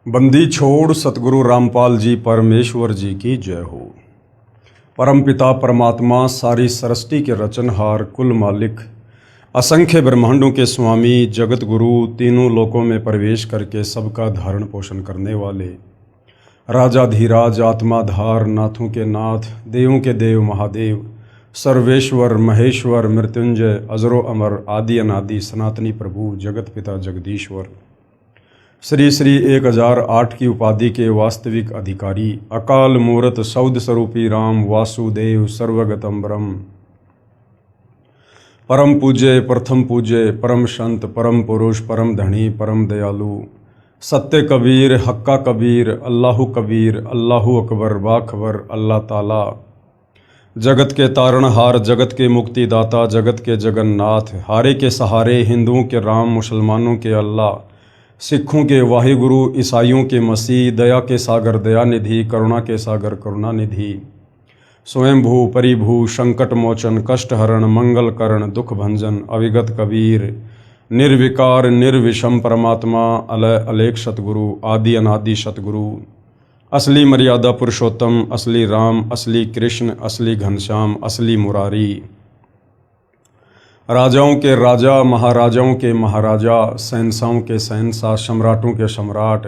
बंदी छोड़ सतगुरु रामपाल जी परमेश्वर जी की जय हो। परमपिता परमात्मा सारी सृष्टि के रचनहार कुल मालिक असंख्य ब्रह्मांडों के स्वामी जगत गुरु तीनों लोकों में प्रवेश करके सबका धारण पोषण करने वाले राजाधीराज आत्माधार नाथों के नाथ देवों के देव महादेव सर्वेश्वर महेश्वर मृत्युंजय अजरो अमर आदि अनादि सनातनी प्रभु जगत पिता जगदीश्वर श्री श्री 1008 की उपाधि के वास्तविक अधिकारी अकाल मूरत सौद स्वरूपी राम वासुदेव सर्वगतम ब्रह्म परम पूज्य प्रथम पूज्य परम संत परम पुरुष परम धनी परम दयालु सत्य कबीर हक्का कबीर अल्लाहु कबीर अल्लाहु अकबर बाखबर अल्लाह ताला जगत के तारणहार जगत के मुक्तिदाता जगत के जगन्नाथ हारे के सहारे हिंदुओं के राम मुसलमानों के अल्लाह सिखों के वाहिगुरु ईसाइयों के मसीह दया के सागर दयानिधि करुणा के सागर करुणानिधि स्वयंभू परिभू संकट मोचन कष्टहरण मंगल करण दुख भंजन अविगत कबीर निर्विकार निर्विषम परमात्मा अलय अलेख सतगुरु आदि अनादि सतगुरु असली मर्यादा पुरुषोत्तम असली राम असली कृष्ण असली घनश्याम असली मुरारी राजाओं के राजा महाराजाओं के महाराजा शहंशाहों के शहंशाह सम्राटों के सम्राट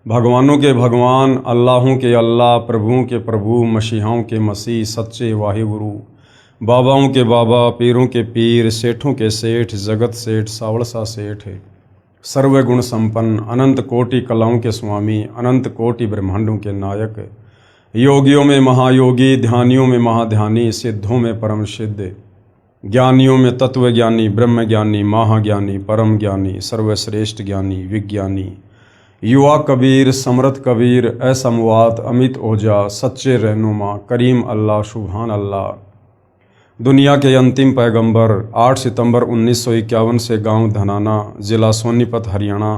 भगवानों के भगवान अल्लाहों के अल्लाह प्रभुओं के प्रभु मसीहाओं के मसीह सच्चे वाहिगुरु बाबाओं के बाबा पीरों के पीर सेठों के सेठ जगत सेठ सावड़सा सेठ सर्वगुण संपन्न अनंत कोटि कलाओं के स्वामी अनंत कोटि ब्रह्मांडों के नायक योगियों में महायोगी ध्यानियों में महाध्यानी सिद्धों में परम सिद्ध ज्ञानियों में तत्वज्ञानी ब्रह्मज्ञानी महाज्ञानी परम ज्ञानी सर्वश्रेष्ठ ज्ञानी विज्ञानी युवा कबीर समर्थ कबीर असमवात अमित ओझा सच्चे रहनुमा करीम अल्लाह सुभान अल्लाह दुनिया के अंतिम पैगंबर 8 सितंबर 1951 से गांव धनाना जिला सोनीपत हरियाणा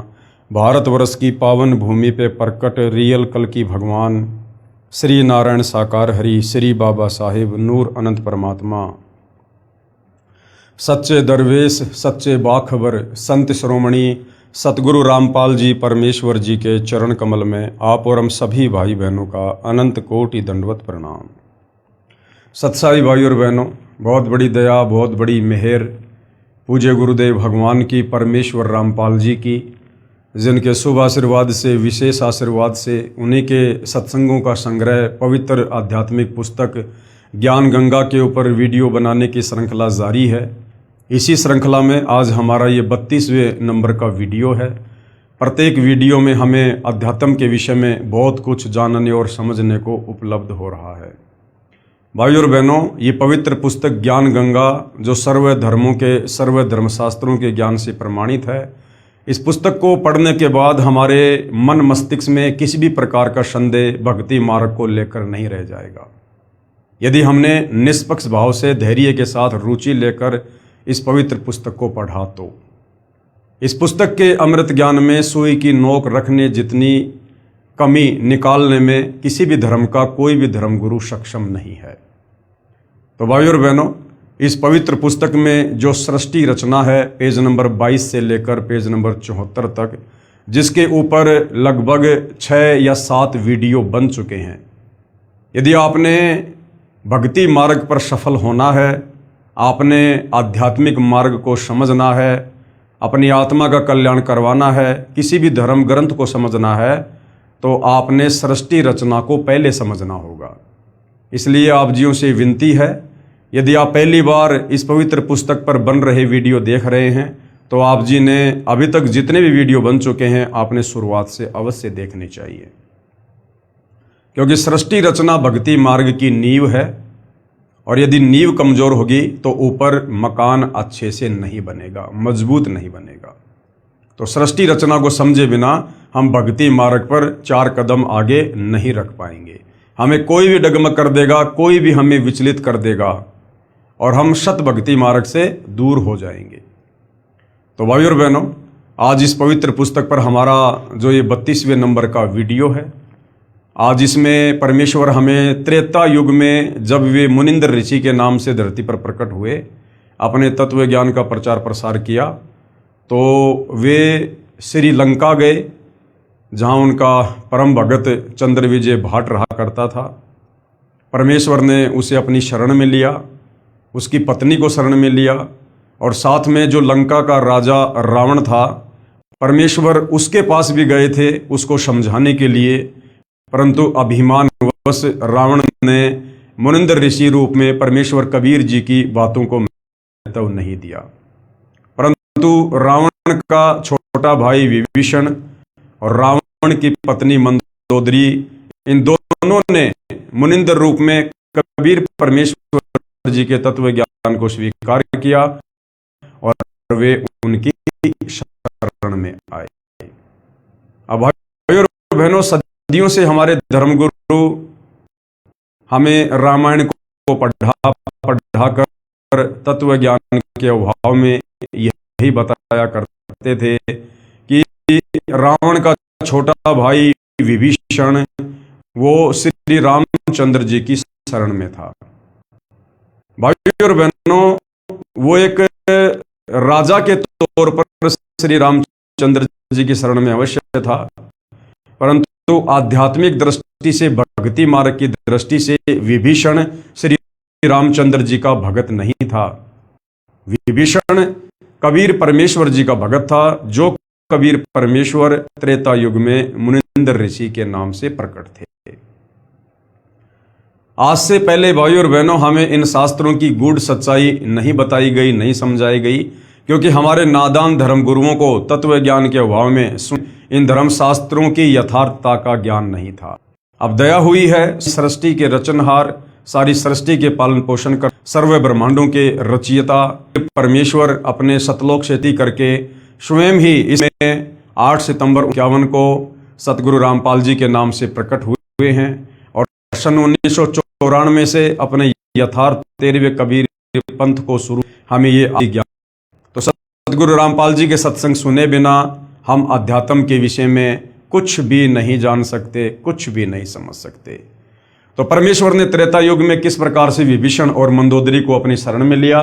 भारतवर्ष की पावन भूमि पे प्रकट रियल कल की भगवान श्री नारायण साकार हरि श्री बाबा साहिब नूर अनंत परमात्मा सच्चे दरवेश सच्चे बाखबर संत श्रोमणी सतगुरु रामपाल जी परमेश्वर जी के चरण कमल में आप और हम सभी भाई बहनों का अनंत कोटि दंडवत प्रणाम। सत्साई भाई और बहनों, बहुत बड़ी दया बहुत बड़ी मेहर पूज्य गुरुदेव भगवान की परमेश्वर रामपाल जी की, जिनके शुभ आशीर्वाद से विशेष आशीर्वाद से उन्हीं के सत्संगों का संग्रह पवित्र आध्यात्मिक पुस्तक ज्ञान गंगा के ऊपर वीडियो बनाने की श्रृंखला जारी है। इसी श्रृंखला में आज हमारा ये 32वें नंबर का वीडियो है। प्रत्येक वीडियो में हमें अध्यात्म के विषय में बहुत कुछ जानने और समझने को उपलब्ध हो रहा है। भाई और बहनों, ये पवित्र पुस्तक ज्ञान गंगा जो सर्व धर्मों के सर्व धर्मशास्त्रों के ज्ञान से प्रमाणित है, इस पुस्तक को पढ़ने के बाद हमारे मन मस्तिष्क में किसी भी प्रकार का संदेह भक्ति मार्ग को लेकर नहीं रह जाएगा। यदि हमने निष्पक्ष भाव से धैर्य के साथ रुचि लेकर इस पवित्र पुस्तक को पढ़ा तो इस पुस्तक के अमृत ज्ञान में सुई की नोक रखने जितनी कमी निकालने में किसी भी धर्म का कोई भी धर्मगुरु सक्षम नहीं है। तो भाई और बहनों, इस पवित्र पुस्तक में जो सृष्टि रचना है पेज नंबर 22 से लेकर पेज नंबर 74 तक, जिसके ऊपर लगभग 6 या 7 वीडियो बन चुके हैं। यदि आपने भक्ति मार्ग पर सफल होना है, आपने आध्यात्मिक मार्ग को समझना है, अपनी आत्मा का कल्याण करवाना है, किसी भी धर्म ग्रंथ को समझना है, तो आपने सृष्टि रचना को पहले समझना होगा। इसलिए आप जियों से विनती है, यदि आप पहली बार इस पवित्र पुस्तक पर बन रहे वीडियो देख रहे हैं तो आप जी ने अभी तक जितने भी वीडियो बन चुके हैं आपने शुरुआत से अवश्य देखनी चाहिए, क्योंकि सृष्टि रचना भक्ति मार्ग की नींव है और यदि नींव कमजोर होगी तो ऊपर मकान अच्छे से नहीं बनेगा, मजबूत नहीं बनेगा। तो सृष्टि रचना को समझे बिना हम भक्ति मार्ग पर 4 कदम आगे नहीं रख पाएंगे। हमें कोई भी डगमग कर देगा, कोई भी हमें विचलित कर देगा और हम शत भक्ति मार्ग से दूर हो जाएंगे। तो भाई और बहनों, आज इस पवित्र पुस्तक पर हमारा जो ये 32वें नंबर का वीडियो है, आज इसमें परमेश्वर हमें त्रेता युग में जब वे मुनिंद्र ऋषि के नाम से धरती पर प्रकट हुए, अपने तत्व ज्ञान का प्रचार प्रसार किया, तो वे श्रीलंका गए जहाँ उनका परम भगत चंद्र विजय भाट रहा करता था। परमेश्वर ने उसे अपनी शरण में लिया, उसकी पत्नी को शरण में लिया, और साथ में जो लंका का राजा रावण था, परमेश्वर उसके पास भी गए थे उसको समझाने के लिए, परंतु अभिमानवश रावण ने मुनिंदर ऋषि रूप में परमेश्वर कबीर जी की बातों को महत्व नहीं दिया। परंतु रावण का छोटा भाई विभीषण और रावण की पत्नी मंदोदरी, इन दोनों ने मुनिंदर रूप में कबीर परमेश्वर जी के तत्व ज्ञान को स्वीकार किया और वे उनकी शरण में आए। अब भाइयों और बहनों, सदियों से हमारे धर्मगुरु हमें रामायण को पढ़ा कर तत्व ज्ञान के अभाव में यही बताया करते थे कि रावण का छोटा भाई विभीषण वो श्री रामचंद्र जी की शरण में था। भाइयों और बहनों, वो एक राजा के तौर पर श्री रामचंद्र जी की शरण में अवश्य था, परंतु आध्यात्मिक दृष्टि से, भक्ति मार्ग की दृष्टि से विभीषण श्री रामचंद्र जी का भगत नहीं था। विभीषण कबीर परमेश्वर जी का भगत था, जो कबीर परमेश्वर त्रेता युग में मुनिंदर ऋषि के नाम से प्रकट थे। आज से पहले भाइयों और बहनों, हमें इन शास्त्रों की गूढ़ सच्चाई नहीं बताई गई, नहीं समझाई गई, क्योंकि हमारे नादान धर्मगुरुओं को तत्व ज्ञान के अभाव में इन धर्म शास्त्रों की यथार्थता का ज्ञान नहीं था। अब दया हुई है, सृष्टि के रचनहार, सारी सृष्टि के पालन पोषण कर सर्व ब्रह्मांडों के रचयिता परमेश्वर अपने सतलोक से करके स्वयं ही इसमें 8 सितंबर 1951 को सतगुरु रामपाल जी के नाम से प्रकट हुए हैं, और सन 1994 से अपने यथार्थ 13वें कबीर पंथ को शुरू हमें ये ज्ञान। तो सतगुरु रामपाल जी के सत्संग सुने बिना हम अध्यात्म के विषय में कुछ भी नहीं जान सकते, कुछ भी नहीं समझ सकते। तो परमेश्वर ने त्रेता युग में किस प्रकार से विभीषण और मंदोदरी को अपनी शरण में लिया।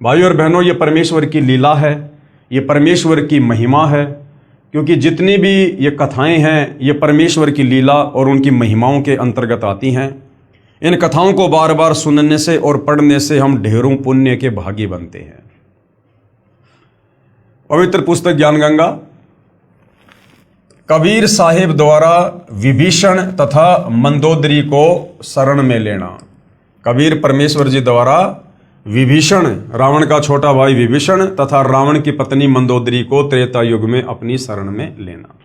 भाइयों और बहनों, ये परमेश्वर की लीला है, ये परमेश्वर की महिमा है, क्योंकि जितनी भी ये कथाएं हैं ये परमेश्वर की लीला और उनकी महिमाओं के अंतर्गत आती हैं। इन कथाओं को बार बार सुनने से और पढ़ने से हम ढेरों पुण्य के भागी बनते हैं। पवित्र पुस्तक ज्ञान गंगा कबीर साहिब द्वारा विभीषण तथा मंदोदरी को शरण में लेना। कबीर परमेश्वर जी द्वारा विभीषण, रावण का छोटा भाई विभीषण तथा रावण की पत्नी मंदोदरी को त्रेता युग में अपनी शरण में लेना।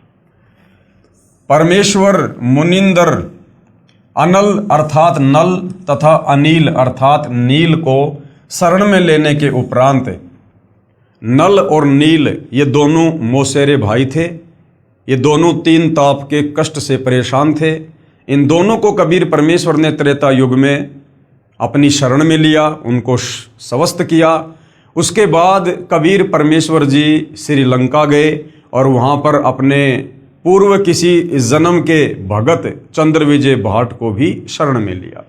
परमेश्वर मुनिंदर अनल अर्थात नल तथा अनिल अर्थात नील को शरण में लेने के उपरांत, नल और नील ये दोनों मौसेरे भाई थे, ये दोनों 3 ताप के कष्ट से परेशान थे। इन दोनों को कबीर परमेश्वर ने त्रेता युग में अपनी शरण में लिया, उनको स्वस्थ किया। उसके बाद कबीर परमेश्वर जी श्रीलंका गए और वहाँ पर अपने पूर्व किसी जन्म के भगत चंद्र विजय भाट को भी शरण में लिया।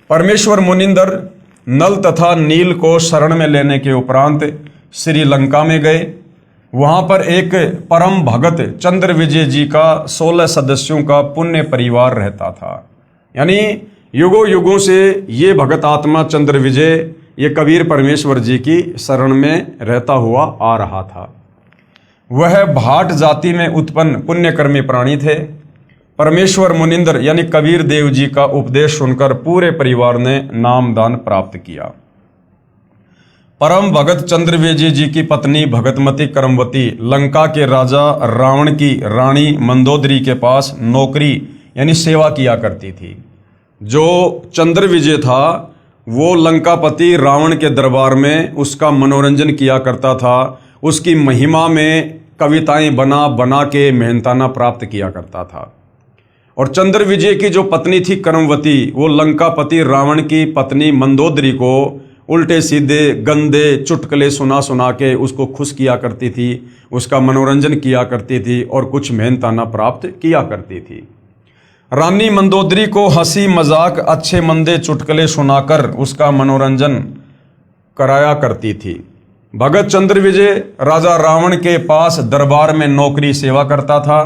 परमेश्वर मुनिंदर नल तथा नील को शरण में लेने के उपरांत श्रीलंका में गए। वहाँ पर एक परम भगत चंद्र विजय जी का 16 सदस्यों का पुण्य परिवार रहता था। यानी युगों युगों से ये भगत आत्मा चंद्र विजय ये कबीर परमेश्वर जी की शरण में रहता हुआ आ रहा था। वह भाट जाति में उत्पन्न पुण्यकर्मी प्राणी थे। परमेश्वर मुनिंदर यानी कबीर देव जी का उपदेश सुनकर पूरे परिवार ने नामदान प्राप्त किया। परम भगत चंद्र विजय जी की पत्नी भगतमती करमवती लंका के राजा रावण की रानी मंदोदरी के पास नौकरी यानी सेवा किया करती थी। जो चंद्र विजय था वो लंकापति रावण के दरबार में उसका मनोरंजन किया करता था, उसकी महिमा में कविताएं बना बना के मेहनताना प्राप्त किया करता था। और चंद्र विजय की जो पत्नी थी करमवती, वो लंकापति रावण की पत्नी मंदोदरी को उल्टे सीधे गंदे चुटकुले सुना सुना के उसको खुश किया करती थी, उसका मनोरंजन किया करती थी और कुछ मेहनताना प्राप्त किया करती थी। रानी मंदोदरी को हंसी मजाक अच्छे मंदे चुटकुले सुनाकर उसका मनोरंजन कराया करती थी। भगत चंद्र विजय राजा रावण के पास दरबार में नौकरी सेवा करता था।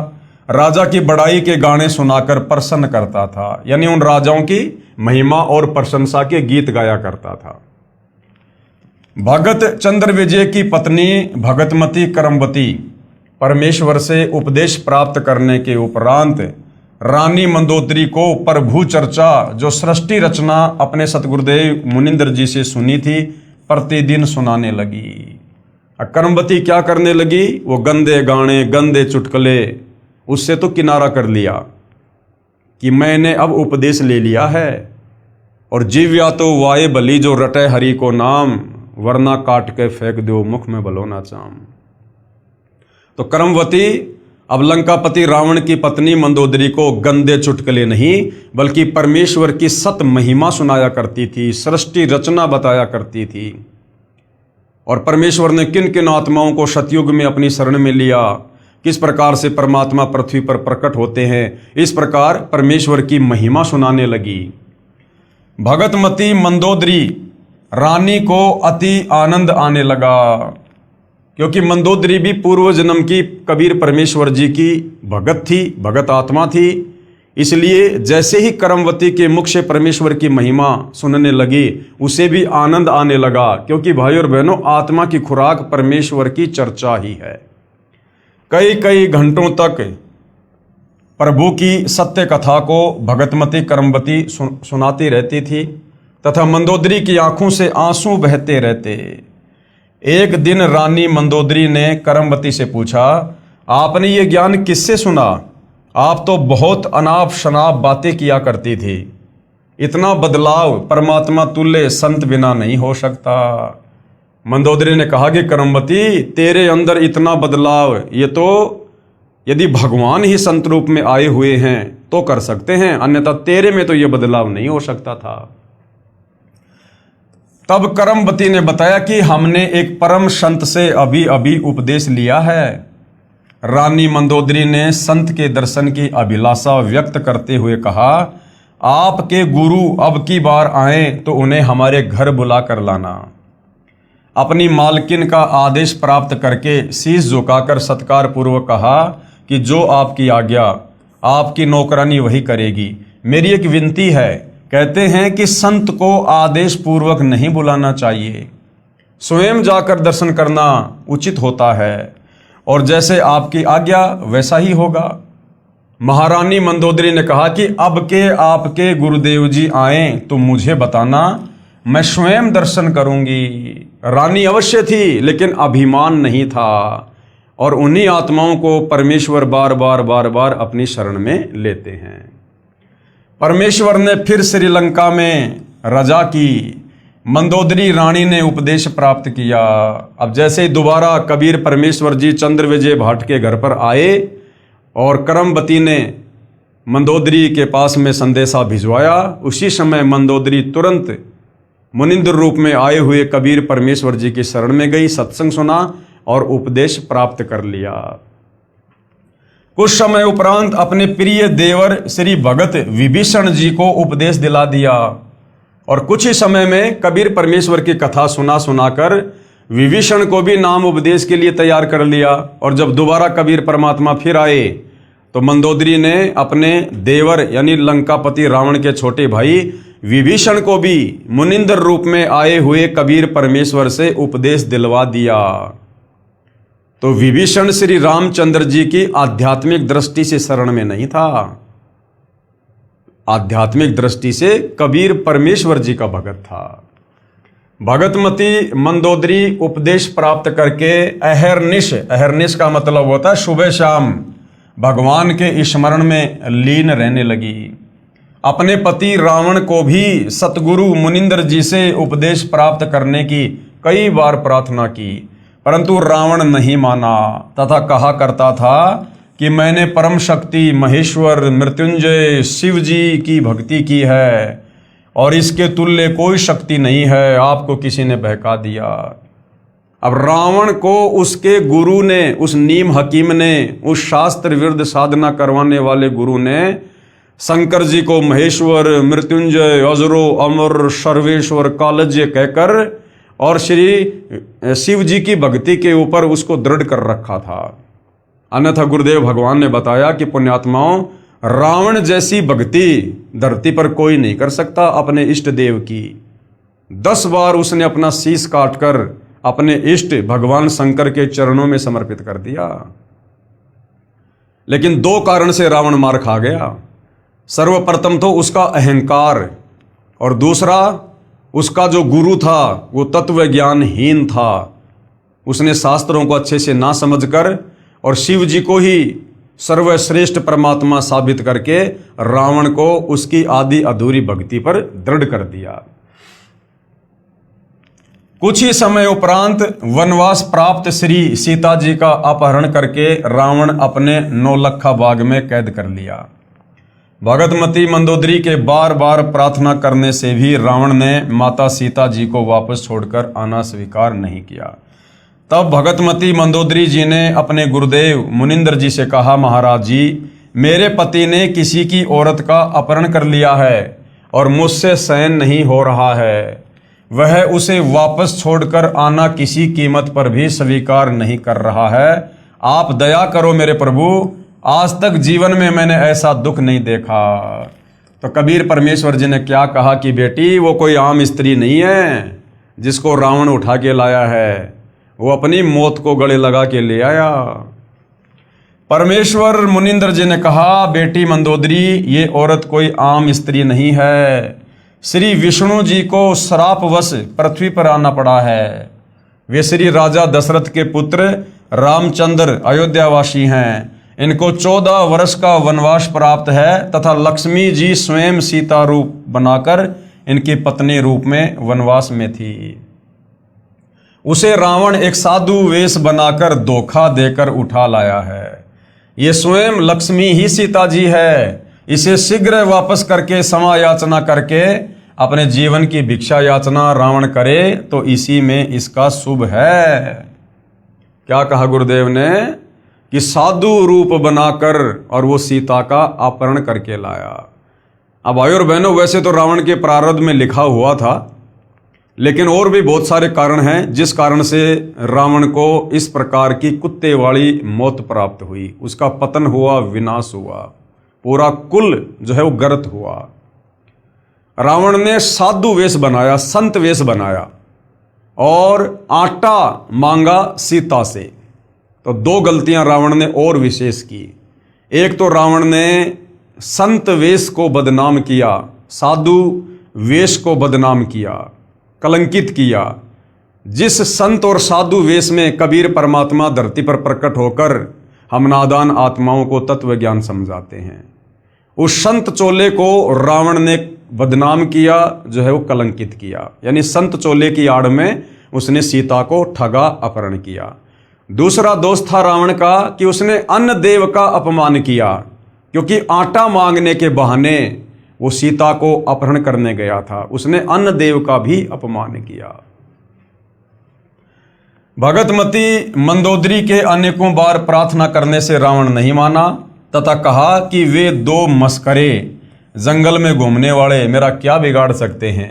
राजा की बड़ाई के गाने सुनाकर प्रसन्न करता था, यानी उन राजाओं की महिमा और प्रशंसा के गीत गाया करता था। भगत चंद्र विजय की पत्नी भगतमती करमवती परमेश्वर से उपदेश प्राप्त करने के उपरांत रानी मंदोदरी को प्रभु चर्चा जो सृष्टि रचना अपने सतगुरुदेव मुनिंद्र जी से सुनी थी प्रतिदिन सुनाने लगी। करमवती क्या करने लगी? वो गंदे गाने गंदे चुटकुले उससे तो किनारा कर लिया कि मैंने अब उपदेश ले लिया है, और जीव्या तो वाये बली जो रटे हरि को नाम, वरना काट के फेंक दो मुख में बलो ना चाम। तो करमवती अब लंकापति रावण की पत्नी मंदोदरी को गंदे चुटकुले नहीं बल्कि परमेश्वर की सत महिमा सुनाया करती थी, सृष्टि रचना बताया करती थी। और परमेश्वर ने किन किन आत्माओं को सतयुग में अपनी शरण में लिया, किस प्रकार से परमात्मा पृथ्वी पर प्रकट होते हैं, इस प्रकार परमेश्वर की महिमा सुनाने लगी। भगतमती मंदोदरी रानी को अति आनंद आने लगा, क्योंकि मंदोदरी भी पूर्व जन्म की कबीर परमेश्वर जी की भगत थी, भगत आत्मा थी। इसलिए जैसे ही करमवती के मुख से परमेश्वर की महिमा सुनने लगी उसे भी आनंद आने लगा, क्योंकि भाई और बहनों आत्मा की खुराक परमेश्वर की चर्चा ही है। कई कई घंटों तक प्रभु की सत्य कथा को भगतमती करमवती सुनाती रहती थी तथा मंदोदरी की आंखों से आंसू बहते रहते। एक दिन रानी मंदोदरी ने करमवती से पूछा, आपने ये ज्ञान किससे सुना? आप तो बहुत अनाप शनाप बातें किया करती थी। इतना बदलाव परमात्मा तुल्य संत बिना नहीं हो सकता। मंदोदरी ने कहा कि करमवती तेरे अंदर इतना बदलाव ये तो यदि भगवान ही संत रूप में आए हुए हैं तो कर सकते हैं, अन्यथा तेरे में तो ये बदलाव नहीं हो सकता था। तब करमवती ने बताया कि हमने एक परम संत से अभी अभी उपदेश लिया है। रानी मंदोदरी ने संत के दर्शन की अभिलाषा व्यक्त करते हुए कहा, आपके गुरु अब की बार आए तो उन्हें हमारे घर बुला कर लाना। अपनी मालकिन का आदेश प्राप्त करके शीश झुकाकर सत्कार पूर्वक कहा कि जो आपकी आज्ञा, आपकी नौकरानी वही करेगी। मेरी एक विनती है, कहते हैं कि संत को आदेश पूर्वक नहीं बुलाना चाहिए, स्वयं जाकर दर्शन करना उचित होता है, और जैसे आपकी आज्ञा वैसा ही होगा। महारानी मंदोदरी ने कहा कि अब के आपके गुरुदेव जी आए तो मुझे बताना, मैं स्वयं दर्शन करूंगी। रानी अवश्य थी लेकिन अभिमान नहीं था, और उन्हीं आत्माओं को परमेश्वर बार बार अपनी शरण में लेते हैं। परमेश्वर ने फिर श्रीलंका में रजा की। मंदोदरी रानी ने उपदेश प्राप्त किया। अब जैसे ही दोबारा कबीर परमेश्वर जी चंद्र विजय भाट के घर पर आए और करमवती ने मंदोदरी के पास में संदेशा भिजवाया, उसी समय मंदोदरी तुरंत मुनिंद्र रूप में आए हुए कबीर परमेश्वर जी की शरण में गई, सत्संग सुना और उपदेश प्राप्त कर लिया। कुछ समय उपरांत अपने प्रिय देवर श्री भगत विभीषण जी को उपदेश दिला दिया, और कुछ ही समय में कबीर परमेश्वर की कथा सुनाकर विभीषण को भी नाम उपदेश के लिए तैयार कर लिया। और जब दोबारा कबीर परमात्मा फिर आए तो मंदोदरी ने अपने देवर यानी लंकापति रावण के छोटे भाई विभीषण को भी मुनिंद्र रूप में आए हुए कबीर परमेश्वर से उपदेश दिलवा दिया। तो विभीषण श्री रामचंद्र जी की आध्यात्मिक दृष्टि से शरण में नहीं था, आध्यात्मिक दृष्टि से कबीर परमेश्वर जी का भगत था। भगतमती मंदोदरी उपदेश प्राप्त करके अहरनिश का मतलब होता है सुबह शाम भगवान के स्मरण में लीन रहने लगी। अपने पति रावण को भी सतगुरु मुनिंद्र जी से उपदेश प्राप्त करने की कई बार प्रार्थना की, परंतु रावण नहीं माना तथा कहा करता था कि मैंने परम शक्ति महेश्वर मृत्युंजय शिव जी की भक्ति की है और इसके तुल्य कोई शक्ति नहीं है, आपको किसी ने बहका दिया। अब रावण को उसके गुरु ने, उस नीम हकीम ने, उस शास्त्र विरुद्ध साधना करवाने वाले गुरु ने शंकर जी को महेश्वर मृत्युंजय अजरो अमर सर्वेश्वर कालज्य कहकर और श्री शिव जी की भक्ति के ऊपर उसको दृढ़ कर रखा था। अन्यथा गुरुदेव भगवान ने बताया कि पुण्यात्माओं, रावण जैसी भक्ति धरती पर कोई नहीं कर सकता अपने इष्ट देव की। 10 बार उसने अपना शीश काटकर अपने इष्ट भगवान शंकर के चरणों में समर्पित कर दिया, लेकिन 2 कारण से रावण मार खा गया। सर्वप्रथम तो उसका अहंकार, और दूसरा उसका जो गुरु था वो तत्व ज्ञानहीन था। उसने शास्त्रों को अच्छे से ना समझकर और शिव जी को ही सर्वश्रेष्ठ परमात्मा साबित करके रावण को उसकी आदि अधूरी भक्ति पर दृढ़ कर दिया। कुछ ही समय उपरांत वनवास प्राप्त श्री सीता जी का अपहरण करके रावण अपने नौलखा बाग में कैद कर लिया। भगतमती मंदोदरी के बार बार प्रार्थना करने से भी रावण ने माता सीता जी को वापस छोड़कर आना स्वीकार नहीं किया। तब भगतमती मंदोदरी जी ने अपने गुरुदेव मुनिंद्र जी से कहा, महाराज जी, मेरे पति ने किसी की औरत का अपहरण कर लिया है और मुझसे सहन नहीं हो रहा है। वह उसे वापस छोड़कर आना किसी कीमत पर भी स्वीकार नहीं कर रहा है। आप दया करो मेरे प्रभु, आज तक जीवन में मैंने ऐसा दुख नहीं देखा। तो कबीर परमेश्वर जी ने क्या कहा कि बेटी, वो कोई आम स्त्री नहीं है जिसको रावण उठा के लाया है, वो अपनी मौत को गले लगा के ले आया। परमेश्वर मुनिंद्र जी ने कहा, बेटी मंदोदरी, ये औरत कोई आम स्त्री नहीं है। श्री विष्णु जी को श्रापवश पृथ्वी पर आना पड़ा है। वे श्री राजा दशरथ के पुत्र रामचंद्र अयोध्यावासी हैं। इनको 14 वर्ष का वनवास प्राप्त है तथा लक्ष्मी जी स्वयं सीता रूप बनाकर इनकी पत्नी रूप में वनवास में थी। उसे रावण एक साधु वेश बनाकर धोखा देकर उठा लाया है। ये स्वयं लक्ष्मी ही सीता जी है। इसे शीघ्र वापस करके क्षमा याचना करके अपने जीवन की भिक्षा याचना रावण करे तो इसी में इसका शुभ है। क्या कहा गुरुदेव ने कि साधु रूप बनाकर और वो सीता का अपहरण करके लाया। अब भाई और बहनों, वैसे तो रावण के प्रारब्ध में लिखा हुआ था, लेकिन और भी बहुत सारे कारण हैं जिस कारण से रावण को इस प्रकार की कुत्ते वाली मौत प्राप्त हुई। उसका पतन हुआ, विनाश हुआ, पूरा कुल जो है वो गर्त हुआ। रावण ने साधु वेश बनाया, संत वेश बनाया और आटा मांगा सीता से। तो 2 गलतियां रावण ने और विशेष की। एक तो रावण ने संत वेश को बदनाम किया, साधु वेश को बदनाम किया, कलंकित किया। जिस संत और साधु वेश में कबीर परमात्मा धरती पर प्रकट होकर हम नादान आत्माओं को तत्व ज्ञान समझाते हैं, उस संत चोले को रावण ने बदनाम किया, जो है वो कलंकित किया। यानी संत चोले की आड़ में उसने सीता को ठगा, अपहरण किया। दूसरा दोष था रावण का कि उसने अन्न देव का अपमान किया, क्योंकि आटा मांगने के बहाने वो सीता को अपहरण करने गया था। उसने अन्न देव का भी अपमान किया। भगतमती मंदोदरी के अनेकों बार प्रार्थना करने से रावण नहीं माना तथा कहा कि वे 2 मस्करे जंगल में घूमने वाले मेरा क्या बिगाड़ सकते हैं।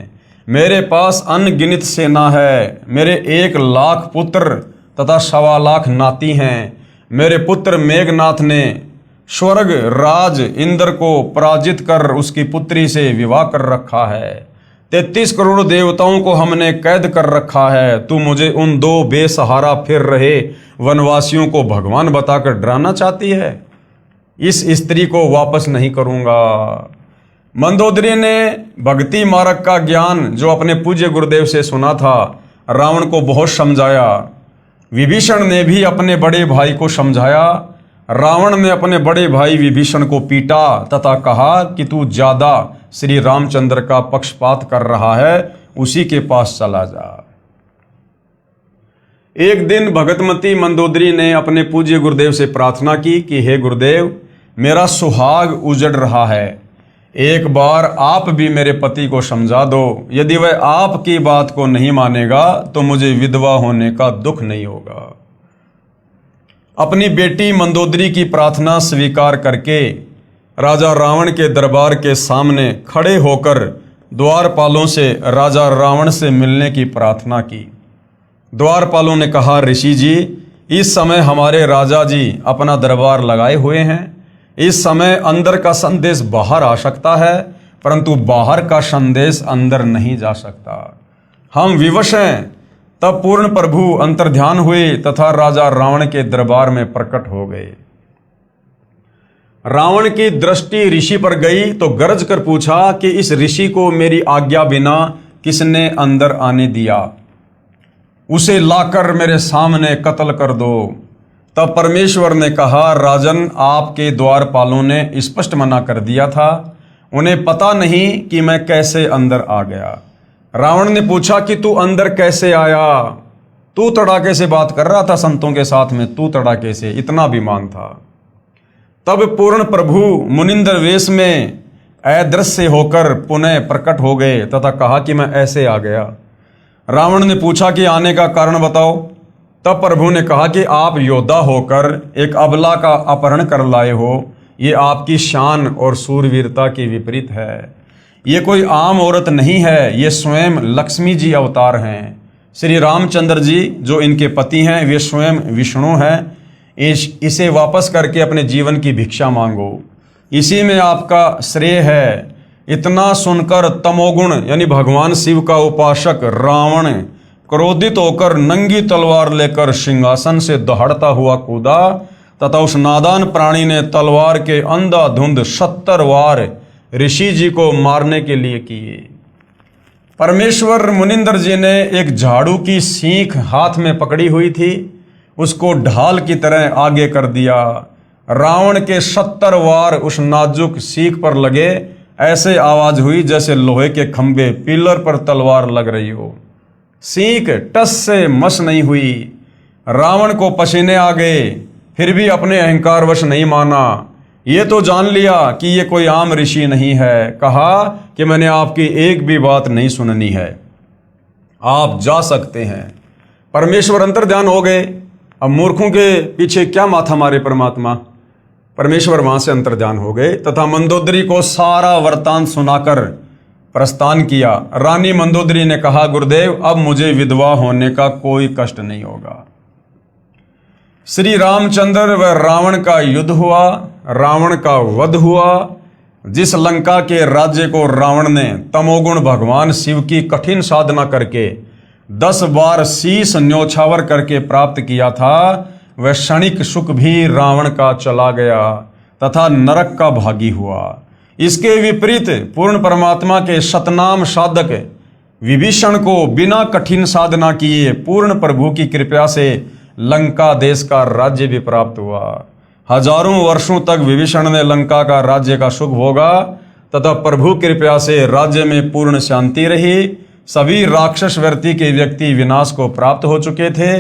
मेरे पास अनगिनत सेना है, मेरे 1 लाख पुत्र तथा 1.25 लाख नाती हैं। मेरे पुत्र मेघनाथ ने स्वर्ग राज इंद्र को पराजित कर उसकी पुत्री से विवाह कर रखा है। 33 करोड़ देवताओं को हमने कैद कर रखा है। तू मुझे उन 2 बेसहारा फिर रहे वनवासियों को भगवान बताकर डराना चाहती है। इस स्त्री को वापस नहीं करूंगा। मंदोदरी ने भक्ति मार्ग का ज्ञान जो अपने पूज्य गुरुदेव से सुना था, रावण को बहुत समझाया। विभीषण ने भी अपने बड़े भाई को समझाया। रावण ने अपने बड़े भाई विभीषण को पीटा तथा कहा कि तू ज्यादा श्री रामचंद्र का पक्षपात कर रहा है, उसी के पास चला जा। एक दिन भगतमती मंदोदरी ने अपने पूज्य गुरुदेव से प्रार्थना की कि हे गुरुदेव, मेरा सुहाग उजड़ रहा है, एक बार आप भी मेरे पति को समझा दो। यदि वह आपकी बात को नहीं मानेगा तो मुझे विधवा होने का दुख नहीं होगा। अपनी बेटी मंदोदरी की प्रार्थना स्वीकार करके राजा रावण के दरबार के सामने खड़े होकर द्वारपालों से राजा रावण से मिलने की प्रार्थना की। द्वारपालों ने कहा, ऋषि जी, इस समय हमारे राजा जी अपना दरबार लगाए हुए हैं। इस समय अंदर का संदेश बाहर आ सकता है, परंतु बाहर का संदेश अंदर नहीं जा सकता। हम विवश हैं। तब पूर्ण प्रभु अंतर्ध्यान हुए तथा राजा रावण के दरबार में प्रकट हो गए। रावण की दृष्टि ऋषि पर गई तो गरज कर पूछा कि इस ऋषि को मेरी आज्ञा बिना किसने अंदर आने दिया? उसे लाकर मेरे सामने कत्ल कर दो। तब परमेश्वर ने कहा, राजन, आपके द्वारपालों ने स्पष्ट मना कर दिया था। उन्हें पता नहीं कि मैं कैसे अंदर आ गया। रावण ने पूछा कि तू अंदर कैसे आया? तू तड़ाके से बात कर रहा था संतों के साथ में, तू तड़ाके से, इतना अभिमान था। तब पूर्ण प्रभु मुनिंदर वेश में अदृश्य होकर पुनः प्रकट हो गए तथा कहा कि मैं ऐसे आ गया। रावण ने पूछा कि आने का कारण बताओ। तब प्रभु ने कहा कि आप योद्धा होकर एक अबला का अपहरण कर लाए हो। ये आपकी शान और सूरवीरता के विपरीत है। ये कोई आम औरत नहीं है, ये स्वयं लक्ष्मी जी अवतार हैं। श्री रामचंद्र जी जो इनके पति हैं, वे स्वयं विष्णु हैं। इसे वापस करके अपने जीवन की भिक्षा मांगो, इसी में आपका श्रेय है। इतना सुनकर तमोगुण यानी भगवान शिव का उपासक रावण क्रोधित होकर नंगी तलवार लेकर सिंहासन से दहाड़ता हुआ कूदा तथा उस नादान प्राणी ने तलवार के अंधाधुंध 70 वार ऋषि जी को मारने के लिए किए। परमेश्वर मुनिंदर जी ने एक झाड़ू की सीख हाथ में पकड़ी हुई थी, उसको ढाल की तरह आगे कर दिया। रावण के 70 वार उस नाजुक सीख पर लगे। ऐसे आवाज हुई जैसे लोहे के खंभे पिलर पर तलवार लग रही हो। सीख टस से मस नहीं हुई। रावण को पसीने आ गए, फिर भी अपने अहंकार वश नहीं माना। ये तो जान लिया कि ये कोई आम ऋषि नहीं है। कहा कि मैंने आपकी एक भी बात नहीं सुननी है, आप जा सकते हैं। परमेश्वर अंतर्ध्यान हो गए। अब मूर्खों के पीछे क्या माथा मारे परमात्मा। परमेश्वर वहां से अंतर्ध्यान हो गए तथा मंदोदरी को सारा वृत्तांत सुनाकर प्रस्थान किया। रानी मंदोदरी ने कहा, गुरुदेव, अब मुझे विधवा होने का कोई कष्ट नहीं होगा। श्री रामचंद्र व रावण का युद्ध हुआ, रावण का वध हुआ। जिस लंका के राज्य को रावण ने तमोगुण भगवान शिव की कठिन साधना करके 10 बार शीश न्योछावर करके प्राप्त किया था, वह क्षणिक सुख भी रावण का चला गया तथा नरक का भागी हुआ। इसके विपरीत पूर्ण परमात्मा के सतनाम साधक विभीषण को बिना कठिन साधना किए पूर्ण प्रभु की कृपा से लंका देश का राज्य भी प्राप्त हुआ। हजारों वर्षों तक विभीषण ने लंका का राज्य का सुख भोगा तथा प्रभु कृपा से राज्य में पूर्ण शांति रही। सभी राक्षस वृत्ति के व्यक्ति विनाश को प्राप्त हो चुके थे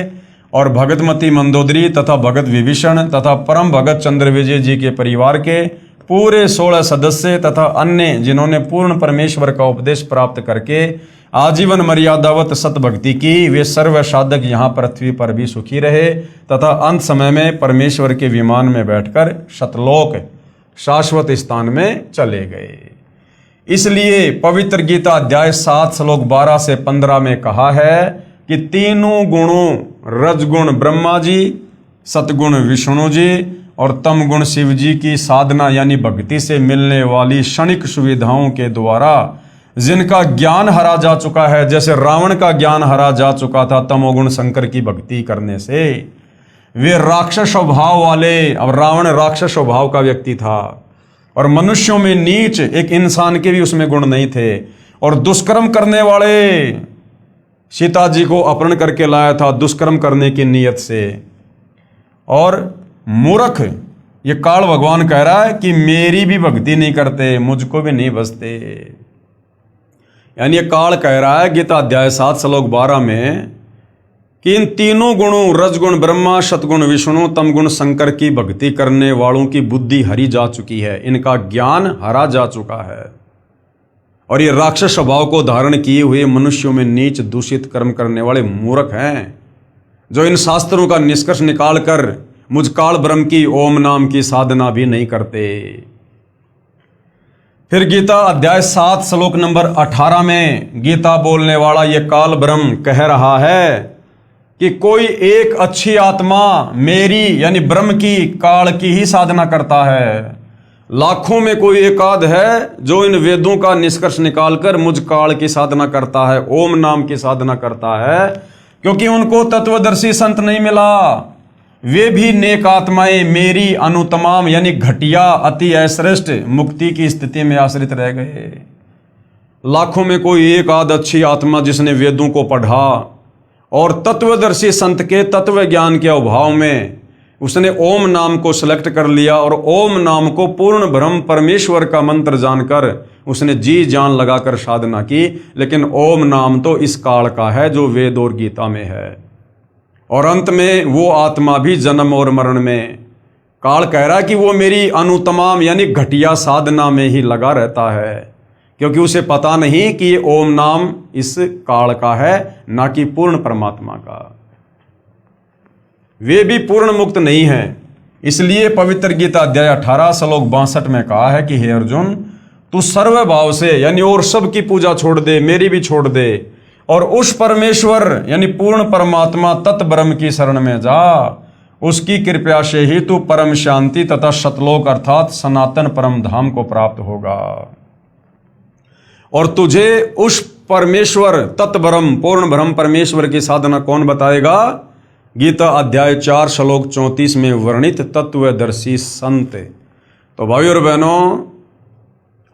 और भगतमती मंदोदरी तथा भगत विभीषण तथा परम भगत चंद्र विजय जी के परिवार के पूरे 16 सदस्य तथा अन्य जिन्होंने पूर्ण परमेश्वर का उपदेश प्राप्त करके आजीवन मर्यादावत सतभक्ति की, वे सर्व साधक यहाँ पृथ्वी पर भी सुखी रहे तथा अंत समय में परमेश्वर के विमान में बैठकर सतलोक शाश्वत स्थान में चले गए। इसलिए पवित्र गीता अध्याय 7 श्लोक 12 से 15 में कहा है कि तीनों गुणों रजगुण ब्रह्मा जी, सतगुण विष्णु जी और तम गुण शिव जी की साधना यानी भक्ति से मिलने वाली क्षणिक सुविधाओं के द्वारा जिनका ज्ञान हरा जा चुका है, जैसे रावण का ज्ञान हरा जा चुका था तमोगुण शंकर की भक्ति करने से, वे राक्षस स्वभाव वाले, अब रावण राक्षस स्वभाव का व्यक्ति था और मनुष्यों में नीच एक इंसान के भी उसमें गुण नहीं थे और दुष्कर्म करने वाले, सीता जी को अपहरण करके लाया था दुष्कर्म करने की नीयत से। और मूर्ख ये काल भगवान कह रहा है कि मेरी भी भक्ति नहीं करते, मुझको भी नहीं बसते। यानी ये काल कह रहा है गीता अध्याय 7 श्लोक 12 में कि इन तीनों गुणों रजगुण ब्रह्मा, सतगुण विष्णु, तमगुण शंकर की भक्ति करने वालों की बुद्धि हरी जा चुकी है, इनका ज्ञान हरा जा चुका है और ये राक्षस स्वभाव को धारण किए हुए मनुष्यों में नीच दूषित कर्म करने वाले मूर्ख हैं, जो इन शास्त्रों का निष्कर्ष निकालकर मुझ काल ब्रह्म की ओम नाम की साधना भी नहीं करते। फिर गीता अध्याय 7 श्लोक नंबर 18 में गीता बोलने वाला ये काल ब्रह्म कह रहा है कि कोई एक अच्छी आत्मा मेरी यानी ब्रह्म की काल की ही साधना करता है। लाखों में कोई एकाध है जो इन वेदों का निष्कर्ष निकालकर मुझ काल की साधना करता है, ओम नाम की साधना करता है, क्योंकि उनको तत्वदर्शी संत नहीं मिला। वे भी नेक आत्माएं मेरी अनुतमाम यानी घटिया अति अश्रेष्ठ मुक्ति की स्थिति में आश्रित रह गए। लाखों में कोई एक आध अच्छी आत्मा जिसने वेदों को पढ़ा और तत्वदर्शी संत के तत्व ज्ञान के अभाव में उसने ओम नाम को सिलेक्ट कर लिया और ओम नाम को पूर्ण ब्रह्म परमेश्वर का मंत्र जानकर उसने जी जान लगाकर साधना की। लेकिन ओम नाम तो इस काल का है जो वेद और गीता में है, और अंत में वो आत्मा भी जन्म और मरण में काल कह रहा है कि वो मेरी अनुतमाम यानी घटिया साधना में ही लगा रहता है, क्योंकि उसे पता नहीं कि ये ओम नाम इस काल का है, ना कि पूर्ण परमात्मा का। वे भी पूर्ण मुक्त नहीं हैं। इसलिए पवित्र गीता अध्याय 18 श्लोक 62 में कहा है कि हे अर्जुन, तू सर्व भाव से यानी और सब की पूजा छोड़ दे, मेरी भी छोड़ दे, और उस परमेश्वर यानी पूर्ण परमात्मा तत् ब्रह्म की शरण में जा। उसकी कृपा से ही तू परम शांति तथा सतलोक अर्थात सनातन परम धाम को प्राप्त होगा। और तुझे उस परमेश्वर तत् ब्रह्म पूर्ण ब्रह्म परमेश्वर की साधना कौन बताएगा? गीता अध्याय 4 श्लोक 34 में वर्णित तत्वदर्शी संत। तो भाइयों और बहनों,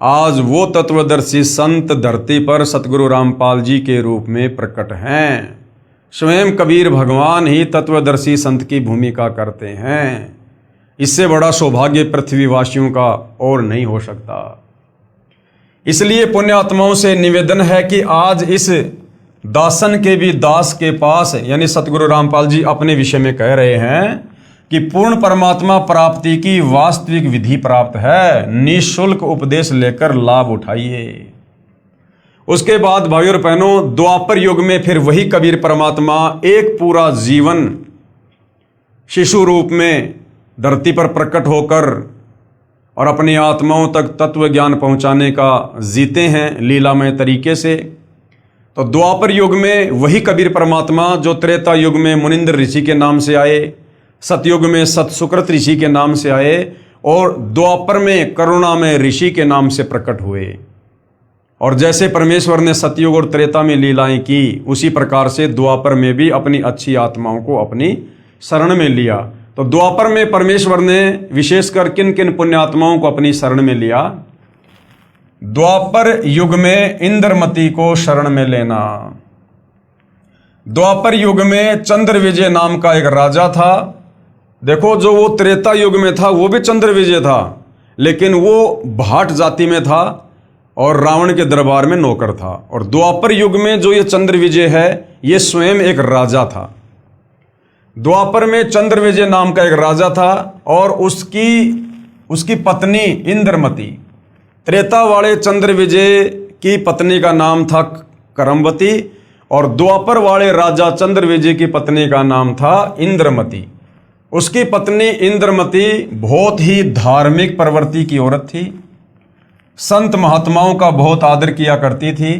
आज वो तत्वदर्शी संत धरती पर सतगुरु रामपाल जी के रूप में प्रकट हैं। स्वयं कबीर भगवान ही तत्वदर्शी संत की भूमिका करते हैं। इससे बड़ा सौभाग्य पृथ्वीवासियों का और नहीं हो सकता। इसलिए पुण्यात्माओं से निवेदन है कि आज इस दासन के भी दास के पास यानी सतगुरु रामपाल जी अपने विषय में कह रहे हैं कि पूर्ण परमात्मा प्राप्ति की वास्तविक विधि प्राप्त है, निःशुल्क उपदेश लेकर लाभ उठाइए। उसके बाद भाइयों और बहनों, द्वापर युग में फिर वही कबीर परमात्मा एक पूरा जीवन शिशु रूप में धरती पर प्रकट होकर और अपनी आत्माओं तक तत्व ज्ञान पहुंचाने का जीते हैं लीलामय तरीके से। तो द्वापर युग में वही कबीर परमात्मा जो त्रेता युग में मुनिंद्र ऋषि के नाम से आए, सतयुग में सतसुकृत ऋषि के नाम से आए, और द्वापर में करुणामय ऋषि के नाम से प्रकट हुए। और जैसे परमेश्वर ने सतयुग और त्रेता में लीलाएं की, उसी प्रकार से द्वापर में भी अपनी अच्छी आत्माओं को अपनी शरण में लिया। तो द्वापर में परमेश्वर ने विशेषकर किन किन पुण्यात्माओं को अपनी शरण में लिया? द्वापर युग में इंद्रमती को शरण में लेना। द्वापर युग में चंद्र विजय नाम का एक राजा था। देखो, जो वो त्रेता युग में था वो भी चंद्र विजय था, लेकिन वो भाट जाति में था और रावण के दरबार में नौकर था। और द्वापर युग में जो ये चंद्र विजय है, ये स्वयं एक राजा था। द्वापर में चंद्र विजय नाम का एक राजा था और उसकी पत्नी इंद्रमती। त्रेता वाले चंद्र विजय की पत्नी का नाम था करमवती और द्वापर वाले राजा चंद्र विजय की पत्नी का नाम था इंद्रमती। उसकी पत्नी इंद्रमती बहुत ही धार्मिक प्रवृत्ति की औरत थी, संत महात्माओं का बहुत आदर किया करती थी।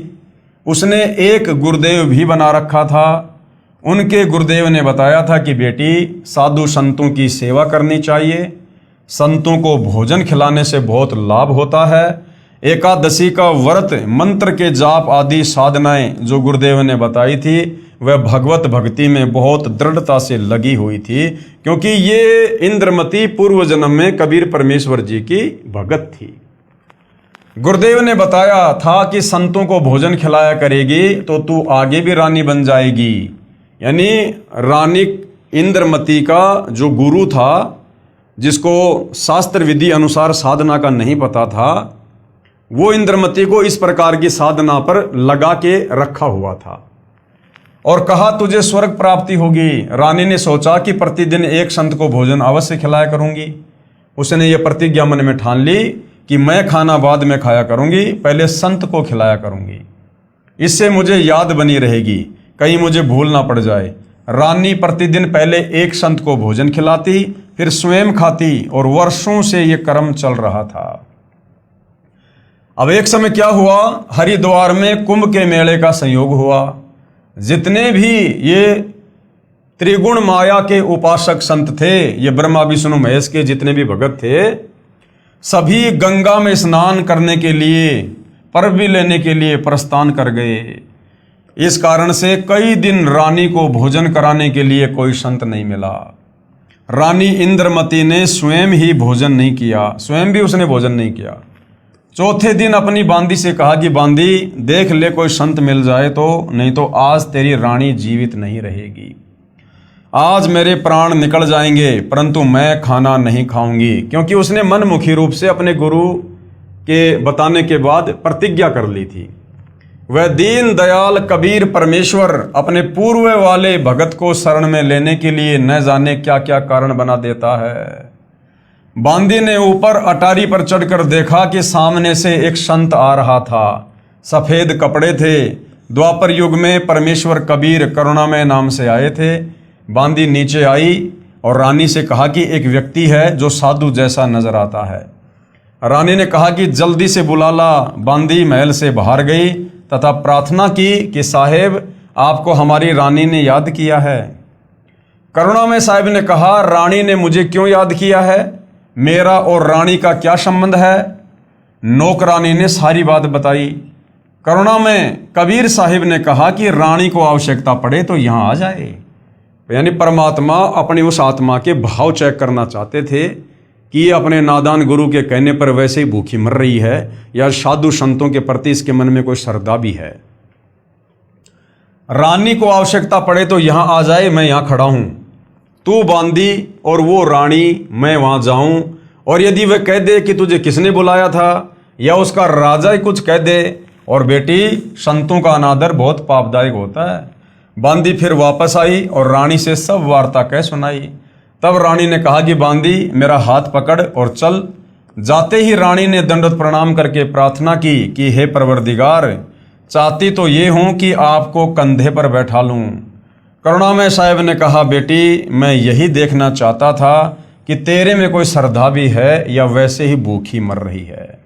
उसने एक गुरुदेव भी बना रखा था। उनके गुरुदेव ने बताया था कि बेटी, साधु संतों की सेवा करनी चाहिए, संतों को भोजन खिलाने से बहुत लाभ होता है। एकादशी का व्रत, मंत्र के जाप आदि साधनाएं जो गुरुदेव ने बताई थी, वह भगवत भक्ति में बहुत दृढ़ता से लगी हुई थी, क्योंकि ये इंद्रमती पूर्व जन्म में कबीर परमेश्वर जी की भगत थी। गुरुदेव ने बताया था कि संतों को भोजन खिलाया करेगी तो तू आगे भी रानी बन जाएगी। यानी रानी इंद्रमती का जो गुरु था, जिसको शास्त्र विधि अनुसार साधना का नहीं पता था, वो इंद्रमती को इस प्रकार की साधना पर लगा के रखा हुआ था और कहा तुझे स्वर्ग प्राप्ति होगी। रानी ने सोचा कि प्रतिदिन एक संत को भोजन अवश्य खिलाया करूंगी। उसने ये प्रतिज्ञा मन में ठान ली कि मैं खाना बाद में खाया करूंगी, पहले संत को खिलाया करूंगी, इससे मुझे याद बनी रहेगी, कहीं मुझे भूल ना पड़ जाए। रानी प्रतिदिन पहले एक संत को भोजन खिलाती, फिर स्वयं खाती और वर्षों से ये क्रम चल रहा था। अब एक समय क्या हुआ, हरिद्वार में कुंभ के मेले का संयोग हुआ। जितने भी ये त्रिगुण माया के उपासक संत थे। ये ब्रह्मा विष्णु महेश के जितने भी भगत थे, सभी गंगा में स्नान करने के लिए, पर्व लेने के लिए प्रस्थान कर गए। इस कारण से कई दिन रानी को भोजन कराने के लिए कोई संत नहीं मिला। रानी इंद्रमती ने स्वयं ही भोजन नहीं किया, स्वयं भी उसने भोजन नहीं किया। चौथे दिन अपनी बांदी से कहा कि बांदी देख ले कोई संत मिल जाए तो, नहीं तो आज तेरी रानी जीवित नहीं रहेगी। आज मेरे प्राण निकल जाएंगे परंतु मैं खाना नहीं खाऊंगी, क्योंकि उसने मनमुखी रूप से अपने गुरु के बताने के बाद प्रतिज्ञा कर ली थी। वह दीन दयाल कबीर परमेश्वर अपने पूर्व वाले भगत को शरण में लेने के लिए न जाने क्या क्या कारण बना देता है। बांदी ने ऊपर अटारी पर चढ़कर देखा कि सामने से एक संत आ रहा था। सफेद कपड़े थे। द्वापर युग में परमेश्वर कबीर करुणामय नाम से आए थे। बांदी नीचे आई और रानी से कहा कि एक व्यक्ति है जो साधु जैसा नजर आता है। रानी ने कहा कि जल्दी से बुला ला। बांदी महल से बाहर गई तथा प्रार्थना की कि साहेब आपको हमारी रानी ने याद किया है। करुणामय साहिब ने कहा, रानी ने मुझे क्यों याद किया है? मेरा और रानी का क्या संबंध है? नौकरानी ने सारी बात बताई। करुणामय कबीर साहिब ने कहा कि रानी को आवश्यकता पड़े तो यहाँ आ जाए। यानी परमात्मा अपनी उस आत्मा के भाव चेक करना चाहते थे कि ये अपने नादान गुरु के कहने पर वैसे ही भूखी मर रही है या साधु संतों के प्रति इसके मन में कोई श्रद्धा भी है। रानी को आवश्यकता पड़े तो यहां आ जाए, मैं यहां खड़ा हूं। तू बांदी और वो रानी, मैं वहां जाऊं, और यदि वह कह दे कि तुझे किसने बुलाया था या उसका राजा ही कुछ कह दे, और बेटी संतों का अनादर बहुत पापदायक होता है। बांदी फिर वापस आई और रानी से सब वार्ता कह सुनाई। तब रानी ने कहा कि बांदी मेरा हाथ पकड़ और चल। जाते ही रानी ने दंडवत प्रणाम करके प्रार्थना की कि हे परवरदिगार, चाहती तो ये हूं कि आपको कंधे पर बैठा लूं। करुणामय साहिब ने कहा, बेटी मैं यही देखना चाहता था कि तेरे में कोई श्रद्धा भी है या वैसे ही भूखी मर रही है।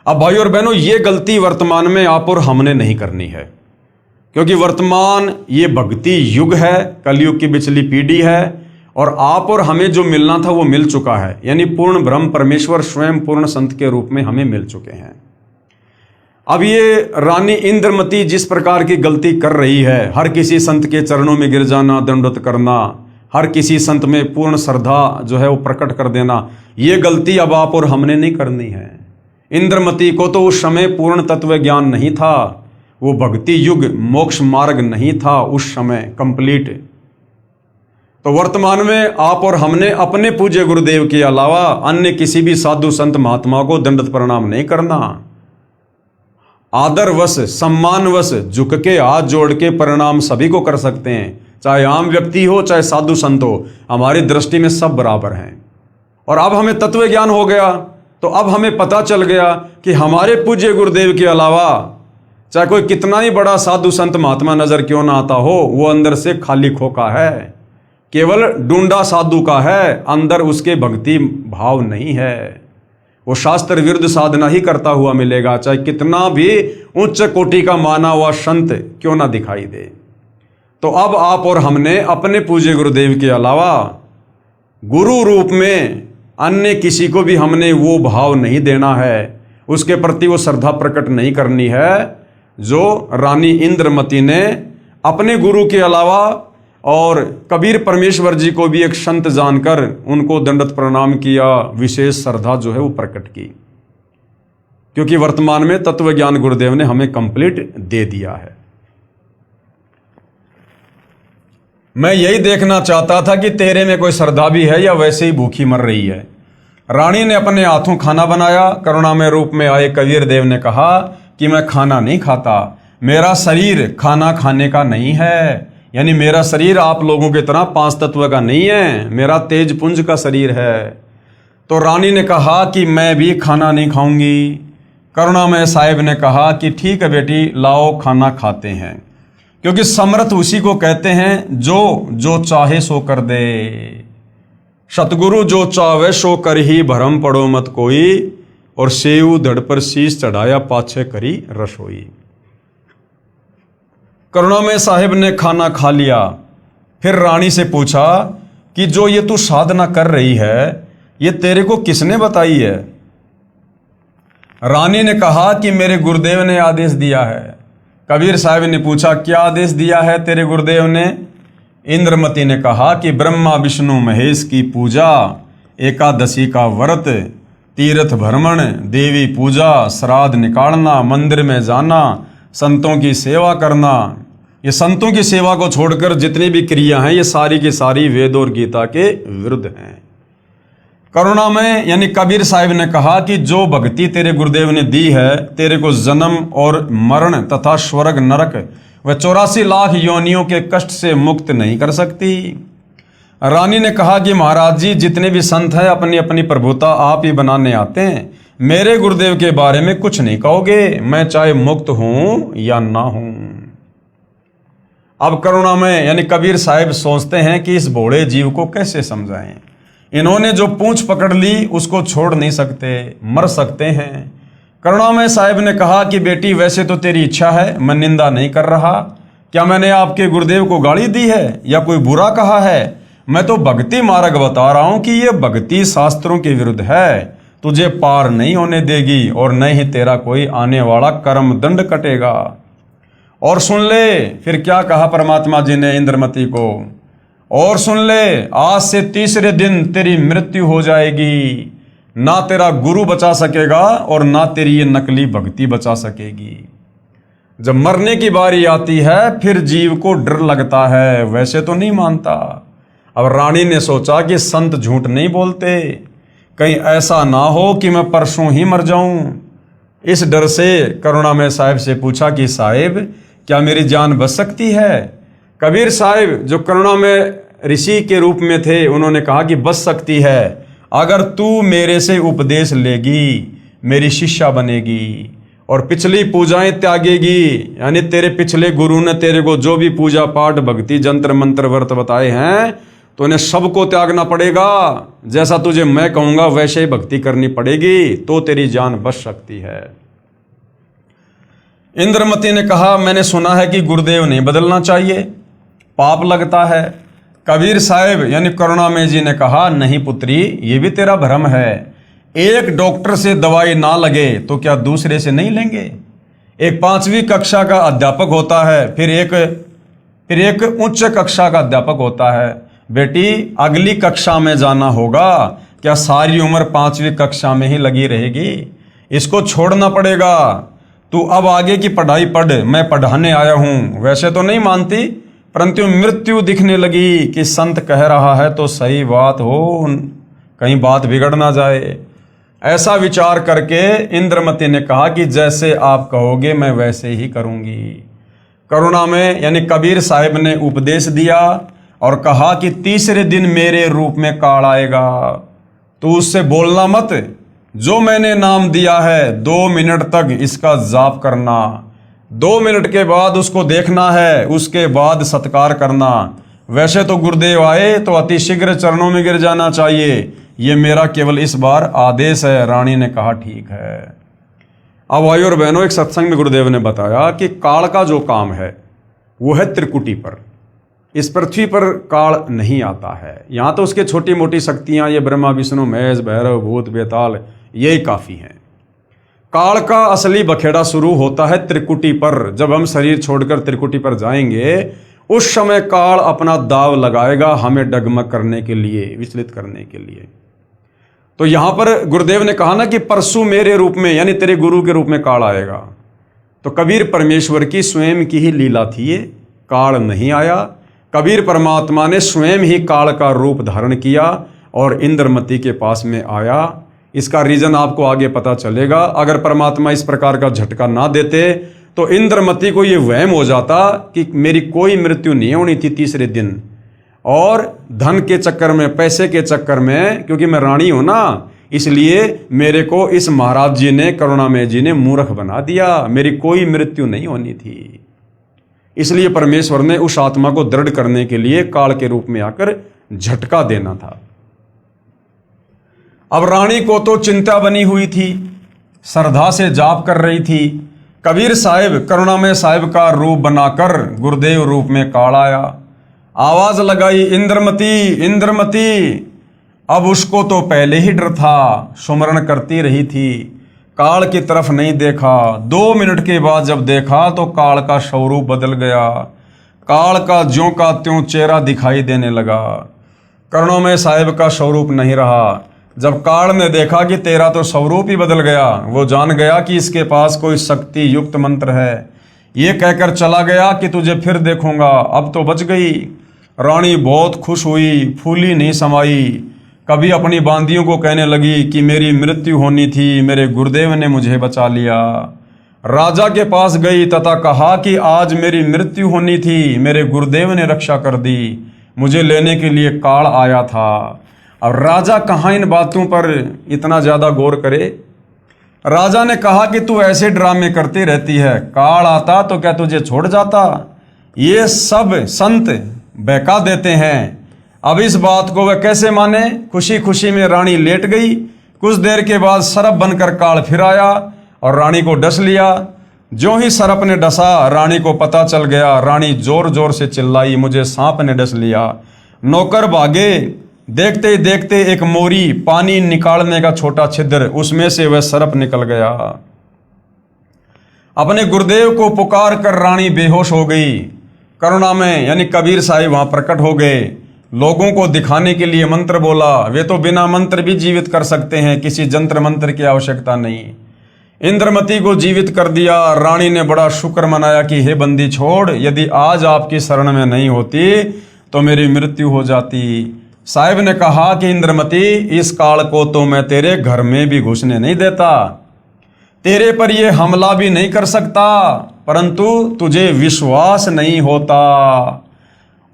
अब भाई और बहनों, ये गलती वर्तमान में आप और हमने नहीं करनी है, क्योंकि वर्तमान ये भक्ति युग है, कलयुग की पिछली पीढ़ी है, और आप और हमें जो मिलना था वो मिल चुका है। यानी पूर्ण ब्रह्म परमेश्वर स्वयं पूर्ण संत के रूप में हमें मिल चुके हैं। अब ये रानी इंद्रमती जिस प्रकार की गलती कर रही है, हर किसी संत के चरणों में गिर जाना, दंडवत करना, हर किसी संत में पूर्ण श्रद्धा जो है वो प्रकट कर देना, ये गलती अब आप और हमने नहीं करनी है। इंद्रमती को तो उस समय पूर्ण तत्व ज्ञान नहीं था, वो भक्ति युग मोक्ष मार्ग नहीं था उस समय कंप्लीट। तो वर्तमान में आप और हमने अपने पूज्य गुरुदेव के अलावा अन्य किसी भी साधु संत महात्मा को दंडवत प्रणाम नहीं करना। आदरवश सम्मानवश झुक के हाथ जोड़ के प्रणाम सभी को कर सकते हैं, चाहे आम व्यक्ति हो चाहे साधु संत हो, हमारी दृष्टि में सब बराबर हैं। और अब हमें तत्व ज्ञान हो गया तो अब हमें पता चल गया कि हमारे पूज्य गुरुदेव के अलावा चाहे कोई कितना ही बड़ा साधु संत महात्मा नजर क्यों ना आता हो, वो अंदर से खाली खोखा है, केवल डूंडा साधु का है, अंदर उसके भक्ति भाव नहीं है। वो शास्त्र विरुद्ध साधना ही करता हुआ मिलेगा, चाहे कितना भी उच्च कोटि का माना हुआ संत क्यों ना दिखाई दे। तो अब आप और हमने अपने पूज्य गुरुदेव के अलावा गुरु रूप में अन्य किसी को भी हमने वो भाव नहीं देना है, उसके प्रति वो श्रद्धा प्रकट नहीं करनी है जो रानी इंद्रमती ने अपने गुरु के अलावा और कबीर परमेश्वर जी को भी एक संत जानकर उनको दंडवत प्रणाम किया, विशेष श्रद्धा जो है वो प्रकट की। क्योंकि वर्तमान में तत्व ज्ञान गुरुदेव ने हमें कंप्लीट दे दिया है। मैं यही देखना चाहता था कि तेरे में कोई श्रद्धा भी है या वैसे ही भूखी मर रही है। रानी ने अपने हाथों खाना बनाया। करुणामय रूप में आए कबीर देव ने कहा कि मैं खाना नहीं खाता, मेरा शरीर खाना खाने का नहीं है। यानी मेरा शरीर आप लोगों की तरह 5 तत्व का नहीं है, मेरा तेज पुंज का शरीर है। तो रानी ने कहा कि मैं भी खाना नहीं खाऊंगी। करुणामय साहिब ने कहा कि ठीक है बेटी, लाओ खाना खाते हैं, क्योंकि समर्थ उसी को कहते हैं जो चाहे सो कर दे। सतगुरु जो चाहे सो कर ही, भरम पड़ो मत कोई, और सेऊ धड़ पर शीश चढ़ाया पाछे करी रसोई। करुणामय साहिब ने खाना खा लिया। फिर रानी से पूछा कि जो ये तू साधना कर रही है ये तेरे को किसने बताई है? रानी ने कहा कि मेरे गुरुदेव ने आदेश दिया है। कबीर साहब ने पूछा क्या आदेश दिया है तेरे गुरुदेव ने? इंद्रमती ने कहा कि ब्रह्मा विष्णु महेश की पूजा, एकादशी का व्रत, तीर्थ भ्रमण, देवी पूजा, श्राद्ध निकालना, मंदिर में जाना, संतों की सेवा करना। ये संतों की सेवा को छोड़कर जितनी भी क्रिया हैं ये सारी की सारी वेद और गीता के विरुद्ध हैं। करुणा में यानी कबीर साहिब ने कहा कि जो भक्ति तेरे गुरुदेव ने दी है तेरे को जन्म और मरण तथा स्वर्ग नरक व 84 लाख योनियों के कष्ट से मुक्त नहीं कर सकती। रानी ने कहा कि महाराज जी जितने भी संत हैं अपनी अपनी प्रभुता आप ही बनाने आते हैं, मेरे गुरुदेव के बारे में कुछ नहीं कहोगे, मैं चाहे मुक्त हूं या ना हूं। अब करुणा में यानी कबीर साहिब सोचते हैं कि इस भोले जीव को कैसे समझाएं। इन्होंने जो पूंछ पकड़ ली उसको छोड़ नहीं सकते, मर सकते हैं। करुणामय साहिब ने कहा कि बेटी वैसे तो तेरी इच्छा है, मैं निंदा नहीं कर रहा। क्या मैंने आपके गुरुदेव को गाली दी है या कोई बुरा कहा है? मैं तो भक्ति मार्ग बता रहा हूं कि ये भक्ति शास्त्रों के विरुद्ध है, तुझे पार नहीं होने देगी और न ही तेरा कोई आने वाला कर्म दंड कटेगा। और सुन ले फिर क्या कहा परमात्मा जी ने इंद्रमती को, और सुन ले आज से तीसरे दिन तेरी मृत्यु हो जाएगी, ना तेरा गुरु बचा सकेगा और ना तेरी ये नकली भक्ति बचा सकेगी। जब मरने की बारी आती है फिर जीव को डर लगता है, वैसे तो नहीं मानता। अब रानी ने सोचा कि संत झूठ नहीं बोलते, कहीं ऐसा ना हो कि मैं परसों ही मर जाऊं। इस डर से करुणामय साहिब से पूछा कि साहिब क्या मेरी जान बच सकती है? कबीर साहिब जो करुणामय ऋषि के रूप में थे उन्होंने कहा कि बच सकती है, अगर तू मेरे से उपदेश लेगी, मेरी शिष्या बनेगी और पिछली पूजाएं त्यागेगी। यानी तेरे पिछले गुरु ने तेरे को जो भी पूजा पाठ भक्ति जंत्र मंत्र व्रत बताए हैं तो उन्हें सबको त्यागना पड़ेगा। जैसा तुझे मैं कहूंगा वैसे ही भक्ति करनी पड़ेगी, तो तेरी जान बच सकती है। इंद्रमती ने कहा मैंने सुना है कि गुरुदेव नहीं बदलना चाहिए, पाप लगता है। कबीर साहिब यानी करुणामय जी ने कहा नहीं पुत्री, ये भी तेरा भ्रम है। एक डॉक्टर से दवाई ना लगे तो क्या दूसरे से नहीं लेंगे? एक 5वीं कक्षा का अध्यापक होता है, फिर एक उच्च कक्षा का अध्यापक होता है। बेटी अगली कक्षा में जाना होगा, क्या सारी उम्र 5वीं कक्षा में ही लगी रहेगी? इसको छोड़ना पड़ेगा। तू अब आगे की पढ़ाई पढ़, मैं पढ़ाने आया हूं। वैसे तो नहीं मानती, परंतु मृत्यु दिखने लगी कि संत कह रहा है तो सही बात हो, कहीं बात बिगड़ ना जाए। ऐसा विचार करके इंद्रमती ने कहा कि जैसे आप कहोगे मैं वैसे ही करूंगी। करुणा में यानी कबीर साहिब ने उपदेश दिया और कहा कि तीसरे दिन मेरे रूप में काल आएगा, तो उससे बोलना मत। जो मैंने नाम दिया है 2 मिनट तक इसका जाप करना, 2 मिनट के बाद उसको देखना है, उसके बाद सत्कार करना। वैसे तो गुरुदेव आए तो अति शीघ्र चरणों में गिर जाना चाहिए, ये मेरा केवल इस बार आदेश है। रानी ने कहा ठीक है। अब भाई और बहनों, एक सत्संग में गुरुदेव ने बताया कि काल का जो काम है वो है त्रिकुटी पर। इस पृथ्वी पर काल नहीं आता है, यहाँ तो उसके छोटी मोटी शक्तियाँ ये ब्रह्मा विष्णु महेश भैरव भूत बेताल यही काफ़ी हैं। काल का असली बखेड़ा शुरू होता है त्रिकुटी पर। जब हम शरीर छोड़कर त्रिकुटी पर जाएंगे उस समय काल अपना दाव लगाएगा हमें डगमग करने के लिए, विचलित करने के लिए। तो यहां पर गुरुदेव ने कहा ना कि परसों मेरे रूप में यानी तेरे गुरु के रूप में काल आएगा। तो कबीर परमेश्वर की स्वयं की ही लीला थी, ये काल नहीं आया। कबीर परमात्मा ने स्वयं ही काल का रूप धारण किया और इंद्रमती के पास में आया। इसका रीजन आपको आगे पता चलेगा। अगर परमात्मा इस प्रकार का झटका ना देते तो इंद्रमती को ये वहम हो जाता कि मेरी कोई मृत्यु नहीं होनी थी तीसरे दिन, और धन के चक्कर में, पैसे के चक्कर में, क्योंकि मैं रानी हूं ना, इसलिए मेरे को इस महाराज जी ने, करुणामय जी ने मूर्ख बना दिया। मेरी कोई मृत्यु नहीं होनी थी। इसलिए परमेश्वर ने उस आत्मा को दृढ़ करने के लिए काल के रूप में आकर झटका देना था। अब रानी को तो चिंता बनी हुई थी, श्रद्धा से जाप कर रही थी। कबीर साहिब करुणामय साहिब का रूप बनाकर गुरुदेव रूप में काल आया आवाज लगाई, इंद्रमती इंद्रमती। अब उसको तो पहले ही डर था, सुमरण करती रही थी, काल की तरफ नहीं देखा। 2 मिनट के बाद जब देखा तो काल का स्वरूप बदल गया। काल का ज्यों का त्यों चेहरा दिखाई देने लगा। कर्णों में साहिब का स्वरूप नहीं रहा। जब काल ने देखा कि तेरा तो स्वरूप ही बदल गया, वो जान गया कि इसके पास कोई शक्ति युक्त मंत्र है। ये कहकर चला गया कि तुझे फिर देखूंगा, अब तो बच गई। रानी बहुत खुश हुई, फूली नहीं समाई। कभी अपनी बांदियों को कहने लगी कि मेरी मृत्यु होनी थी, मेरे गुरुदेव ने मुझे बचा लिया। राजा के पास गई तथा कहा कि आज मेरी मृत्यु होनी थी, मेरे गुरुदेव ने रक्षा कर दी, मुझे लेने के लिए काल आया था। अब राजा कहाँ इन बातों पर इतना ज़्यादा गौर करे। राजा ने कहा कि तू ऐसे ड्रामे करती रहती है, काल आता तो क्या तुझे छोड़ जाता? ये सब संत बहका देते हैं। अब इस बात को वह कैसे माने? खुशी खुशी में रानी लेट गई। कुछ देर के बाद सरप बनकर काल फिर आया और रानी को डस लिया। जो ही सरप ने डसा, रानी को पता चल गया। रानी जोर जोर से चिल्लाई, मुझे सांप ने डस लिया। नौकर भागे। देखते ही देखते एक मोरी, पानी निकालने का छोटा छिद्र, उसमें से वह सरप निकल गया। अपने गुरुदेव को पुकार कर रानी बेहोश हो गई। करुणा में यानी कबीर साहिब वहां प्रकट हो गए। लोगों को दिखाने के लिए मंत्र बोला। वे तो बिना मंत्र भी जीवित कर सकते हैं, किसी जंत्र मंत्र की आवश्यकता नहीं। इंद्रमती को जीवित कर दिया। रानी ने बड़ा शुक्र मनाया कि हे बंदी छोड़, यदि आज आपकी शरण में नहीं होती तो मेरी मृत्यु हो जाती। साहिब ने कहा कि इंद्रमती, इस काल को तो मैं तेरे घर में भी घुसने नहीं देता, तेरे पर यह हमला भी नहीं कर सकता, परंतु तुझे विश्वास नहीं होता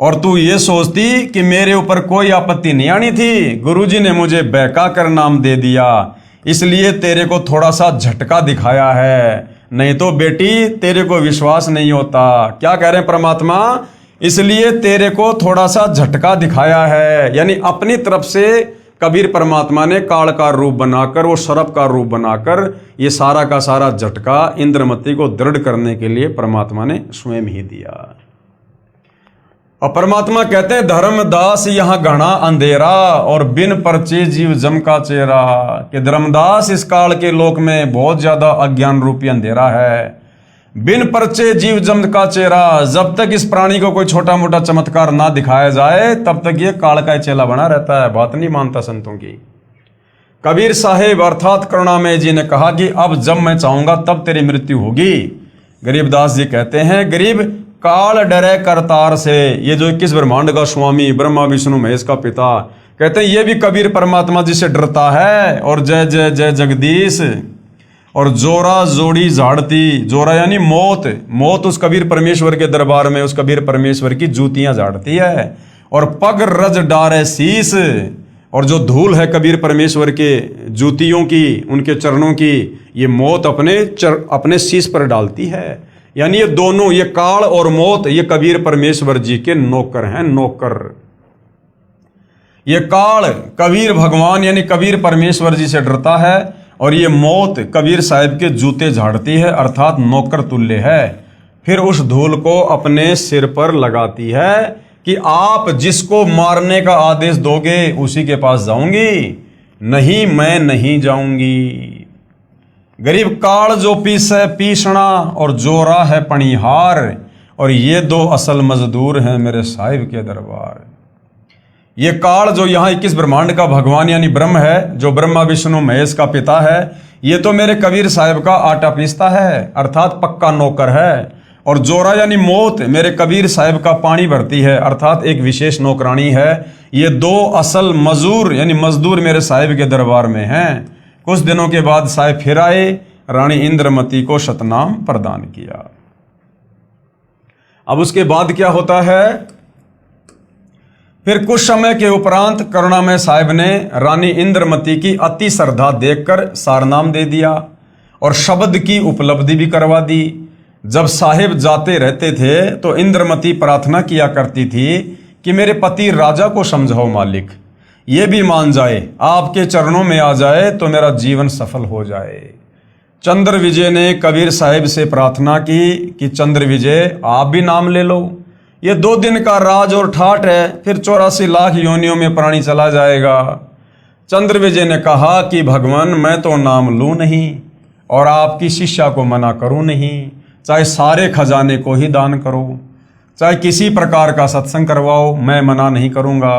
और तू ये सोचती कि मेरे ऊपर कोई आपत्ति नहीं आनी थी। गुरुजी ने मुझे बहका कर नाम दे दिया, इसलिए तेरे को थोड़ा सा झटका दिखाया है, नहीं तो बेटी तेरे को विश्वास नहीं होता। क्या कह रहे हैं परमात्मा? इसलिए तेरे को थोड़ा सा झटका दिखाया है। यानी अपनी तरफ से कबीर परमात्मा ने काल का रूप बनाकर, वो सरप का रूप बनाकर, ये सारा का सारा झटका इंद्रमती को दृढ़ करने के लिए परमात्मा ने स्वयं ही दिया। और परमात्मा कहते हैं, धर्मदास यहाँ घना अंधेरा और बिन परचे जीव जम का चेहरा। कि धर्मदास, इस काल के लोक में बहुत ज्यादा अज्ञान रूपी अंधेरा है। बिन परचे जीव जम का चेहरा, जब तक इस प्राणी को कोई छोटा मोटा चमत्कार ना दिखाया जाए तब तक ये काल का चेला बना रहता है, बात नहीं मानता संतों की। कबीर साहेब अर्थात करुणामय जी ने कहा कि अब जब मैं चाहूंगा तब तेरी मृत्यु होगी। गरीबदास जी कहते हैं, गरीब काल डरे करतार से। ये जो 21 ब्रह्मांड का स्वामी, ब्रह्मा विष्णु महेश का पिता, कहते हैं ये भी कबीर परमात्मा जी से डरता है। और जय जय जय जगदीश। और जोरा जोड़ी झाड़ती, जोरा यानी मौत, मौत उस कबीर परमेश्वर के दरबार में उस कबीर परमेश्वर की जूतियां झाड़ती है। और पग रज डारे शीस, और जो धूल है कबीर परमेश्वर के जूतियों की, उनके चरणों की, ये मौत अपने शीस पर डालती है। यानी ये दोनों, ये काल और मौत, ये कबीर परमेश्वर जी के नौकर हैं, नौकर। ये काल कबीर भगवान यानी कबीर परमेश्वर जी से डरता है और ये मौत कबीर साहिब के जूते झाड़ती है, अर्थात नौकर तुल्य है। फिर उस धूल को अपने सिर पर लगाती है कि आप जिसको मारने का आदेश दोगे उसी के पास जाऊंगी, नहीं मैं नहीं जाऊंगी। गरीब काल जो पीसे पीसना और जोरा है पणिहार, और ये दो असल मजदूर हैं मेरे साहिब के दरबार। ये काल जो यहाँ 21 ब्रह्मांड का भगवान यानी ब्रह्म है, जो ब्रह्मा विष्णु महेश का पिता है, ये तो मेरे कबीर साहिब का आटा पीसता है, अर्थात पक्का नौकर है। और जोरा यानी मौत मेरे कबीर साहिब का पानी भरती है, अर्थात एक विशेष नौकरानी है। ये दो असल मजूर यानी मजदूर मेरे साहिब के दरबार में हैं। कुछ दिनों के बाद साहिब फिर आए, रानी इंद्रमती को शतनाम प्रदान किया। अब उसके बाद क्या होता है? फिर कुछ समय के उपरांत करुणामय साहिब ने रानी इंद्रमती की अति श्रद्धा देखकर सारनाम दे दिया और शब्द की उपलब्धि भी करवा दी। जब साहिब जाते रहते थे तो इंद्रमती प्रार्थना किया करती थी कि मेरे पति राजा को समझाओ मालिक, ये भी मान जाए, आपके चरणों में आ जाए तो मेरा जीवन सफल हो जाए। चंद्र विजय ने कबीर साहिब से प्रार्थना की कि चंद्र विजय आप भी नाम ले लो। ये 2 दिन का राज और ठाट है, फिर 84 लाख योनियों में प्राणी चला जाएगा। चंद्रविजय ने कहा कि भगवान मैं तो नाम लूँ नहीं और आपकी शिष्या को मना करूँ नहीं, चाहे सारे खजाने को ही दान करो, चाहे किसी प्रकार का सत्संग करवाओ, मैं मना नहीं करूँगा।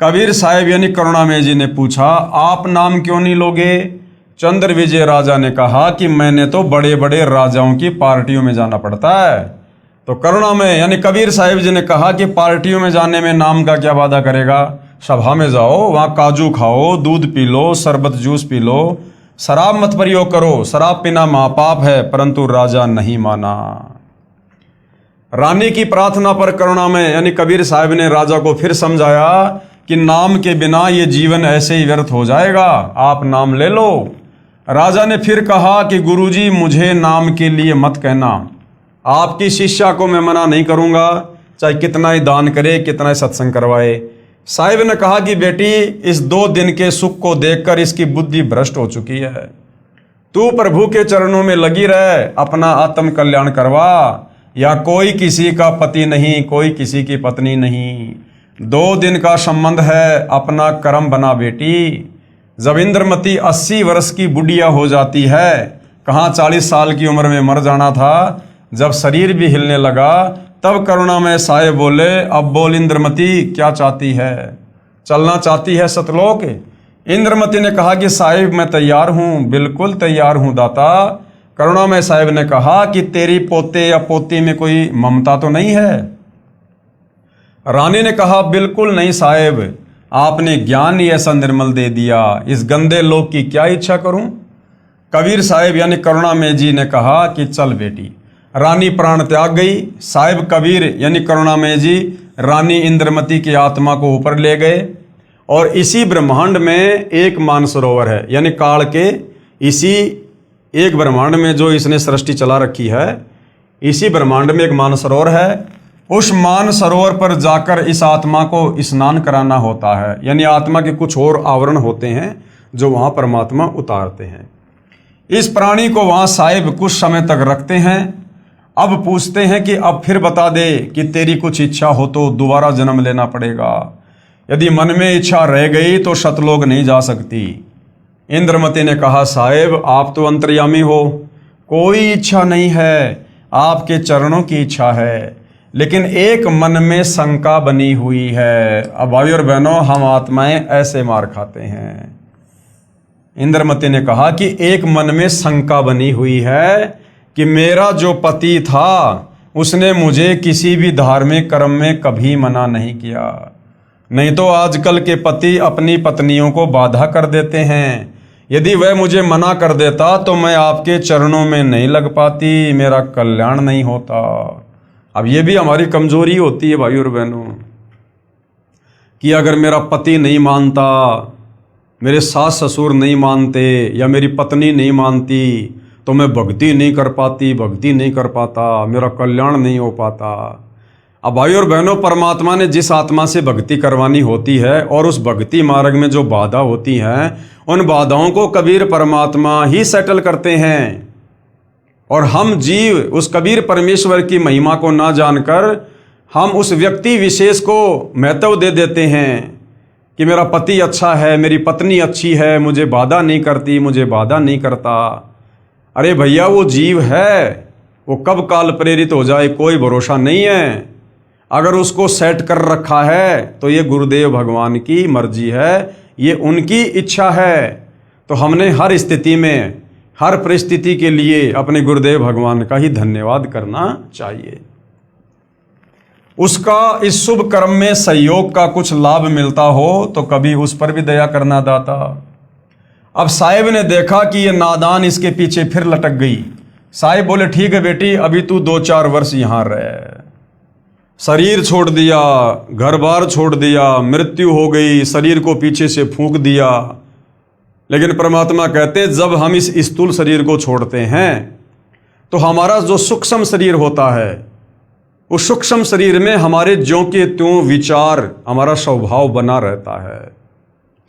कबीर साहिब यानी करुणामय जी ने पूछा, आप नाम क्यों नहीं लोगे? चंद्रविजय राजा ने कहा कि मैंने तो बड़े बड़े राजाओं की पार्टियों में जाना पड़ता है। तो करुणामय यानी कबीर साहिब जी ने कहा कि पार्टियों में जाने में नाम का क्या वादा करेगा? सभा में जाओ, वहाँ काजू खाओ, दूध पी लो, शरबत जूस पी लो, शराब मत प्रयोग करो। शराब पीना महापाप है, परंतु राजा नहीं माना। रानी की प्रार्थना पर करुणामय यानी कबीर साहिब ने राजा को फिर समझाया कि नाम के बिना ये जीवन ऐसे ही व्यर्थ हो जाएगा, आप नाम ले लो। राजा ने फिर कहा कि गुरुजी मुझे नाम के लिए मत कहना, आपकी शिष्या को मैं मना नहीं करूँगा, चाहे कितना ही दान करे, कितना ही सत्संग करवाए। साहिब ने कहा कि बेटी इस 2 दिन के सुख को देखकर इसकी बुद्धि भ्रष्ट हो चुकी है, तू प्रभु के चरणों में लगी रह, अपना आत्म कल्याण करवा। या कोई किसी का पति नहीं, कोई किसी की पत्नी नहीं, 2 दिन का संबंध है, अपना कर्म बना बेटी। जब इंद्रमती 80 वर्ष की बुढ़िया हो जाती है, कहाँ 40 साल की उम्र में मर जाना था, जब शरीर भी हिलने लगा तब करुणामय साहिब बोले, अब बोल इंद्रमती क्या चाहती है? चलना चाहती है सतलोक? इंद्रमती ने कहा कि साहिब मैं तैयार हूँ, बिल्कुल तैयार हूँ दाता। करुणामय साहिब ने कहा कि तेरी पोते या पोती में कोई ममता तो नहीं है? रानी ने कहा बिल्कुल नहीं साहिब, आपने ज्ञान ही ऐसा निर्मल दे दिया, इस गंदे लोक की क्या इच्छा करूं? कबीर साहिब यानी करुणामय जी ने कहा कि चल बेटी। रानी प्राण त्याग गई। साहिब कबीर यानी करुणामय जी रानी इंद्रमती की आत्मा को ऊपर ले गए और इसी ब्रह्मांड में एक मानसरोवर है, यानी काल के इसी एक ब्रह्मांड में जो इसने सृष्टि चला रखी है, इसी ब्रह्मांड में एक मानसरोवर है। उस मानसरोवर पर जाकर इस आत्मा को स्नान कराना होता है, यानी आत्मा के कुछ और आवरण होते हैं जो वहाँ परमात्मा उतारते हैं। इस प्राणी को वहाँ साहिब कुछ समय तक रखते हैं। अब पूछते हैं कि अब फिर बता दे कि तेरी कुछ इच्छा हो तो दोबारा जन्म लेना पड़ेगा, यदि मन में इच्छा रह गई तो सतलोक नहीं जा सकती। इंद्रमती ने कहा साहिब आप तो अंतर्यामी हो, कोई इच्छा नहीं है, आपके चरणों की इच्छा है, लेकिन एक मन में शंका बनी हुई है। अब भाई और बहनों हम आत्माएं ऐसे मार खाते हैं। इंद्रमती ने कहा कि एक मन में शंका बनी हुई है कि मेरा जो पति था उसने मुझे किसी भी धार्मिक कर्म में कभी मना नहीं किया, नहीं तो आजकल के पति अपनी पत्नियों को बाधा कर देते हैं। यदि वह मुझे मना कर देता तो मैं आपके चरणों में नहीं लग पाती, मेरा कल्याण नहीं होता। अब ये भी हमारी कमजोरी होती है भाई और बहनों कि अगर मेरा पति नहीं मानता, मेरे सास ससुर नहीं मानते या मेरी पत्नी नहीं मानती तो मैं भक्ति नहीं कर पाती, भक्ति नहीं कर पाता, मेरा कल्याण नहीं हो पाता। अब भाई और बहनों परमात्मा ने जिस आत्मा से भक्ति करवानी होती है और उस भक्ति मार्ग में जो बाधा होती हैं, उन बाधाओं को कबीर परमात्मा ही सेटल करते हैं। और हम जीव उस कबीर परमेश्वर की महिमा को ना जानकर हम उस व्यक्ति विशेष को महत्व दे देते हैं कि मेरा पति अच्छा है, मेरी पत्नी अच्छी है, मुझे बाधा नहीं करती, मुझे बाधा नहीं करता। अरे भैया वो जीव है, वो कब काल प्रेरित हो जाए कोई भरोसा नहीं है। अगर उसको सेट कर रखा है तो ये गुरुदेव भगवान की मर्जी है, ये उनकी इच्छा है। तो हमने हर स्थिति में, हर परिस्थिति के लिए अपने गुरुदेव भगवान का ही धन्यवाद करना चाहिए। उसका इस शुभ कर्म में सहयोग का कुछ लाभ मिलता हो तो कभी उस पर भी दया करना दाता। अब साहिब ने देखा कि ये नादान इसके पीछे फिर लटक गई। साहिब बोले ठीक है बेटी, अभी तू 2-4 वर्ष यहाँ रह। शरीर छोड़ दिया, घर बार छोड़ दिया, मृत्यु हो गई, शरीर को पीछे से फूंक दिया। लेकिन परमात्मा कहते हैं जब हम इस स्थूल शरीर को छोड़ते हैं तो हमारा जो सूक्ष्म शरीर होता है, उस सूक्ष्म शरीर में हमारे ज्यों के त्यों विचार, हमारा स्वभाव बना रहता है।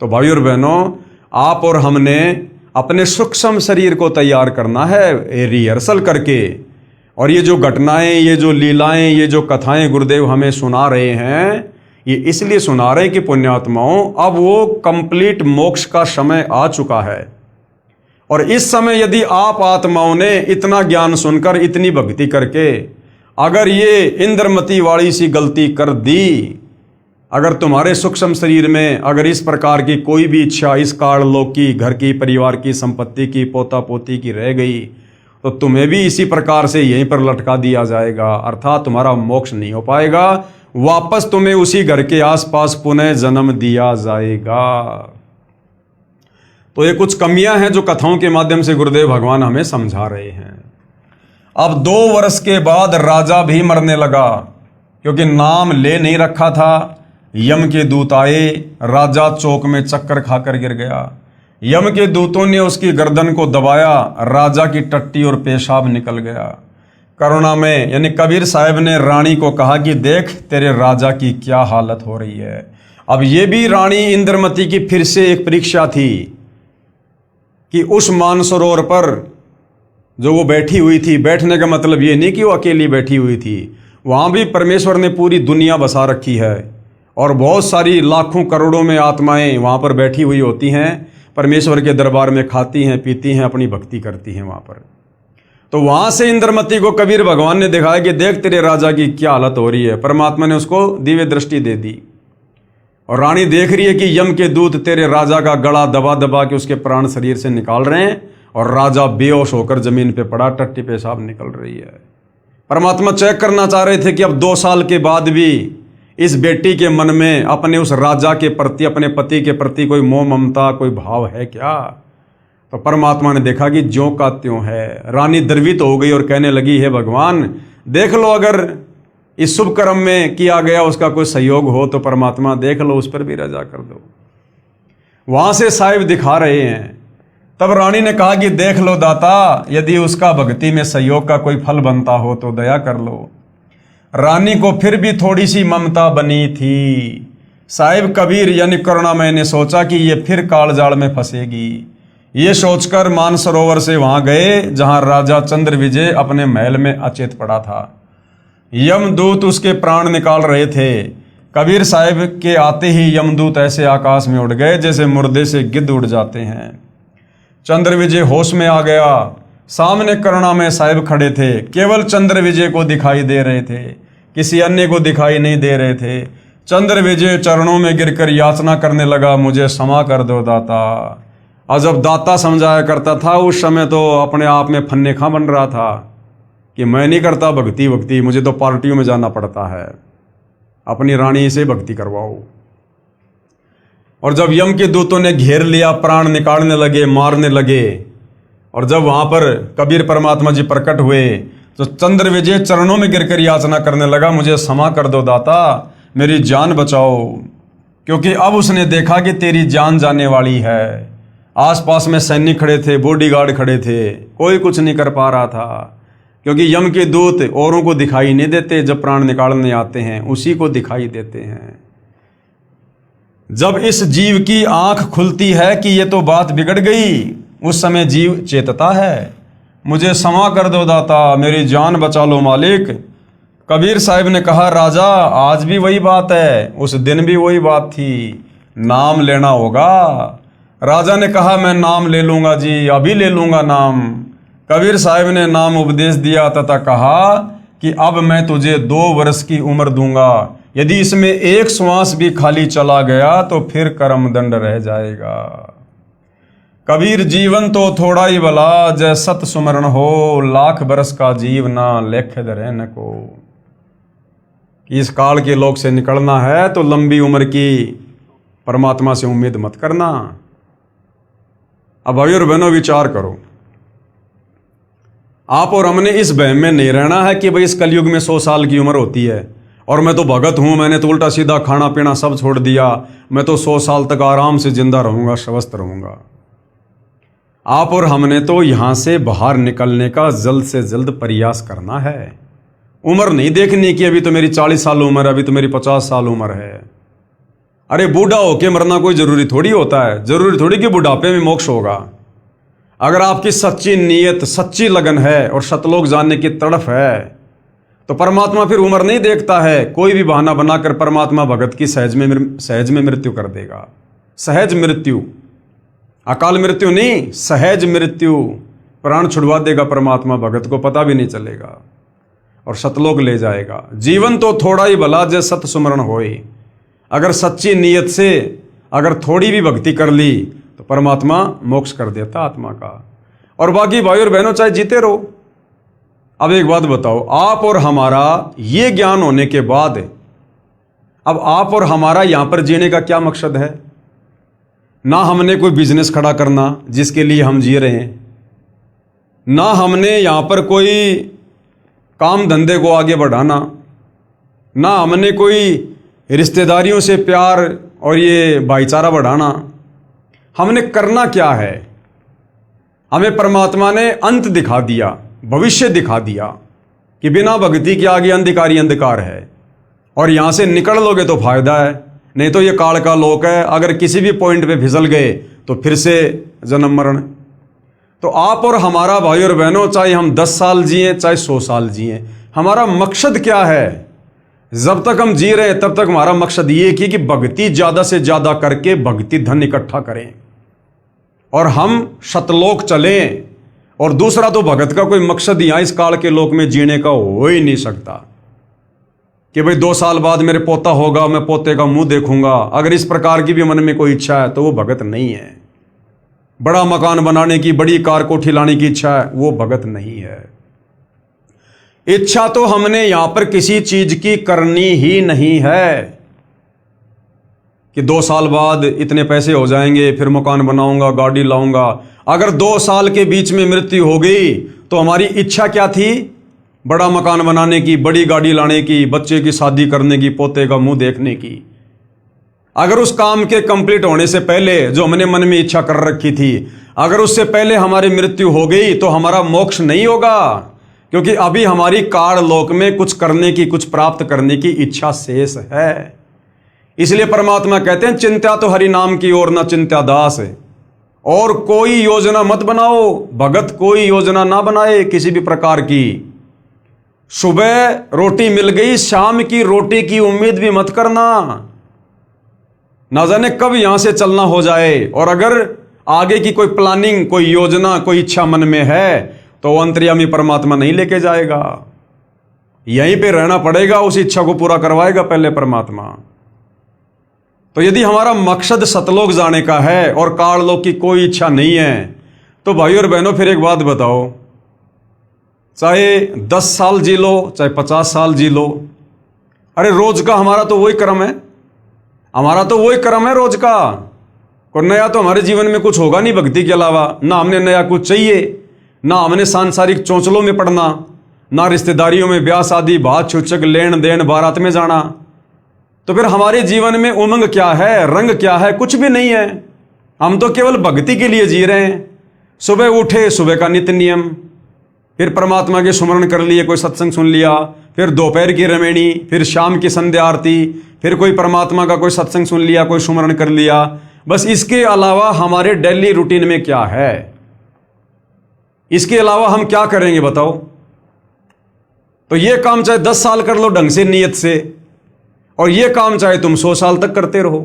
तो भाई और बहनों आप और हमने अपने सूक्ष्म शरीर को तैयार करना है रिहर्सल करके, और ये जो घटनाएं, ये जो लीलाएं, ये जो कथाएं गुरुदेव हमें सुना रहे हैं, ये इसलिए सुना रहे कि पुण्यात्माओं, अब वो कंप्लीट मोक्ष का समय आ चुका है। और इस समय यदि आप आत्माओं ने इतना ज्ञान सुनकर, इतनी भक्ति करके अगर ये इंद्रमती वाली सी गलती कर दी, अगर तुम्हारे सूक्ष्म शरीर में अगर इस प्रकार की कोई भी इच्छा इस काललोक की, घर की, परिवार की, संपत्ति की, पोता पोती की रह गई, तो तुम्हें भी इसी प्रकार से यहीं पर लटका दिया जाएगा, अर्थात तुम्हारा मोक्ष नहीं हो पाएगा, वापस तुम्हें उसी घर के आसपास पुनः जन्म दिया जाएगा। तो ये कुछ कमियां हैं जो कथाओं के माध्यम से गुरुदेव भगवान हमें समझा रहे हैं। अब 2 वर्ष के बाद राजा भी मरने लगा, क्योंकि नाम ले नहीं रखा था। यम के दूत आए, राजा चौक में चक्कर खाकर गिर गया। यम के दूतों ने उसकी गर्दन को दबाया, राजा की टट्टी और पेशाब निकल गया। करुणा में यानी कबीर साहब ने रानी को कहा कि देख तेरे राजा की क्या हालत हो रही है। अब ये भी रानी इंद्रमती की फिर से एक परीक्षा थी कि उस मानसरोवर पर जो वो बैठी हुई थी, बैठने का मतलब ये नहीं कि वो अकेली बैठी हुई थी, वहाँ भी परमेश्वर ने पूरी दुनिया बसा रखी है और बहुत सारी लाखों करोड़ों में आत्माएं वहाँ पर बैठी हुई होती हैं, परमेश्वर के दरबार में खाती हैं, पीती हैं, अपनी भक्ति करती हैं वहाँ पर। तो वहाँ से इंद्रमती को कबीर भगवान ने दिखाया कि देख तेरे राजा की क्या हालत हो रही है। परमात्मा ने उसको दिव्य दृष्टि दे दी और रानी देख रही है कि यम के दूत तेरे राजा का गला दबा दबा के उसके प्राण शरीर से निकाल रहे हैं और राजा बेहोश होकर जमीन पे पड़ा, टट्टी पेशाब निकल रही है। परमात्मा चेक करना चाह रहे थे कि अब 2 साल के बाद भी इस बेटी के मन में अपने उस राजा के प्रति, अपने पति के प्रति कोई मोह ममता, कोई भाव है क्या। तो परमात्मा ने देखा कि ज्यों का त्यों है। रानी द्रवित हो गई और कहने लगी, हे भगवान देख लो, अगर इस शुभ कर्म में किया गया उसका कोई सहयोग हो तो परमात्मा देख लो, उस पर भी रजा कर दो। वहां से साहिब दिखा रहे हैं। तब रानी ने कहा कि देख लो दाता, यदि उसका भक्ति में सहयोग का कोई फल बनता हो तो दया कर लो। रानी को फिर भी थोड़ी सी ममता बनी थी। साहिब कबीर यानी करुणामय ने सोचा कि ये फिर कालजाल में फंसेगी। ये सोचकर मानसरोवर से वहां गए जहां राजा चंद्र विजय अपने महल में अचेत पड़ा था। यमदूत उसके प्राण निकाल रहे थे। कबीर साहिब के आते ही यमदूत ऐसे आकाश में उड़ गए जैसे मुर्दे से गिद्ध उड़ जाते हैं। चंद्र विजय होश में आ गया। सामने करुणामय साहिब खड़े थे। केवल चंद्र विजय को दिखाई दे रहे थे, किसी अन्य को दिखाई नहीं दे रहे थे। चंद्र विजय चरणों में गिरकर याचना करने लगा, मुझे क्षमा कर दो दाता। और जब दाता समझाया करता था उस समय तो अपने आप में फन्ने खां बन रहा था कि मैं नहीं करता भक्ति, मुझे तो पार्टियों में जाना पड़ता है, अपनी रानी से भक्ति करवाओ। और जब यम के दूतों ने घेर लिया, प्राण निकालने लगे, मारने लगे, और जब वहां पर कबीर परमात्मा जी प्रकट हुए तो चंद्र विजय चरणों में गिरकर याचना करने लगा, मुझे क्षमा कर दो दाता, मेरी जान बचाओ। क्योंकि अब उसने देखा कि तेरी जान जाने वाली है। आसपास में सैनिक खड़े थे, बॉडीगार्ड खड़े थे, कोई कुछ नहीं कर पा रहा था, क्योंकि यम के दूत औरों को दिखाई नहीं देते, जब प्राण निकालने आते हैं उसी को दिखाई देते हैं। जब इस जीव की आंख खुलती है कि ये तो बात बिगड़ गई, उस समय जीव चेतता है, मुझे क्षमा कर दो दाता, मेरी जान बचा लो मालिक। कबीर साहिब ने कहा, राजा आज भी वही बात है, उस दिन भी वही बात थी, नाम लेना होगा। राजा ने कहा, मैं नाम ले लूंगा जी, अभी ले लूंगा नाम। कबीर साहिब ने नाम उपदेश दिया तथा कहा कि अब मैं तुझे 2 वर्ष की उम्र दूंगा, यदि इसमें एक श्वास भी खाली चला गया तो फिर कर्म दंड रह जाएगा। कबीर जीवन तो थोड़ा ही भला, जय सत सुमरण हो, लाख बरस का जीव ना लेख धरे न को। इस काल के लोक से निकलना है तो लंबी उम्र की परमात्मा से उम्मीद मत करना। अब भाई और बहनों विचार करो, आप और हमने इस वहम में नहीं रहना है कि भाई इस कलयुग में 100 साल की उम्र होती है और मैं तो भगत हूं, मैंने तो उल्टा सीधा खाना पीना सब छोड़ दिया, मैं तो 100 साल तक आराम से जिंदा रहूंगा, स्वस्थ रहूंगा। आप और हमने तो यहां से बाहर निकलने का जल्द से जल्द प्रयास करना है। उम्र नहीं देखनी कि अभी तो मेरी 40 साल उम्र है, अभी तो मेरी 50 साल उम्र है। अरे बूढ़ा होके मरना कोई जरूरी थोड़ी होता है, जरूरी थोड़ी कि बुढ़ापे में मोक्ष होगा। अगर आपकी सच्ची नीयत, सच्ची लगन है और सतलोक जानने की तड़फ है, तो परमात्मा फिर उम्र नहीं देखता है। कोई भी बहाना बनाकर परमात्मा भगत की सहज में मृत्यु कर देगा। सहज मृत्यु, अकाल मृत्यु नहीं, सहज मृत्यु। प्राण छुड़वा देगा परमात्मा, भगत को पता भी नहीं चलेगा और सतलोक ले जाएगा। जीवन तो थोड़ा ही भला जे सत सुमरण होए। अगर सच्ची नीयत से अगर थोड़ी भी भक्ति कर ली तो परमात्मा मोक्ष कर देता आत्मा का। और बाकी भाई और बहनों चाहे जीते रहो। अब एक बात बताओ, आप और हमारा ये ज्ञान होने के बाद अब आप और हमारा यहां पर जीने का क्या मकसद है? ना हमने कोई बिजनेस खड़ा करना जिसके लिए हम जी रहे हैं, ना हमने यहां पर कोई काम धंधे को आगे बढ़ाना, ना हमने कोई रिश्तेदारियों से प्यार और ये भाईचारा बढ़ाना। हमने करना क्या है? हमें परमात्मा ने अंत दिखा दिया, भविष्य दिखा दिया कि बिना भक्ति के आगे अंधकार ही अंधकार है और यहां से निकल लोगे तो फायदा है, नहीं तो ये काल का लोक है। अगर किसी भी पॉइंट पे फिसल गए तो फिर से जन्म मरण। तो आप और हमारा भाई और बहनों, चाहे हम 10 साल जिए चाहे 100 साल जिए, हमारा मकसद क्या है? जब तक हम जी रहे हैं तब तक हमारा मकसद ये कि भक्ति ज्यादा से ज्यादा करके भक्ति धन इकट्ठा करें और हम सतलोक चलें। और दूसरा तो भगत का कोई मकसद यहां इस काल के लोक में जीने का हो ही नहीं सकता कि भाई 2 साल बाद मेरे पोता होगा, मैं पोते का मुंह देखूंगा। अगर इस प्रकार की भी मन में कोई इच्छा है तो वो भगत नहीं है। बड़ा मकान बनाने की, बड़ी कार कोठी लाने की इच्छा है, वो भगत नहीं है। इच्छा तो हमने यहां पर किसी चीज की करनी ही नहीं है कि 2 साल बाद इतने पैसे हो जाएंगे, फिर मकान बनाऊंगा, गाड़ी लाऊंगा। अगर 2 साल के बीच में मृत्यु हो गई तो हमारी इच्छा क्या थी? बड़ा मकान बनाने की, बड़ी गाड़ी लाने की, बच्चे की शादी करने की, पोते का मुंह देखने की। अगर उस काम के कंप्लीट होने से पहले जो हमने मन में इच्छा कर रखी थी, अगर उससे पहले हमारी मृत्यु हो गई तो हमारा मोक्ष नहीं होगा, क्योंकि अभी हमारी काल लोक में कुछ करने की, कुछ प्राप्त करने की इच्छा शेष है। इसलिए परमात्मा कहते हैं, चिंता तो हरि नाम की और न चिंता दास। और कोई योजना मत बनाओ, भगत कोई योजना ना बनाए किसी भी प्रकार की। सुबह रोटी मिल गई, शाम की रोटी की उम्मीद भी मत करना, ना जाने कब यहां से चलना हो जाए। और अगर आगे की कोई प्लानिंग, कोई योजना, कोई इच्छा मन में है तो अंतर्यामी परमात्मा नहीं लेके जाएगा, यहीं पे रहना पड़ेगा। उस इच्छा को पूरा करवाएगा पहले परमात्मा। तो यदि हमारा मकसद सतलोक जाने का है और काललोक की कोई इच्छा नहीं है तो भाई और बहनों, फिर एक बात बताओ, चाहे 10 साल जी लो, चाहे 50 साल जी लो, अरे रोज का हमारा तो वही कर्म है, हमारा तो वही कर्म है रोज का। कोई नया तो हमारे जीवन में कुछ होगा नहीं भक्ति के अलावा। ना हमने नया कुछ चाहिए, ना हमने सांसारिक चौंचलों में पड़ना, ना रिश्तेदारियों में ब्याह शादी, बात छूचक, लेन देन, बारात में जाना। तो फिर हमारे जीवन में उमंग क्या है, रंग क्या है? कुछ भी नहीं है। हम तो केवल भक्ति के लिए जी रहे हैं। सुबह उठे, सुबह का नित्य नियम, फिर परमात्मा के सुमरण कर लिए, कोई सत्संग सुन लिया, फिर दोपहर की रमेणी, फिर शाम की संध्या आरती, फिर कोई परमात्मा का कोई सत्संग सुन लिया, कोई सुमरण कर लिया। बस इसके अलावा हमारे डेली रूटीन में क्या है? इसके अलावा हम क्या करेंगे बताओ? तो ये काम चाहे 10 साल कर लो ढंग से, नियत से, और ये काम चाहे तुम 100 साल तक करते रहो।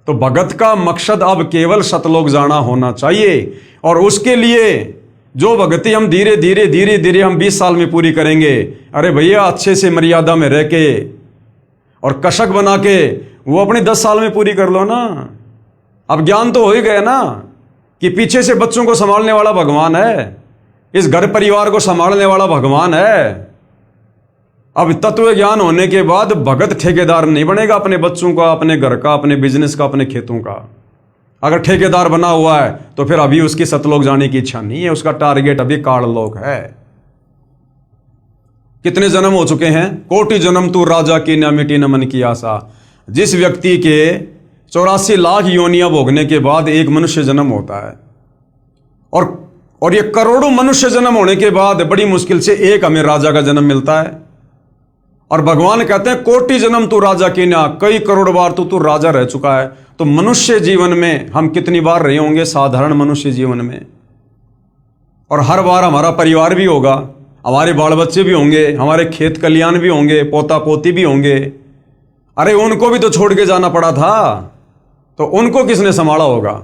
तो भगत का मकसद अब केवल सतलोक जाना होना चाहिए। और उसके लिए जो भक्ति हम धीरे धीरे हम 20 साल में पूरी करेंगे, अरे भैया अच्छे से मर्यादा में रह के और कशक बना के वो अपने 10 साल में पूरी कर लो ना। अब ज्ञान तो हो ही गया ना कि पीछे से बच्चों को संभालने वाला भगवान है, इस घर परिवार को संभालने वाला भगवान है। अब तत्व ज्ञान होने के बाद भगत ठेकेदार नहीं बनेगा अपने बच्चों का, अपने घर का, अपने बिजनेस का, अपने खेतों का। अगर ठेकेदार बना हुआ है तो फिर अभी उसकी सतलोक जाने की इच्छा नहीं है, उसका टारगेट अभी काललोक है। कितने जन्म हो चुके हैं? कोटि जन्म तू राजा की न मिटी न मन की आशा। जिस व्यक्ति के 84 लाख योनियां भोगने के बाद एक मनुष्य जन्म होता है, और ये करोड़ों मनुष्य जन्म होने के बाद बड़ी मुश्किल से एक हमें राजा का जन्म मिलता है। और भगवान कहते हैं कोटि जन्म तू राजा की ना, कई करोड़ बार तू राजा रह चुका है। तो मनुष्य जीवन में हम कितनी बार रहे होंगे? साधारण मनुष्य जीवन में और हर बार हमारा परिवार भी होगा, हमारे बाल बच्चे भी होंगे, हमारे खेत खलियान भी होंगे, पोता पोती भी होंगे। अरे उनको भी तो छोड़ के जाना पड़ा था, तो उनको किसने संभाला होगा?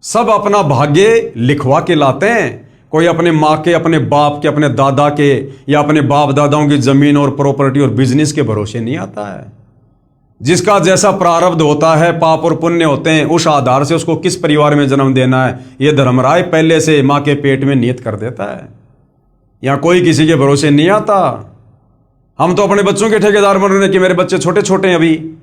सब अपना भाग्य लिखवा के लाते हैं। कोई अपने माँ के, अपने बाप के, अपने दादा के या अपने बाप दादाओं की जमीन और प्रॉपर्टी और बिजनेस के भरोसे नहीं आता है। जिसका जैसा प्रारब्ध होता है, पाप और पुण्य होते हैं, उस आधार से उसको किस परिवार में जन्म देना है, ये धर्मराय पहले से माँ के पेट में नियत कर देता है। यहाँ कोई किसी के भरोसे नहीं आता। हम तो अपने बच्चों के ठेकेदार बन रहे हैं कि मेरे बच्चे छोटे छोटे हैं, अभी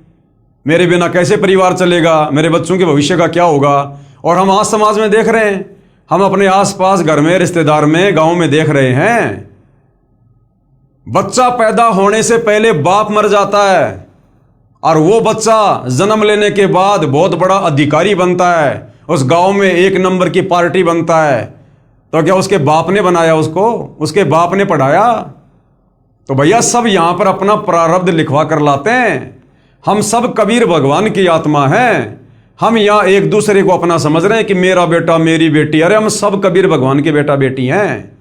मेरे बिना कैसे परिवार चलेगा, मेरे बच्चों के भविष्य का क्या होगा। और हम आज समाज में देख रहे हैं, हम अपने आसपास घर में, रिश्तेदार में, गांव में देख रहे हैं, बच्चा पैदा होने से पहले बाप मर जाता है और वो बच्चा जन्म लेने के बाद बहुत बड़ा अधिकारी बनता है, उस गांव में एक नंबर की पार्टी बनता है। तो क्या उसके बाप ने बनाया उसको? उसके बाप ने पढ़ाया? तो भैया सब यहां पर अपना प्रारब्ध लिखवा कर लाते हैं। हम सब कबीर भगवान की आत्मा हैं। हम यहाँ एक दूसरे को अपना समझ रहे हैं कि मेरा बेटा, मेरी बेटी। अरे हम सब कबीर भगवान के बेटा बेटी हैं।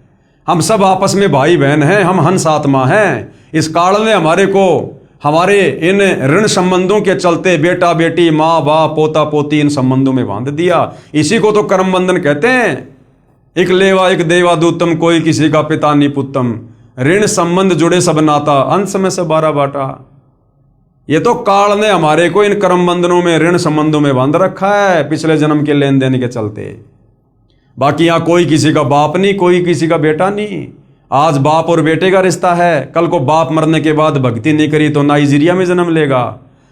हम सब आपस में भाई बहन हैं, हम हंस आत्मा हैं। इस काल ने हमारे को हमारे इन ऋण संबंधों के चलते बेटा बेटी, माँ बाप, पोता पोती, इन संबंधों में बांध दिया। इसी को तो कर्म बंधन कहते हैं। एक लेवा एक देवा दूतम, कोई किसी का पिता नहीं पुत्तम। ऋण संबंध जुड़े सब नाता, अंश में से 12 बाटा। ये तो काल ने हमारे को इन कर्म बंधनों में, ऋण संबंधों में बांध रखा है, पिछले जन्म के लेन देन के चलते। बाकी यहां कोई किसी का बाप नहीं, कोई किसी का बेटा नहीं। आज बाप और बेटे का रिश्ता है, कल को बाप मरने के बाद भक्ति नहीं करी तो नाइजीरिया में जन्म लेगा,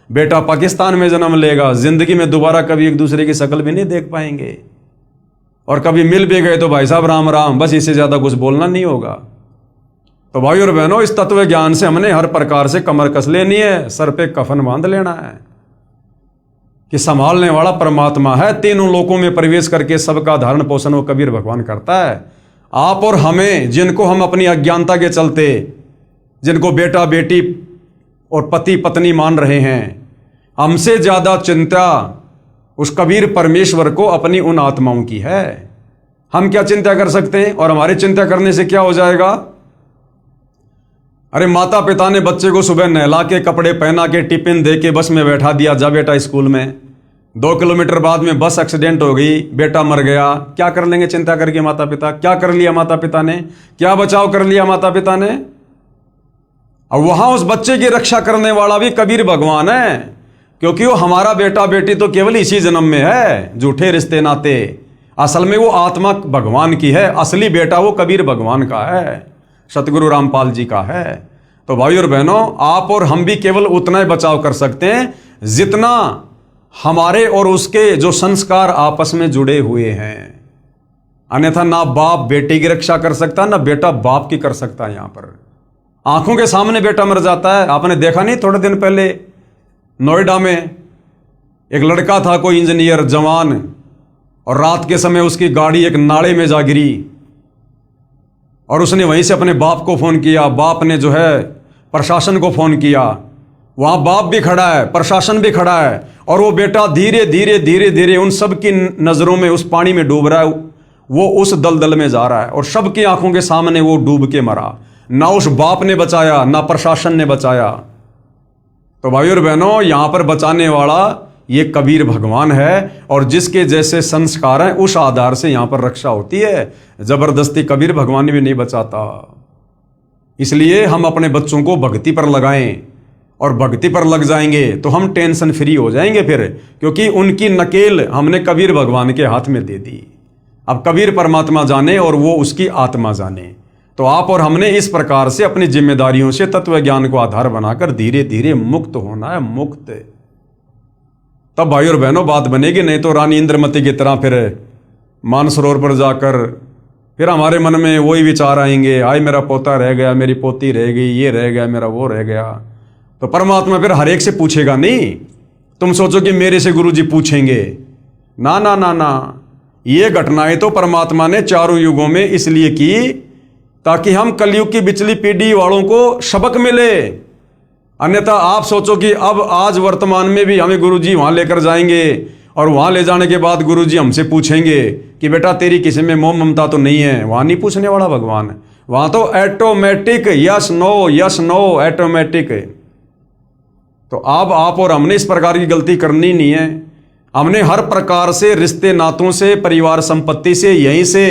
बेटा पाकिस्तान में जन्म लेगा। जिंदगी में दोबारा कभी एक दूसरे की शक्ल भी नहीं देख पाएंगे, और कभी मिल भी गए तो भाई साहब राम राम, बस इससे ज्यादा कुछ बोलना नहीं होगा। तो भाई और बहनों, इस तत्व ज्ञान से हमने हर प्रकार से कमर कस लेनी है, सर पे कफन बांध लेना है कि संभालने वाला परमात्मा है। तीनों लोकों में प्रवेश करके सबका धारण पोषण वो कबीर भगवान करता है। आप और हमें, जिनको हम अपनी अज्ञानता के चलते, जिनको बेटा बेटी और पति पत्नी मान रहे हैं, हमसे ज्यादा चिंता उस कबीर परमेश्वर को अपनी उन आत्माओं की है। हम क्या चिंता कर सकते हैं? और हमारी चिंता करने से क्या हो जाएगा? अरे माता पिता ने बच्चे को सुबह नहला के, कपड़े पहना के, टिफिन दे के बस में बैठा दिया, जा बेटा स्कूल में। 2 किलोमीटर बाद में बस एक्सीडेंट हो गई, बेटा मर गया। क्या कर लेंगे चिंता करके माता पिता? क्या कर लिया माता पिता ने? क्या बचाव कर लिया माता पिता ने? और वहां उस बच्चे की रक्षा करने वाला भी कबीर भगवान है, क्योंकि वो हमारा बेटा बेटी तो केवल इसी जन्म में है। झूठे रिश्ते नाते, असल में वो आत्मा भगवान की है। असली बेटा वो कबीर भगवान का है, सतगुरु रामपाल जी का है। तो भाई और बहनों, आप और हम भी केवल उतना ही बचाव कर सकते हैं जितना हमारे और उसके जो संस्कार आपस में जुड़े हुए हैं। अन्यथा ना बाप बेटे की रक्षा कर सकता, ना बेटा बाप की कर सकता। यहां पर आंखों के सामने बेटा मर जाता है। आपने देखा नहीं, थोड़े दिन पहले नोएडा में एक लड़का था, कोई इंजीनियर जवान, और रात के समय उसकी गाड़ी एक नाले में जा गिरी और उसने वहीं से अपने बाप को फोन किया। बाप ने जो है प्रशासन को फोन किया। वहां बाप भी खड़ा है, प्रशासन भी खड़ा है, और वो बेटा धीरे धीरे धीरे धीरे उन सब की नजरों में उस पानी में डूब रहा है। वो उस दलदल में जा रहा है और सबकी आंखों के सामने वो डूब के मरा। ना उस बाप ने बचाया, ना प्रशासन ने बचाया। तो भाई और बहनों, यहां पर बचाने वाला ये कबीर भगवान है, और जिसके जैसे संस्कार हैं उस आधार से यहां पर रक्षा होती है। जबरदस्ती कबीर भगवान भी नहीं बचाता। इसलिए हम अपने बच्चों को भक्ति पर लगाएं, और भक्ति पर लग जाएंगे तो हम टेंशन फ्री हो जाएंगे फिर, क्योंकि उनकी नकेल हमने कबीर भगवान के हाथ में दे दी। अब कबीर परमात्मा जाने और वो उसकी आत्मा जाने। तो आप और हमने इस प्रकार से अपनी जिम्मेदारियों से तत्व ज्ञान को आधार बनाकर धीरे धीरे मुक्त होना है, मुक्त। तब भाई और बहनों बात बनेगी, नहीं तो रानी इंद्रमती की तरह फिर मानसरोवर पर जाकर फिर हमारे मन में वही विचार आएंगे, आए मेरा पोता रह गया, मेरी पोती रह गई, ये रह गया, मेरा वो रह गया। तो परमात्मा फिर हर एक से पूछेगा नहीं। तुम सोचो कि मेरे से गुरुजी पूछेंगे, ना ना ना ना। ये घटनाएं तो परमात्मा ने चारों युगों में इसलिए की ताकि हम कलयुग की बिचली पीढ़ी वालों को सबक मिले। अन्यथा आप सोचो कि अब आज वर्तमान में भी हमें गुरुजी वहां लेकर जाएंगे और वहां ले जाने के बाद गुरुजी हमसे पूछेंगे कि बेटा तेरी किसी में मोह ममता तो नहीं है, वहां नहीं पूछने वाला भगवान है, वहां तो ऑटोमेटिक यस नो ऑटोमेटिक। तो अब आप और हमने इस प्रकार की गलती करनी नहीं है। हमने हर प्रकार से रिश्ते नातों से, परिवार संपत्ति से, यहीं से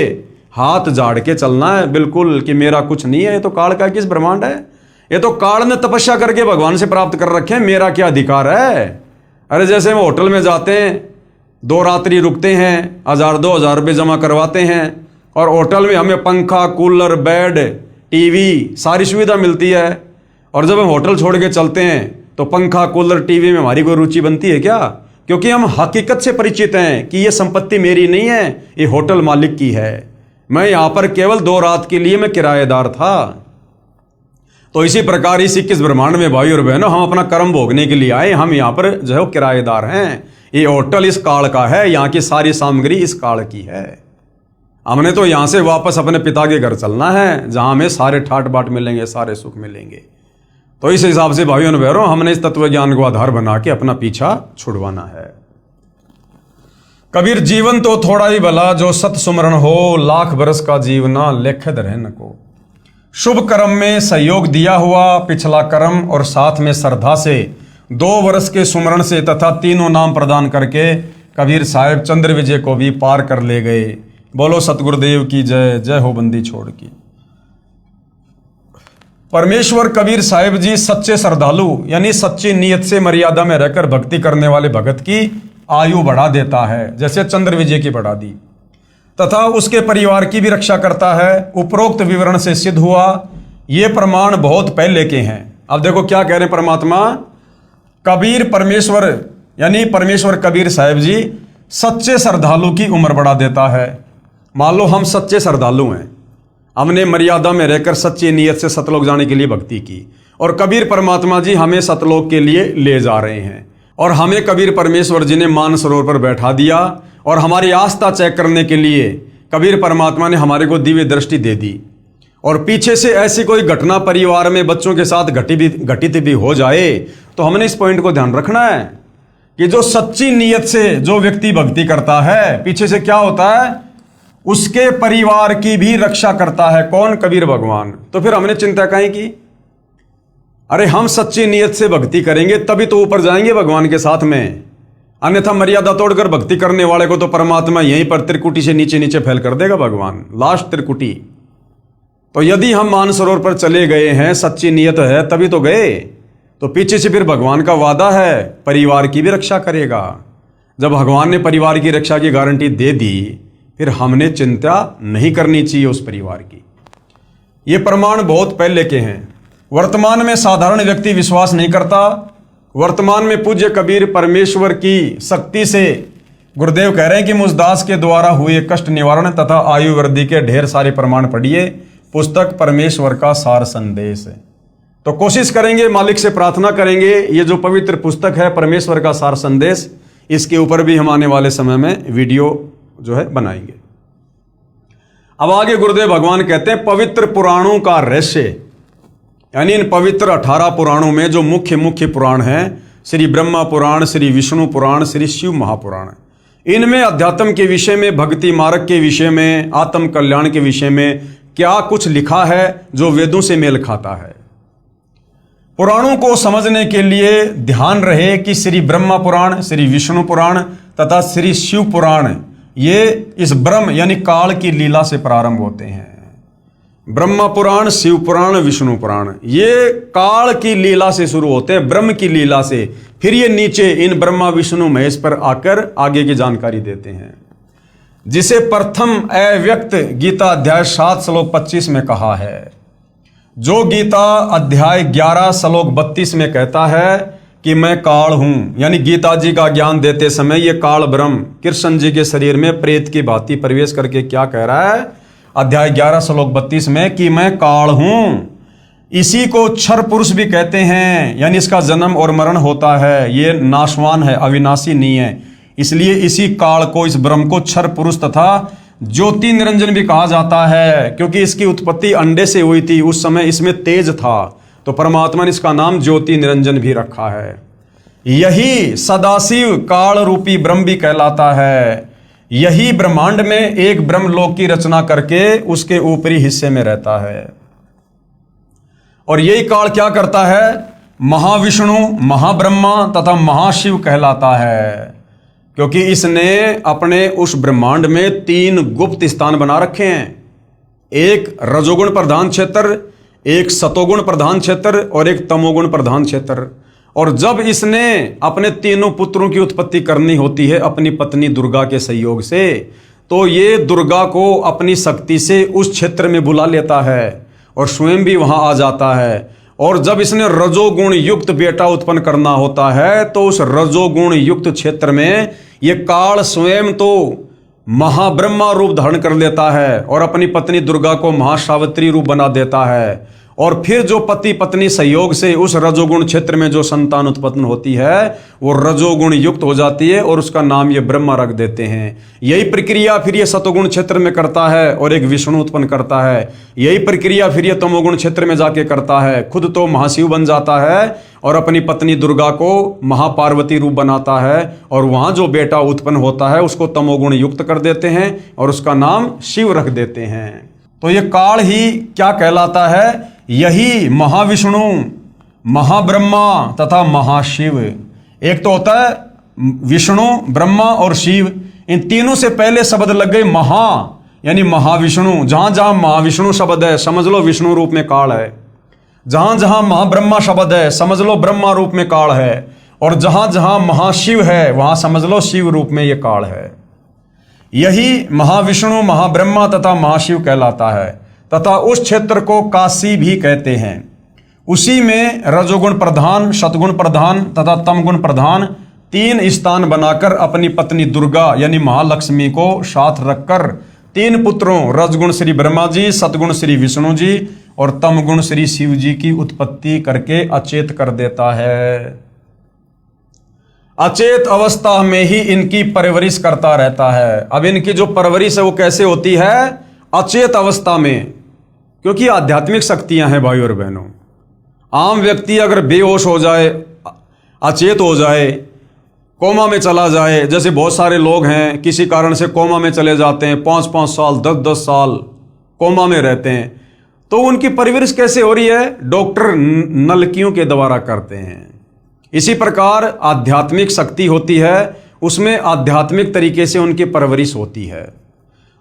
हाथ झाड़ के चलना है बिल्कुल, कि मेरा कुछ नहीं है, ये तो काल का किस ब्रह्मांड है, ये तो काल ने तपस्या करके भगवान से प्राप्त कर रखे हैं, मेरा क्या अधिकार है। अरे जैसे हम होटल में जाते हैं, 2 रात्रि रुकते हैं, 1000-2000 रुपये जमा करवाते हैं, और होटल में हमें पंखा, कूलर, बेड, टीवी सारी सुविधा मिलती है, और जब हम होटल छोड़ के चलते हैं तो पंखा, कूलर, टीवी में हमारी कोई रुचि बनती है क्या? क्योंकि हम हकीकत से परिचित हैं कि ये संपत्ति मेरी नहीं है, ये होटल मालिक की है, मैं यहां पर केवल 2 रात के लिए मैं किराएदार था। तो इसी प्रकार इस 21 ब्रह्मांड में भाई और बहनों, हम अपना कर्म भोगने के लिए आए, हम यहां पर जो है किराएदार हैं। ये होटल इस काल का है, यहां की सारी सामग्री इस काल की है। हमने तो यहां से वापस अपने पिता के घर चलना है, जहां हमें सारे ठाट बाट मिलेंगे, सारे सुख मिलेंगे। तो इस हिसाब से भाइयों और बहनों, हमने इस तत्व ज्ञान को आधार बना के अपना पीछा छुड़वाना है। कबीर जीवन तो थोड़ा ही भला, जो सत सुमरण हो, लाख बरस का जीवना लेखद रहन को। शुभ कर्म में सहयोग दिया हुआ पिछला कर्म, और साथ में श्रद्धा से 2 वर्ष के सुमरण से तथा 3 नाम प्रदान करके कबीर साहब चंद्र विजय को भी पार कर ले गए। बोलो सतगुरुदेव की जय, जय हो बंदी छोड़ की। परमेश्वर कबीर साहिब जी सच्चे श्रद्धालु यानी सच्ची नीयत से मर्यादा में रहकर भक्ति करने वाले भगत की आयु बढ़ा देता है, जैसे चंद्र विजय की बढ़ा दी, तथा उसके परिवार की भी रक्षा करता है। उपरोक्त विवरण से सिद्ध हुआ, ये प्रमाण बहुत पहले के हैं। अब देखो क्या कह रहे हैं परमात्मा, कबीर परमेश्वर यानी परमेश्वर कबीर साहिब जी सच्चे श्रद्धालु की उम्र बढ़ा देता है। मान लो हम सच्चे श्रद्धालु हैं, हमने मर्यादा में रहकर सच्ची नीयत से सतलोक जाने के लिए भक्ति की, और कबीर परमात्मा जी हमें सतलोक के लिए ले जा रहे हैं, और हमें कबीर परमेश्वर जी ने मान सरोवर पर बैठा दिया, और हमारी आस्था चेक करने के लिए कबीर परमात्मा ने हमारे को दिव्य दृष्टि दे दी। और पीछे से ऐसी कोई घटना परिवार में बच्चों के साथ घटित भी हो जाए, तो हमने इस पॉइंट को ध्यान रखना है कि जो सच्ची नीयत से जो व्यक्ति भक्ति करता है, पीछे से क्या होता है, उसके परिवार की भी रक्षा करता है। कौन? कबीर भगवान। तो फिर हमने चिंता काहे की? अरे हम सच्ची नीयत से भक्ति करेंगे तभी तो ऊपर जाएंगे भगवान के साथ में, अन्यथा मर्यादा तोड़कर भक्ति करने वाले को तो परमात्मा यहीं पर त्रिकुटी से नीचे नीचे फैल कर देगा भगवान, लास्ट त्रिकुटी। तो यदि हम मानसरोवर पर चले गए हैं, सच्ची नीयत है तभी तो गए, तो पीछे से फिर भगवान का वादा है परिवार की भी रक्षा करेगा। जब भगवान ने परिवार की रक्षा की गारंटी दे दी, फिर हमने चिंता नहीं करनी चाहिए उस परिवार की। ये प्रमाण बहुत पहले के हैं, वर्तमान में साधारण व्यक्ति विश्वास नहीं करता। वर्तमान में पूज्य कबीर परमेश्वर की शक्ति से गुरुदेव कह रहे हैं कि मुझदास के द्वारा हुए कष्ट निवारण तथा आयु वृद्धि के ढेर सारे प्रमाण पढ़िए, पुस्तक परमेश्वर का सार संदेश। तो कोशिश करेंगे, मालिक से प्रार्थना करेंगे, ये जो पवित्र पुस्तक है परमेश्वर का सार संदेश, इसके ऊपर भी हम आने वाले समय में वीडियो जो है बनाएंगे। अब आगे गुरुदेव भगवान कहते हैं पवित्र पुराणों का रहस्य, यानी इन पवित्र 18 पुराणों में जो मुख्य पुराण हैं, श्री ब्रह्मा पुराण, श्री विष्णु पुराण, श्री शिव महापुराण, इनमें अध्यात्म के विषय में, भक्ति मार्ग के विषय में, आत्म कल्याण के विषय में क्या कुछ लिखा है जो वेदों से मेल खाता है। पुराणों को समझने के लिए ध्यान रहे कि श्री ब्रह्मा पुराण, श्री विष्णु पुराण तथा श्री शिव पुराण ये इस ब्रह्म यानी काल की लीला से प्रारंभ होते हैं। ब्रह्मा पुराण, शिव पुराण, विष्णु पुराण ये काल की लीला से शुरू होते हैं, ब्रह्म की लीला से। फिर ये नीचे इन ब्रह्मा विष्णु महेश पर आकर आगे की जानकारी देते हैं, जिसे प्रथम अव्यक्त गीता अध्याय 7 श्लोक 25 में कहा है। जो गीता अध्याय 11 श्लोक 32 में कहता है कि मैं काल हूं, यानी गीता जी का ज्ञान देते समय ये काल ब्रह्म कृष्ण जी के शरीर में प्रेत की भांति प्रवेश करके क्या कह रहा है अध्याय 11 श्लोक 32 में कि मैं काल हूं। इसी को क्षर पुरुष भी कहते हैं, यानी इसका जन्म और मरण होता है, ये नाशवान है, अविनाशी नहीं है। इसलिए इसी काल को, इस ब्रह्म को क्षर पुरुष तथा ज्योति निरंजन भी कहा जाता है, क्योंकि इसकी उत्पत्ति अंडे से हुई थी, उस समय इसमें तेज था, तो परमात्मा ने इसका नाम ज्योति निरंजन भी रखा है। यही सदाशिव काल रूपी ब्रह्म भी कहलाता है। यही ब्रह्मांड में एक ब्रह्मलोक की रचना करके उसके ऊपरी हिस्से में रहता है। और यही काल क्या करता है? महाविष्णु, महाब्रह्मा तथा महाशिव कहलाता है, क्योंकि इसने अपने उस ब्रह्मांड में 3 गुप्त स्थान बना रखे हैं। एक रजोगुण प्रधान क्षेत्र, एक सतोगुण प्रधान क्षेत्र और एक तमोगुण प्रधान क्षेत्र। और जब इसने अपने तीनों पुत्रों की उत्पत्ति करनी होती है अपनी पत्नी दुर्गा के सहयोग से, तो ये दुर्गा को अपनी शक्ति से उस क्षेत्र में बुला लेता है और स्वयं भी वहां आ जाता है। और जब इसने रजोगुण युक्त बेटा उत्पन्न करना होता है तो उस रजोगुण युक्त क्षेत्र में ये काल स्वयं तो महाब्रह्मा रूप धारण कर लेता है और अपनी पत्नी दुर्गा को महासावित्री रूप बना देता है। और फिर जो पति पत्नी सहयोग से उस रजोगुण क्षेत्र में जो संतान उत्पन्न होती है वो रजोगुण युक्त हो जाती है और उसका नाम ये ब्रह्मा रख देते हैं। यही प्रक्रिया फिर ये सतोगुण क्षेत्र में करता है और एक विष्णु उत्पन्न करता है। यही प्रक्रिया फिर ये तमोगुण क्षेत्र में जाके करता है, खुद तो महाशिव बन जाता है और अपनी पत्नी दुर्गा को महापार्वती रूप बनाता है। और वहां जो बेटा उत्पन्न होता है उसको तमोगुण युक्त कर देते हैं और उसका नाम शिव रख देते हैं। तो ये काल ही क्या कहलाता है? यही महाविष्णु, महाब्रह्मा तथा महाशिव। एक तो होता है विष्णु, ब्रह्मा और शिव। इन तीनों से पहले शब्द लग गए महा, यानी महाविष्णु। जहां जहां महाविष्णु शब्द है समझ लो विष्णु रूप में काल है। जहां जहां महाब्रह्मा शब्द है समझ लो ब्रह्मा रूप में काल है। और जहां जहां महाशिव है वहां समझ लो शिव रूप में यह काल है। यही महाविष्णु, महाब्रह्मा तथा महाशिव कहलाता है तथा उस क्षेत्र को काशी भी कहते हैं। उसी में रजोगुण प्रधान, सतगुण प्रधान तथा तमगुण प्रधान 3 स्थान बनाकर अपनी पत्नी दुर्गा यानी महालक्ष्मी को साथ रखकर 3 पुत्रों रजगुण श्री ब्रह्मा जी, सतगुण श्री विष्णु जी और तमगुण श्री शिव जी की उत्पत्ति करके अचेत कर देता है। अचेत अवस्था में ही इनकी परवरिश करता रहता है। अब इनकी जो परवरिश है वो कैसे होती है? अचेत अवस्था में, क्योंकि आध्यात्मिक शक्तियां हैं भाई और बहनों। आम व्यक्ति अगर बेहोश हो जाए, अचेत हो जाए, कोमा में चला जाए, जैसे बहुत सारे लोग हैं किसी कारण से कोमा में चले जाते हैं, 5-5 साल 10-10 साल कोमा में रहते हैं, तो उनकी परवरिश कैसे हो रही है? डॉक्टर नलकियों के द्वारा करते हैं। इसी प्रकार आध्यात्मिक शक्ति होती है, उसमें आध्यात्मिक तरीके से उनकी परवरिश होती है।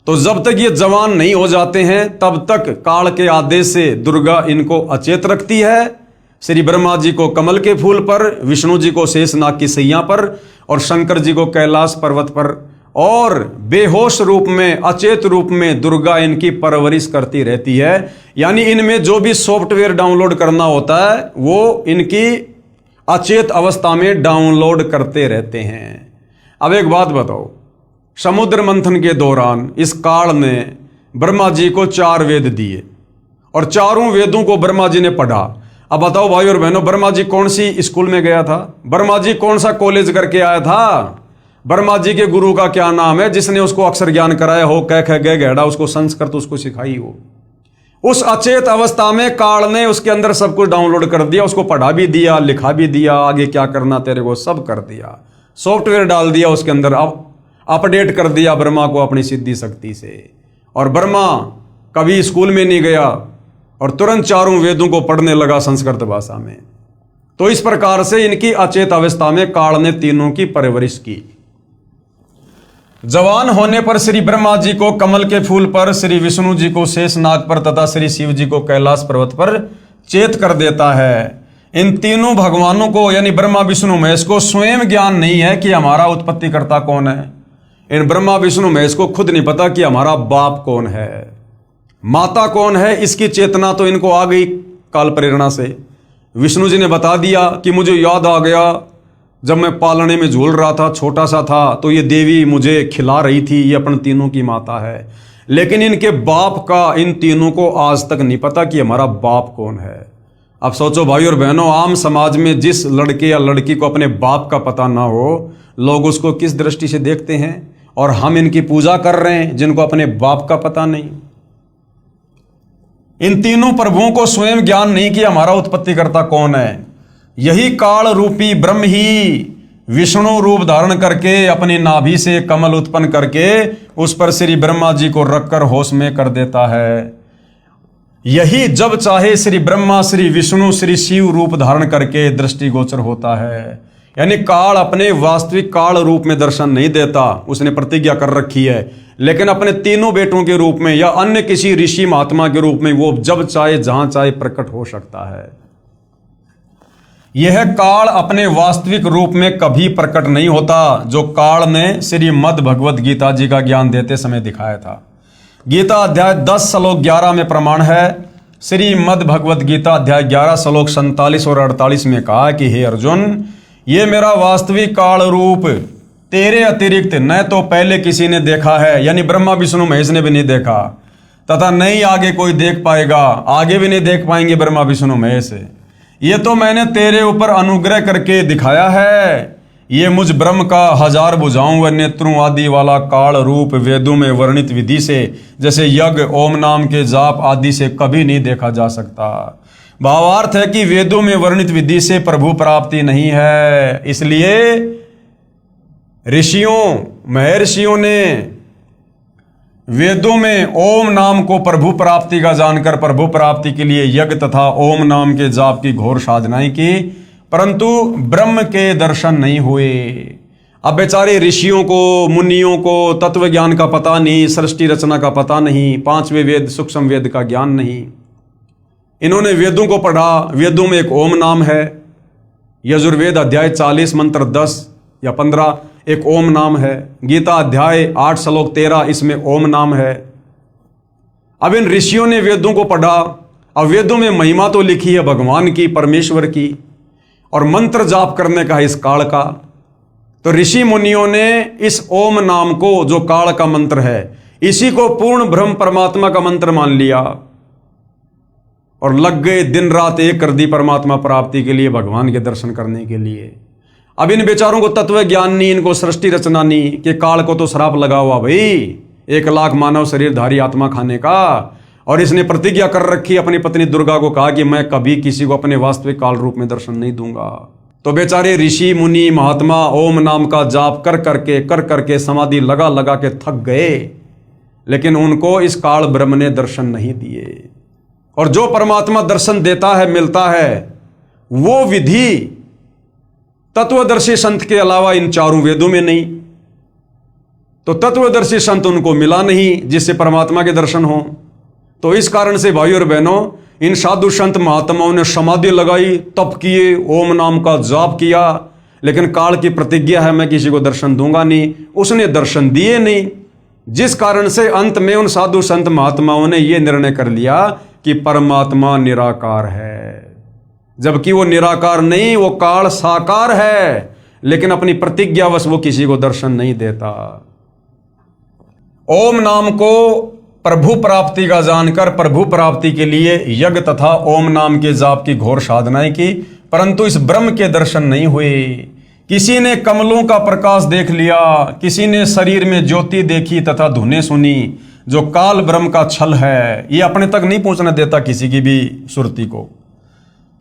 तो जब तक ये जवान नहीं हो जाते हैं तब तक काल के आदेश से दुर्गा इनको अचेत रखती है। श्री ब्रह्मा जी को कमल के फूल पर, विष्णु जी को शेषनाग की सैया पर और शंकर जी को कैलाश पर्वत पर। और बेहोश रूप में, अचेत रूप में दुर्गा इनकी परवरिश करती रहती है। यानी इनमें जो भी सॉफ्टवेयर डाउनलोड करना होता है वो इनकी अचेत अवस्था में डाउनलोड करते रहते हैं। अब एक बात बताओ, समुद्र मंथन के दौरान इस काल ने ब्रह्मा जी को 4 वेद दिए और चारों वेदों को ब्रह्मा जी ने पढ़ा। अब बताओ भाई और बहनों, ब्रह्मा जी कौन सी स्कूल में गया था? ब्रह्मा जी कौन सा कॉलेज करके आया था? ब्रह्मा जी के गुरु का क्या नाम है जिसने उसको अक्षर ज्ञान कराया हो, क ख ग घ उसको संस्कृत उसको सिखाई हो? उस अचेत अवस्था में काल ने उसके अंदर सब कुछ डाउनलोड कर दिया, उसको पढ़ा भी दिया, लिखा भी दिया, आगे क्या करना तेरे को सब कर दिया, सॉफ्टवेयर डाल दिया उसके अंदर, अब अपडेट कर दिया ब्रह्मा को अपनी सिद्धि शक्ति से। और ब्रह्मा कभी स्कूल में नहीं गया और तुरंत चारों वेदों को पढ़ने लगा संस्कृत भाषा में। तो इस प्रकार से इनकी अचेत अवस्था में काल ने तीनों की परवरिश की। जवान होने पर श्री ब्रह्मा जी को कमल के फूल पर, श्री विष्णु जी को शेषनाग पर तथा श्री शिव जी को कैलाश पर्वत पर चेत कर देता है। इन तीनों भगवानों को यानी ब्रह्मा विष्णु महेश को स्वयं ज्ञान नहीं है कि हमारा उत्पत्तिकर्ता कौन है। इन ब्रह्मा विष्णु महेश को खुद नहीं पता कि हमारा बाप कौन है, माता कौन है। इसकी चेतना तो इनको आ गई काल प्रेरणा से। विष्णु जी ने बता दिया कि मुझे याद आ गया जब मैं पालने में झूल रहा था, छोटा सा था, तो ये देवी मुझे खिला रही थी, ये अपन तीनों की माता है। लेकिन इनके बाप का इन तीनों को आज तक नहीं पता कि हमारा बाप कौन है। अब सोचो भाई और बहनों, आम समाज में जिस लड़के या लड़की को अपने बाप का पता ना हो, लोग उसको किस दृष्टि से देखते हैं। और हम इनकी पूजा कर रहे हैं जिनको अपने बाप का पता नहीं। इन तीनों प्रभुओं को स्वयं ज्ञान नहीं कि हमारा उत्पत्तिकर्ता कौन है। यही काल रूपी ब्रह्म ही विष्णु रूप धारण करके अपनी नाभि से कमल उत्पन्न करके उस पर श्री ब्रह्मा जी को रखकर होश में कर देता है। यही जब चाहे श्री ब्रह्मा, श्री विष्णु, श्री शिव रूप धारण करके दृष्टिगोचर होता है। यानी काल अपने वास्तविक काल रूप में दर्शन नहीं देता, उसने प्रतिज्ञा कर रखी है, लेकिन अपने तीनों बेटों के रूप में या अन्य किसी ऋषि महात्मा के रूप में वो जब चाहे जहां चाहे प्रकट हो सकता है। यह काल अपने वास्तविक रूप में कभी प्रकट नहीं होता, जो काल ने श्रीमद् भगवद गीता जी का ज्ञान देते समय दिखाया था। गीता अध्याय 10 श्लोक 11 में प्रमाण है। श्रीमद् भगवद गीता अध्याय 11 श्लोक 47 और 48 में कहा कि हे अर्जुन, ये मेरा वास्तविक काल रूप तेरे अतिरिक्त न तो पहले किसी ने देखा है, यानी ब्रह्मा विष्णु महेश ने भी नहीं देखा, तथा नहीं आगे कोई देख पाएगा, आगे भी नहीं देख पाएंगे ब्रह्मा विष्णु महेश। ये तो मैंने तेरे ऊपर अनुग्रह करके दिखाया है। ये मुझ ब्रह्म का 1000 भुजाओं व नेत्रों आदि वाला काल रूप वेदों में वर्णित विधि से, जैसे यज्ञ, ओम नाम के जाप आदि से कभी नहीं देखा जा सकता। भावार्थ है कि वेदों में वर्णित विधि से प्रभु प्राप्ति नहीं है, इसलिए ऋषियों, महर्षियों ने वेदों में ओम नाम को प्रभु प्राप्ति का जानकर प्रभु प्राप्ति के लिए यज्ञ तथा ओम नाम के जाप की घोर साधनाएं की, परंतु ब्रह्म के दर्शन नहीं हुए। अब बेचारे ऋषियों को, मुनियों को तत्व ज्ञान का पता नहीं, सृष्टि रचना का पता नहीं, 5वें वेद सूक्ष्म वेद का ज्ञान नहीं। इन्होंने वेदों को पढ़ा, वेदों में एक ओम नाम है। यजुर्वेद अध्याय 40 मंत्र 10 या 15 एक ओम नाम है। गीता अध्याय 8 श्लोक 13 इसमें ओम नाम है। अब इन ऋषियों ने वेदों को पढ़ा। अब वेदों में महिमा तो लिखी है भगवान की, परमेश्वर की, और मंत्र जाप करने का है इस काल का। तो ऋषि मुनियों ने इस ओम नाम को, जो काल का मंत्र है, इसी को पूर्ण ब्रह्म परमात्मा का मंत्र मान लिया और लग गए दिन रात एक कर दी परमात्मा प्राप्ति के लिए, भगवान के दर्शन करने के लिए। अब इन बेचारों को तत्व ज्ञान नहीं, इनको सृष्टि रचना नहीं, कि काल को तो श्राप लगा हुआ भाई 1 लाख मानव शरीरधारी आत्मा खाने का, और इसने प्रतिज्ञा कर रखी अपनी पत्नी दुर्गा को, कहा कि मैं कभी किसी को अपने वास्तविक काल रूप में दर्शन नहीं दूंगा। तो बेचारे ऋषि मुनि महात्मा ओम नाम का जाप कर करके समाधि लगा लगा के थक गए, लेकिन उनको इस काल ब्रह्म ने दर्शन नहीं दिए। और जो परमात्मा दर्शन देता है, मिलता है, वो विधि तत्वदर्शी संत के अलावा इन चारों वेदों में नहीं। तो तत्वदर्शी संत उनको मिला नहीं जिससे परमात्मा के दर्शन हो। तो इस कारण से भाइयों और बहनों, इन साधु संत महात्माओं ने समाधि लगाई, तप किए, ओम नाम का जाप किया, लेकिन काल की प्रतिज्ञा है मैं किसी को दर्शन दूंगा नहीं, उसने दर्शन दिए नहीं। जिस कारण से अंत में उन साधु संत महात्माओं ने यह निर्णय कर लिया कि परमात्मा निराकार है, जबकि वो निराकार नहीं, वो काल साकार है, लेकिन अपनी प्रतिज्ञावश वो किसी को दर्शन नहीं देता। ओम नाम को प्रभु प्राप्ति का जानकर प्रभु प्राप्ति के लिए यज्ञ तथा ओम नाम के जाप की घोर साधनाएं की, परंतु इस ब्रह्म के दर्शन नहीं हुए। किसी ने कमलों का प्रकाश देख लिया, किसी ने शरीर में ज्योति देखी तथा धुनें सुनी, जो काल ब्रह्म का छल है, ये अपने तक नहीं पहुंचने देता किसी की भी सुरती को।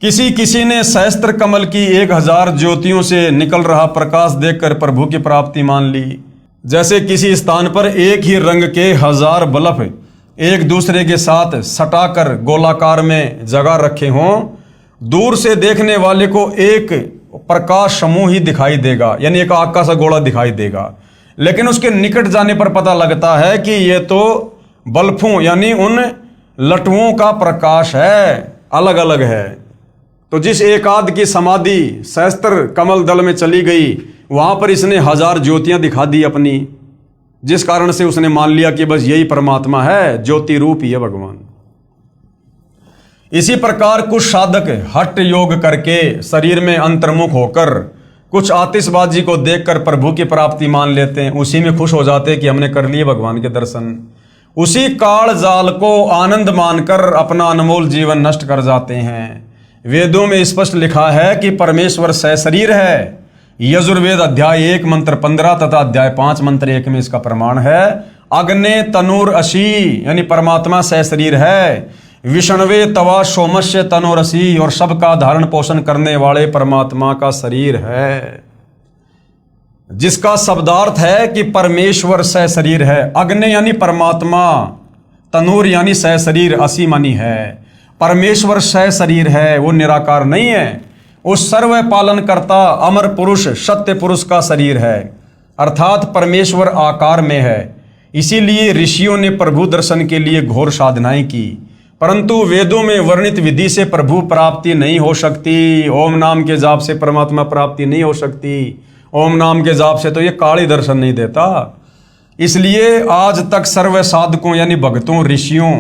किसी ने सहस्त्र कमल की 1000 ज्योतियों से निकल रहा प्रकाश देखकर प्रभु की प्राप्ति मान ली। जैसे किसी स्थान पर एक ही रंग के 1000 बल्ब एक दूसरे के साथ सटाकर गोलाकार में जगह रखे हों, दूर से देखने वाले को एक प्रकाश समूह ही दिखाई देगा, यानी एक आग का सा गोला दिखाई देगा, लेकिन उसके निकट जाने पर पता लगता है कि यह तो बल्बों यानी उन लटुओं का प्रकाश है, अलग अलग है। तो जिस एकाध की समाधि सहस्त्र कमल दल में चली गई, वहां पर इसने 1000 ज्योतियां दिखा दी अपनी, जिस कारण से उसने मान लिया कि बस यही परमात्मा है, ज्योति रूप ही है भगवान। इसी प्रकार कुछ साधक हठ योग करके शरीर में अंतर्मुख होकर कुछ आतिशबाजी को देखकर प्रभु की प्राप्ति मान लेते हैं, उसी में खुश हो जाते हैं कि हमने कर लिए भगवान के दर्शन। उसी काल जाल को आनंद मानकर अपना अनमोल जीवन नष्ट कर जाते हैं। वेदों में स्पष्ट लिखा है कि परमेश्वर सशरीर है। यजुर्वेद अध्याय 1 मंत्र 15 तथा अध्याय 5 मंत्र 1 में इसका प्रमाण है। अग्ने तनुर असी यानी परमात्मा सशरीर है। विष्णवे तवा सोमस्य तनुरसी और सबका धारण पोषण करने वाले परमात्मा का शरीर है। जिसका शब्दार्थ है कि परमेश्वर सह शरीर है। अग्नि यानी परमात्मा, तनूर यानी सह शरीर, असीमानी है। परमेश्वर सह शरीर है, वो निराकार नहीं है। उस सर्व पालन करता अमर पुरुष सत्य पुरुष का शरीर है, अर्थात परमेश्वर आकार में है। इसीलिए ऋषियों ने प्रभु दर्शन के लिए घोर साधनाएं की, परंतु वेदों में वर्णित विधि से प्रभु प्राप्ति नहीं हो सकती। ओम नाम के जाप से परमात्मा प्राप्ति नहीं हो सकती। ओम नाम के जाप से तो ये काली दर्शन नहीं देता। इसलिए आज तक सर्व साधकों यानी भक्तों, ऋषियों,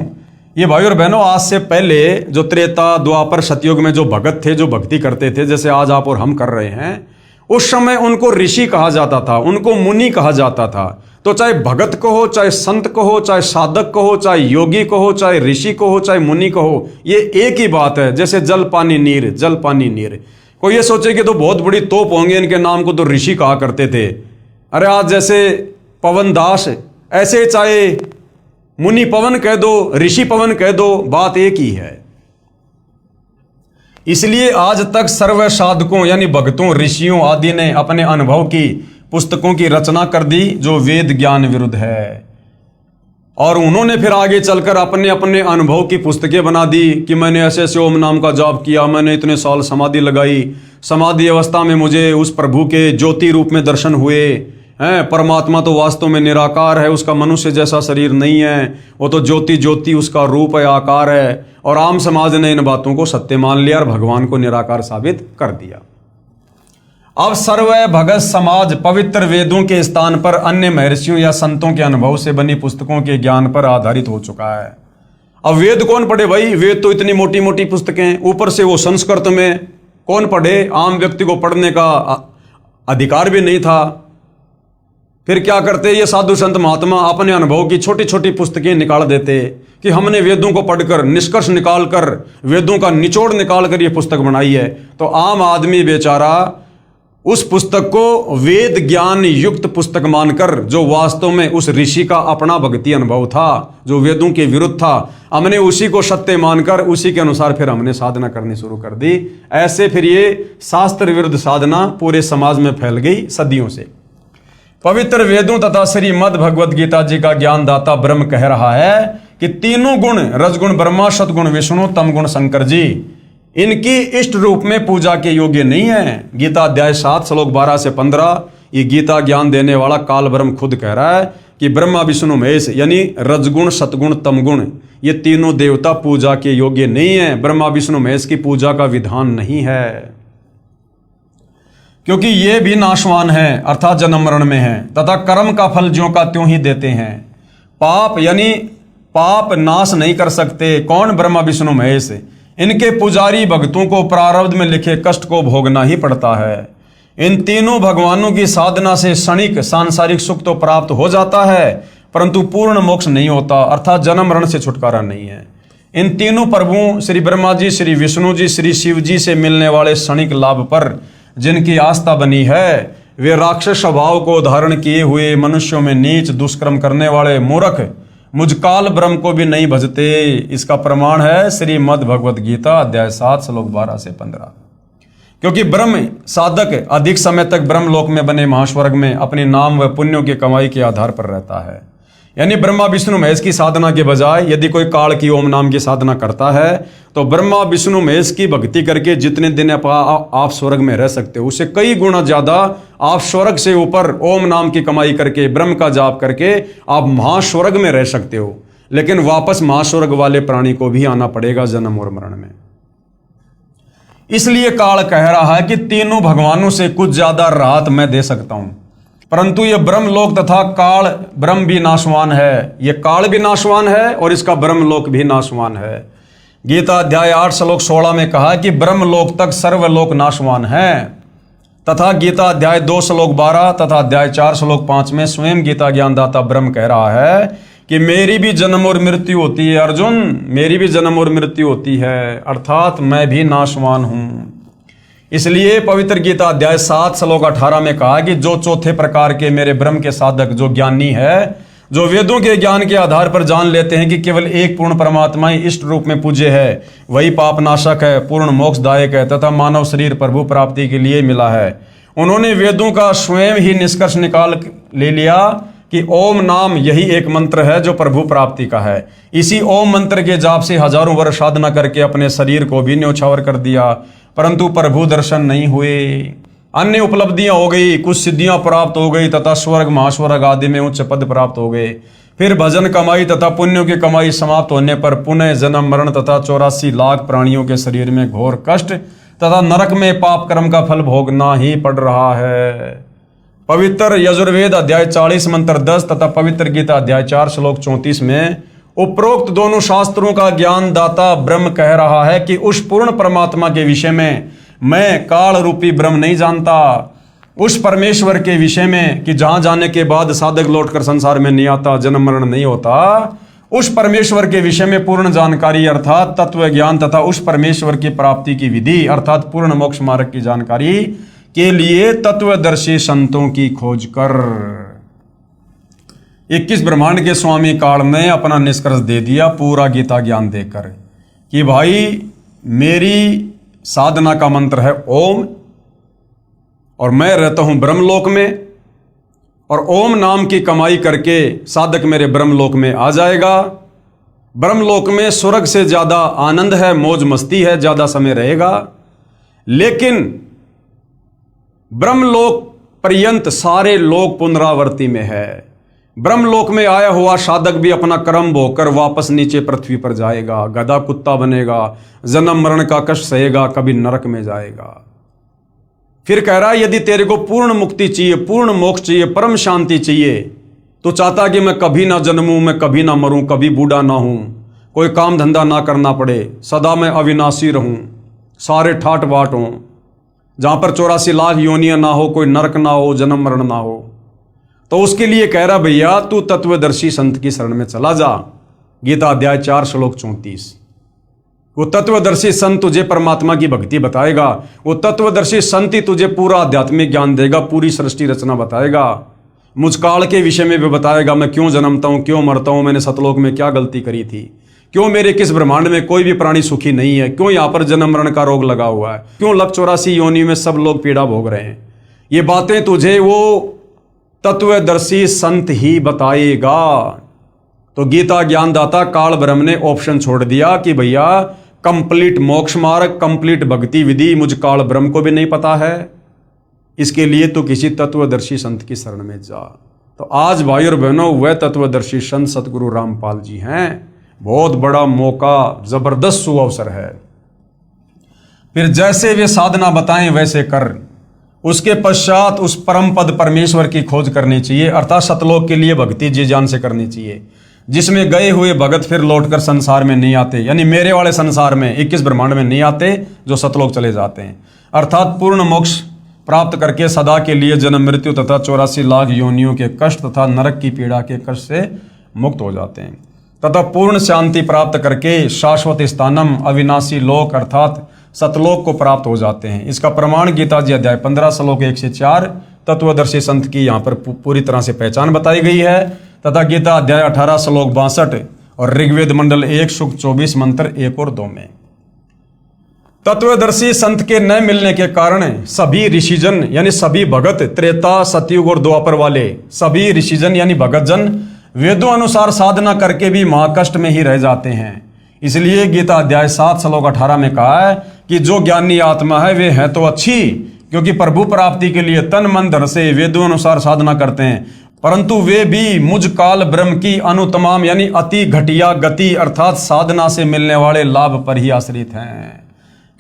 ये भाई और बहनों, आज से पहले जो त्रेता द्वापर सतयुग में जो भगत थे, जो भक्ति करते थे, जैसे आज आप और हम कर रहे हैं, उस समय उनको ऋषि कहा जाता था, उनको मुनि कहा जाता था। तो चाहे भगत को हो, चाहे संत को हो, चाहे साधक को हो, चाहे योगी को हो, चाहे ऋषि को हो, चाहे मुनि को हो, ये एक ही बात है। जैसे जल पानी नीर, जल पानी नीर। कोई ये सोचे कि तो बहुत बड़ी तोप होंगे, इनके नाम को तो ऋषि कहा करते थे। अरे आज जैसे पवन दास, ऐसे चाहे मुनि पवन कह दो, ऋषि पवन कह दो, बात एक ही है। इसलिए आज तक सर्व साधकों यानी भक्तों, ऋषियों आदि ने अपने अनुभव की पुस्तकों की रचना कर दी जो वेद ज्ञान विरुद्ध है, और उन्होंने फिर आगे चलकर अपने अपने अनुभव की पुस्तकें बना दी कि मैंने ऐसे ऐसे ओम नाम का जाप किया, मैंने इतने साल समाधि लगाई, समाधि अवस्था में मुझे उस प्रभु के ज्योति रूप में दर्शन हुए हैं। परमात्मा तो वास्तव में निराकार है, उसका मनुष्य जैसा शरीर नहीं है, वो तो ज्योति ज्योति उसका रूप है, आकार है। और आम समाज ने इन बातों को सत्य मान लिया और भगवान को निराकार साबित कर दिया। अब सर्व भगत समाज पवित्र वेदों के स्थान पर अन्य महर्षियों या संतों के अनुभव से बनी पुस्तकों के ज्ञान पर आधारित हो चुका है। अब वेद कौन पढ़े भाई? वेद तो इतनी मोटी मोटी पुस्तकें, ऊपर से वो संस्कृत में, कौन पढ़े? आम व्यक्ति को पढ़ने का अधिकार भी नहीं था। फिर क्या करते ये साधु संत महात्मा? अपने अनुभव की छोटी छोटी पुस्तकें निकाल देते कि हमने वेदों को पढ़कर निष्कर्ष निकालकर, वेदों का निचोड़ निकालकर ये पुस्तक बनाई है। तो आम आदमी बेचारा उस पुस्तक को वेद ज्ञान युक्त पुस्तक मानकर, जो वास्तव में उस ऋषि का अपना भक्ति अनुभव था, जो वेदों के विरुद्ध था, हमने उसी को सत्य मानकर उसी के अनुसार फिर हमने साधना करनी शुरू कर दी। ऐसे फिर ये शास्त्र विरुद्ध साधना पूरे समाज में फैल गई सदियों से। पवित्र वेदों तथा श्रीमद् भगवद गीता जी का ज्ञानदाता ब्रह्म कह रहा है कि तीनों गुण, रजगुण ब्रह्मा, सतगुण विष्णु, तमगुण शंकर जी, इनकी इष्ट रूप में पूजा के योग्य नहीं है। गीता अध्याय 7 श्लोक 12 से 15 ये गीता ज्ञान देने वाला काल ब्रह्म खुद कह रहा है कि ब्रह्मा विष्णु महेश यानी रजगुण सतगुण तमगुण, ये तीनों देवता पूजा के योग्य नहीं है। ब्रह्मा विष्णु महेश की पूजा का विधान नहीं है, क्योंकि ये भी नाशवान है, अर्थात जन्म मरण में है, तथा कर्म का फल ज्यों का त्यों ही देते हैं। पाप यानी पाप नाश नहीं कर सकते। कौन? ब्रह्मा विष्णु महेश। इनके पुजारी भक्तों को प्रारब्ध में लिखे कष्ट को भोगना ही पड़ता है। इन तीनों भगवानों की साधना से क्षणिक सांसारिक सुख तो प्राप्त हो जाता है, परंतु पूर्ण मोक्ष नहीं होता, अर्थात जन्म मरण से छुटकारा नहीं है। इन तीनों प्रभुओं श्री ब्रह्मा जी, श्री विष्णु जी, श्री शिव जी से मिलने वाले क्षणिक लाभ पर जिनकी आस्था बनी है, वे राक्षस स्वभाव को धारण किए हुए मनुष्यों में नीच दुष्कर्म करने वाले मूर्ख मुझ काल ब्रह्म को भी नहीं भजते। इसका प्रमाण है श्रीमद् भगवद गीता अध्याय 7 श्लोक 12 से 15। क्योंकि ब्रह्म साधक अधिक समय तक ब्रह्मलोक में बने महास्वर्ग में अपने नाम व पुण्यों की कमाई के आधार पर रहता है। यानी ब्रह्मा विष्णु महेश की साधना के बजाय यदि कोई काल की ओम नाम की साधना करता है, तो ब्रह्मा विष्णु महेश की भक्ति करके जितने दिन आप स्वर्ग में रह सकते हो, उससे कई गुना ज्यादा आप स्वर्ग से ऊपर ओम नाम की कमाई करके, ब्रह्म का जाप करके आप महास्वर्ग में रह सकते हो। लेकिन वापस महास्वर्ग वाले प्राणी को भी आना पड़ेगा जन्म और मरण में। इसलिए काल कह रहा है कि तीनों भगवानों से कुछ ज्यादा राहत मैं दे सकता हूं, परंतु यह ब्रह्मलोक तथा काल ब्रह्म भी नाशवान है। यह काल भी नाशवान है और इसका ब्रह्मलोक भी नाशवान है। गीता अध्याय 8 श्लोक 16 में कहा कि ब्रह्मलोक तक सर्वलोक नाशवान है, तथा गीता अध्याय 2 श्लोक 12 तथा अध्याय 4 श्लोक 5 में स्वयं गीता ज्ञानदाता ब्रह्म कह रहा है कि मेरी भी जन्म और मृत्यु होती है अर्जुन, मेरी भी जन्म और मृत्यु होती है, अर्थात मैं भी नाशवान हूं। इसलिए पवित्र गीता अध्याय 7 श्लोक 18 में कहा कि जो चौथे प्रकार के मेरे ब्रह्म के साधक, जो ज्ञानी है, जो वेदों के ज्ञान के आधार पर जान लेते हैं कि केवल एक पूर्ण परमात्मा ही इष्ट रूप में पूज्य है, वही पाप नाशक है, पूर्ण मोक्षदायक है तथा मानव शरीर प्रभु प्राप्ति के लिए मिला है, उन्होंने वेदों का स्वयं ही निष्कर्ष निकाल ले लिया कि ओम नाम यही एक मंत्र है जो प्रभु प्राप्ति का है। इसी ओम मंत्र के जाप से हजारों वर्ष साधना करके अपने शरीर को भी न्योछावर कर दिया, परंतु प्रभु दर्शन नहीं हुए। अन्य उपलब्धियां हो गई, कुछ सिद्धियां प्राप्त हो गई तथा स्वर्ग महास्वर्ग आदि में उच्च पद प्राप्त हो गए। फिर भजन कमाई तथा पुण्यों की कमाई समाप्त होने पर पुनः जन्म मरण तथा 84 लाख प्राणियों के शरीर में घोर कष्ट तथा नरक में पाप कर्म का फल भोगना ही पड़ रहा है। पवित्र यजुर्वेद अध्याय 40 मंत्र 10 तथा पवित्र गीता अध्याय 4 श्लोक 34 में उपरोक्त दोनों शास्त्रों का ज्ञान दाता ब्रह्म कह रहा है कि उस पूर्ण परमात्मा के विषय में मैं काल रूपी ब्रह्म नहीं जानता, उस परमेश्वर के विषय में कि जहां जाने के बाद साधक लौटकर संसार में नहीं आता, जन्म मरण नहीं होता, उस परमेश्वर के विषय में पूर्ण जानकारी अर्थात तत्व ज्ञान तथा उस परमेश्वर की प्राप्ति की विधि अर्थात पूर्ण मोक्ष मार्ग की जानकारी के लिए तत्वदर्शी संतों की खोज कर 21 ब्रह्मांड के स्वामी काल ने अपना निष्कर्ष दे दिया पूरा गीता ज्ञान देकर कि भाई मेरी साधना का मंत्र है ओम, और मैं रहता हूं ब्रह्मलोक में, और ओम नाम की कमाई करके साधक मेरे ब्रह्मलोक में आ जाएगा। ब्रह्मलोक में स्वर्ग से ज्यादा आनंद है, मौज मस्ती है, ज्यादा समय रहेगा। लेकिन ब्रह्मलोक पर्यंत सारे लोग पुनरावृत्ति में है। ब्रह्मलोक में आया हुआ साधक भी अपना कर्म भोगकर वापस नीचे पृथ्वी पर जाएगा, गधा कुत्ता बनेगा, जन्म मरण का कष्ट सहेगा, कभी नरक में जाएगा। फिर कह रहा है यदि तेरे को पूर्ण मुक्ति चाहिए, पूर्ण मोक्ष चाहिए, परम शांति चाहिए, तो चाहता कि मैं कभी ना जन्मूं, मैं कभी ना मरूं, कभी बूढ़ा ना हूं, कोई काम धंधा ना करना पड़े, सदा मैं अविनाशी रहूं, सारे ठाट बाट हों, जहां पर 84 लाख योनियां ना हो, कोई नरक ना हो, जन्म मरण ना हो, तो उसके लिए कह रहा भैया तू तत्वदर्शी संत की शरण में चला जा। गीता अध्याय 4 श्लोक 34। वो तत्वदर्शी संत तुझे परमात्मा की भक्ति बताएगा, वो तत्वदर्शी संत ही तुझे पूरा आध्यात्मिक ज्ञान देगा, पूरी सृष्टि रचना बताएगा, मुझकाल के विषय में भी बताएगा, मैं क्यों जन्मता हूं, क्यों मरता हूं, मैंने सतलोक में क्या गलती करी थी, क्यों मेरे किस ब्रह्मांड में कोई भी प्राणी सुखी नहीं है, क्यों यहां पर जन्म मरण का रोग लगा हुआ है, क्यों लक 84 योनि में सब लोग पीड़ा भोग रहे हैं। ये बातें तुझे वो तत्वदर्शी संत ही बताएगा। तो गीता ज्ञानदाता काल ब्रह्म ने ऑप्शन छोड़ दिया कि भैया कंप्लीट मोक्ष मार्ग, कंप्लीट भक्ति विधि मुझ काल ब्रह्म को भी नहीं पता है, इसके लिए तो किसी तत्वदर्शी संत की शरण में जा। तो आज भाई और बहनों वह तत्वदर्शी संत सतगुरु रामपाल जी हैं। बहुत बड़ा मौका, जबरदस्त सुअवसर है। फिर जैसे वे साधना बताएं वैसे कर, उसके पश्चात उस परम पद परमेश्वर की खोज करनी चाहिए, अर्थात सतलोक के लिए भक्ति जी जान से करनी चाहिए, जिसमें गए हुए भगत फिर लौटकर संसार में नहीं आते, यानी मेरे वाले संसार में 21 ब्रह्मांड में नहीं आते, जो सतलोक चले जाते हैं, अर्थात पूर्ण मोक्ष प्राप्त करके सदा के लिए जन्म मृत्यु तथा 84 लाख योनियों के कष्ट तथा नरक की पीड़ा के कष्ट से मुक्त हो जाते हैं, तथा पूर्ण शांति प्राप्त करके शाश्वत स्थानम अविनाशी लोक अर्थात सतलोक को प्राप्त हो जाते हैं। इसका प्रमाण गीता जी अध्याय 15 श्लोक 1 से 4 तत्वदर्शी संत की यहाँ पर पूरी तरह से पहचान बताई गई है, तथा गीता अध्याय 18 श्लोक 62 और ऋग्वेद मंडल 1 सूक्त 24 मंत्र 1 और 2 में। तत्वदर्शी संत के न मिलने के कारण सभी ऋषिजन यानी सभी भगत, त्रेता सतयुग और द्वापर वाले सभी ऋषिजन यानी भगत जन वेदों अनुसार साधना करके भी महाकष्ट में ही रह जाते हैं। इसलिए गीता अध्याय 7 श्लोक 18 में कहा है कि जो ज्ञानी आत्मा है वे है तो अच्छी, क्योंकि प्रभु प्राप्ति के लिए तन मन धन से वेदों अनुसार साधना करते हैं, परंतु वे भी मुझ काल ब्रह्म की अनुतमाम यानी अति घटिया गति अर्थात साधना से मिलने वाले लाभ पर ही आश्रित हैं।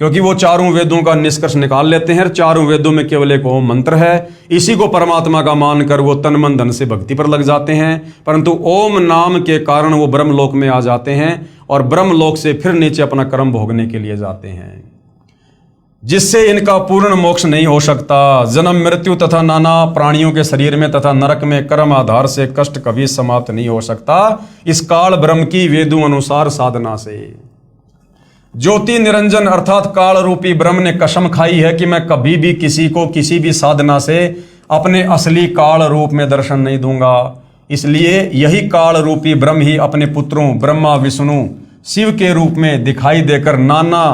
क्योंकि वो चारों वेदों का निष्कर्ष निकाल लेते हैं, चारों वेदों में केवल एक ओम मंत्र है, इसी को परमात्मा का मानकर वो तन मन धन से भक्ति पर लग जाते हैं, परंतु ओम नाम के कारण वो ब्रह्मलोक में आ जाते हैं और ब्रह्मलोक से फिर नीचे अपना कर्म भोगने के लिए जाते हैं, जिससे इनका पूर्ण मोक्ष नहीं हो सकता। जन्म मृत्यु तथा नाना प्राणियों के शरीर में तथा नरक में कर्म आधार से कष्ट कभी समाप्त नहीं हो सकता इस काल ब्रह्म की वेदों अनुसार साधना से। ज्योति निरंजन अर्थात काल रूपी ब्रह्म ने कसम खाई है कि मैं कभी भी किसी को किसी भी साधना से अपने असली काल रूप में दर्शन नहीं दूंगा। इसलिए यही काल रूपी ब्रह्म ही अपने पुत्रों ब्रह्मा विष्णु शिव के रूप में दिखाई देकर नाना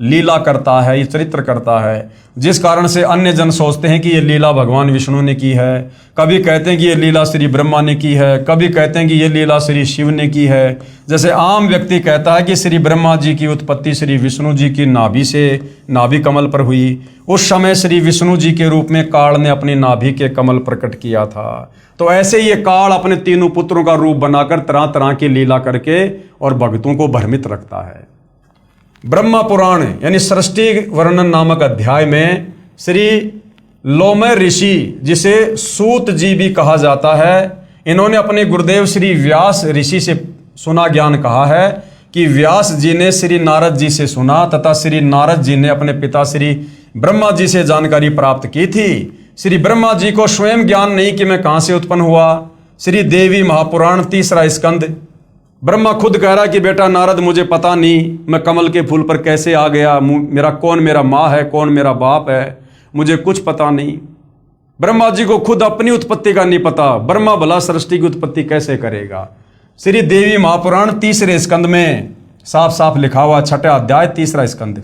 लीला करता है, ये चरित्र करता है, जिस कारण से अन्य जन सोचते हैं कि ये लीला भगवान विष्णु ने की है। कभी कहते हैं कि ये लीला श्री ब्रह्मा ने की है, कभी कहते हैं कि ये लीला श्री शिव ने की है। जैसे आम व्यक्ति कहता है कि श्री ब्रह्मा जी की उत्पत्ति श्री विष्णु जी की नाभि से, नाभि कमल पर हुई। उस समय श्री विष्णु जी के रूप में काल ने अपनी नाभि के कमल प्रकट किया था। तो ऐसे ये काल अपने तीनों पुत्रों का रूप बनाकर तरह तरह की लीला करके और भक्तों को भ्रमित रखता है। ब्रह्मा पुराण यानी सृष्टि वर्णन नामक अध्याय में श्री लोमय ऋषि, जिसे सूत जी भी कहा जाता है, इन्होंने अपने गुरुदेव श्री व्यास ऋषि से सुना ज्ञान कहा है कि व्यास जी ने श्री नारद जी से सुना तथा श्री नारद जी ने अपने पिता श्री ब्रह्मा जी से जानकारी प्राप्त की थी। श्री ब्रह्मा जी को स्वयं ज्ञान नहीं कि मैं कहां से उत्पन्न हुआ। श्री देवी महापुराण 3रा स्कंद, ब्रह्मा खुद कह रहा कि बेटा नारद मुझे पता नहीं मैं कमल के फूल पर कैसे आ गया, कौन मेरा माँ है, कौन मेरा बाप है, मुझे कुछ पता नहीं। ब्रह्मा जी को खुद अपनी उत्पत्ति का नहीं पता, ब्रह्मा भला सृष्टि की उत्पत्ति कैसे करेगा। श्री देवी महापुराण 3रे स्कंद में साफ साफ लिखा हुआ, 6ठा अध्याय 3रा स्कंद।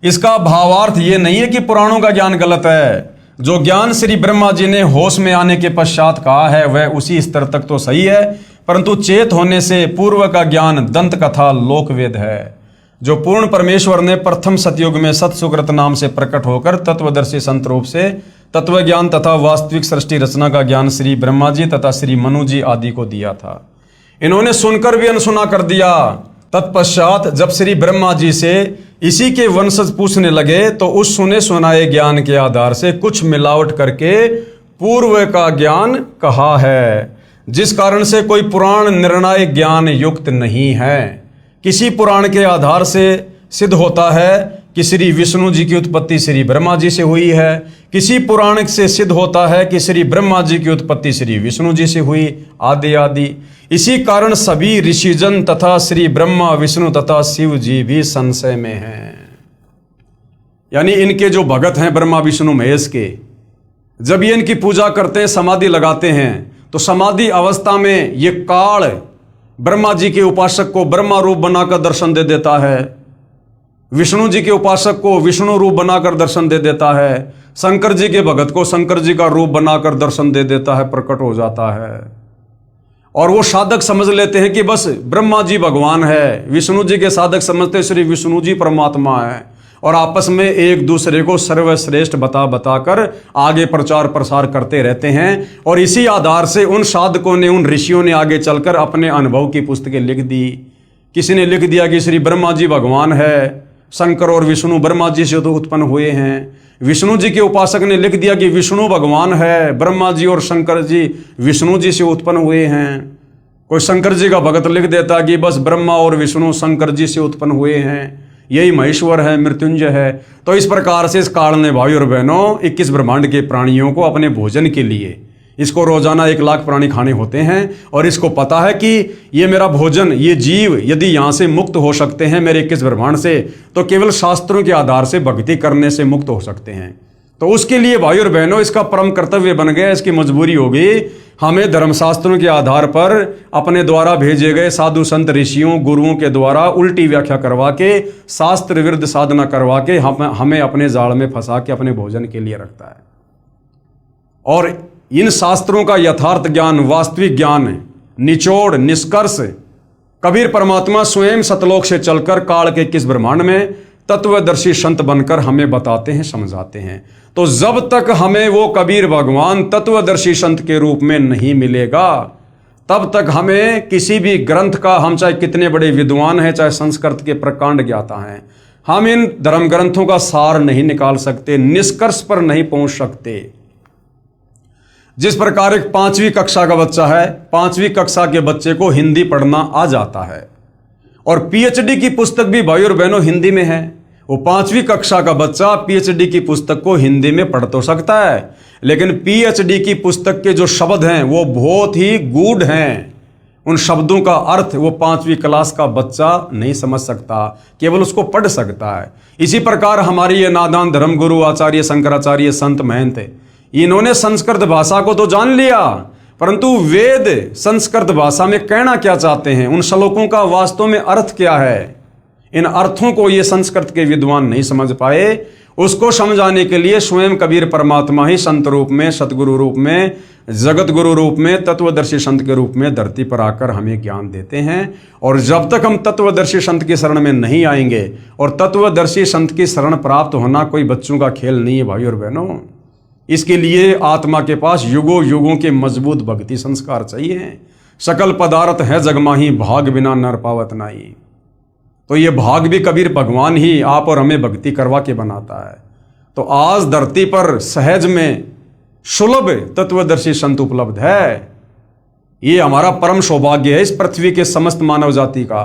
इसका भावार्थ ये नहीं है कि पुराणों का ज्ञान गलत है। जो ज्ञान श्री ब्रह्मा जी ने होश में आने के पश्चात कहा है वह उसी स्तर तक तो सही है, परंतु चेत होने से पूर्व का ज्ञान दंत कथा लोकवेद है। जो पूर्ण परमेश्वर ने प्रथम सतयुग में सत सुकृत नाम से प्रकट होकर तत्वदर्शी संत रूप से तत्व ज्ञान तथा वास्तविक सृष्टि रचना का ज्ञान श्री ब्रह्मा जी तथा श्री मनु जी आदि को दिया था। इन्होंने सुनकर भी अनसुना कर दिया। तत्पश्चात जब श्री ब्रह्मा जी से इसी के वंशज पूछने लगे तो उस सुने सुनाए ज्ञान के आधार से कुछ मिलावट करके पूर्व का ज्ञान कहा है, जिस कारण से कोई पुराण निर्णायक ज्ञान युक्त नहीं है। किसी पुराण के आधार से सिद्ध होता है कि श्री विष्णु जी की उत्पत्ति श्री ब्रह्मा जी से हुई है, किसी पुराण से सिद्ध होता है कि श्री ब्रह्मा जी की उत्पत्ति श्री विष्णु जी से हुई, आदि आदि। इसी कारण सभी ऋषिजन तथा श्री ब्रह्मा विष्णु तथा शिव जी भी संशय में हैं। यानी इनके जो भगत हैं ब्रह्मा विष्णु महेश के, जब ये इनकी पूजा करते हैं, समाधि लगाते हैं, तो समाधि अवस्था में ये काल ब्रह्मा जी के उपासक को ब्रह्मा रूप बनाकर दर्शन दे देता है, विष्णु जी के उपासक को विष्णु रूप बनाकर दर्शन दे देता है, शंकर जी के भगत को शंकर जी का रूप बनाकर दर्शन दे देता है, प्रकट हो जाता है। और वो साधक समझ लेते हैं कि बस ब्रह्मा जी भगवान है, विष्णु जी के साधक समझते श्री विष्णु जी परमात्मा है, और आपस में एक दूसरे को सर्वश्रेष्ठ बताकर आगे प्रचार प्रसार करते रहते हैं। और इसी आधार से उन साधकों ने, उन ऋषियों ने आगे चलकर अपने अनुभव की पुस्तकें लिख दी। किसी ने लिख दिया कि श्री ब्रह्मा जी भगवान है, शंकर और विष्णु ब्रह्मा जी से तो उत्पन्न हुए हैं। विष्णु जी के उपासक ने लिख दिया कि विष्णु भगवान है, ब्रह्मा जी और शंकर जी विष्णु जी से उत्पन्न हुए हैं। कोई शंकर जी का भगत लिख देता कि बस ब्रह्मा और विष्णु शंकर जी से उत्पन्न हुए हैं, यही महेश्वर है, मृत्युंजय है। तो इस प्रकार से इस काल ने भाई और बहनों 21 ब्रह्मांड के प्राणियों को अपने भोजन के लिए, इसको रोजाना 1 लाख प्राणी खाने होते हैं, और इसको पता है कि ये मेरा भोजन, ये जीव यदि यहाँ से मुक्त हो सकते हैं मेरे 21 ब्रह्मांड से, तो केवल शास्त्रों के आधार से भक्ति करने से मुक्त हो सकते हैं। तो उसके लिए भाई और बहनों इसका परम कर्तव्य बन गया, इसकी मजबूरी होगी, हमें धर्मशास्त्रों के आधार पर अपने द्वारा भेजे गए साधु संत ऋषियों गुरुओं के द्वारा उल्टी व्याख्या करवा के, शास्त्र विरुद्ध साधना करवा के हमें अपने जाल में फंसा के अपने भोजन के लिए रखता है। और इन शास्त्रों का यथार्थ ज्ञान, वास्तविक ज्ञान, निचोड़, निष्कर्ष कबीर परमात्मा स्वयं सतलोक से चलकर काल के 21 ब्रह्मांड में तत्वदर्शी संत बनकर हमें बताते हैं, समझाते हैं। तो जब तक हमें वो कबीर भगवान तत्वदर्शी संत के रूप में नहीं मिलेगा, तब तक हमें किसी भी ग्रंथ का, हम चाहे कितने बड़े विद्वान हैं, चाहे संस्कृत के प्रकांड ज्ञाता हैं, हम इन धर्म ग्रंथों का सार नहीं निकाल सकते, निष्कर्ष पर नहीं पहुंच सकते। जिस प्रकार एक 5वीं कक्षा का बच्चा है, 5वीं कक्षा के बच्चे को हिंदी पढ़ना आ जाता है, और पीएचडी की पुस्तक भी भाई और बहनों हिंदी में है। वो 5वीं कक्षा का बच्चा पीएचडी की पुस्तक को हिंदी में पढ़ तो सकता है, लेकिन पीएचडी की पुस्तक के जो शब्द हैं वो बहुत ही गूढ़ हैं। उन शब्दों का अर्थ वो 5वीं क्लास का बच्चा नहीं समझ सकता, केवल उसको पढ़ सकता है। इसी प्रकार हमारी ये नादान धर्मगुरु आचार्य शंकराचार्य संत महंत, इन्होंने संस्कृत भाषा को तो जान लिया, परंतु वेद संस्कृत भाषा में कहना क्या चाहते हैं, उन श्लोकों का वास्तव में अर्थ क्या है, इन अर्थों को ये संस्कृत के विद्वान नहीं समझ पाए। उसको समझाने के लिए स्वयं कबीर परमात्मा ही संत रूप में, सतगुरु रूप में, जगत गुरु रूप में, तत्वदर्शी संत के रूप में धरती पर आकर हमें ज्ञान देते हैं। और जब तक हम तत्वदर्शी संत की शरण में नहीं आएंगे, और तत्वदर्शी संत की शरण प्राप्त होना कोई बच्चों का खेल नहीं है भाई और बहनों। इसके लिए आत्मा के पास युगों युगों के मजबूत भक्ति संस्कार चाहिए। सकल पदार्थ है जगमाही, भाग बिना नर पावत नाई। तो ये भाग भी कबीर भगवान ही आप और हमें भक्ति करवा के बनाता है। तो आज धरती पर सहज में सुलभ तत्वदर्शी संत उपलब्ध है। ये हमारा परम सौभाग्य है इस पृथ्वी के समस्त मानव जाति का।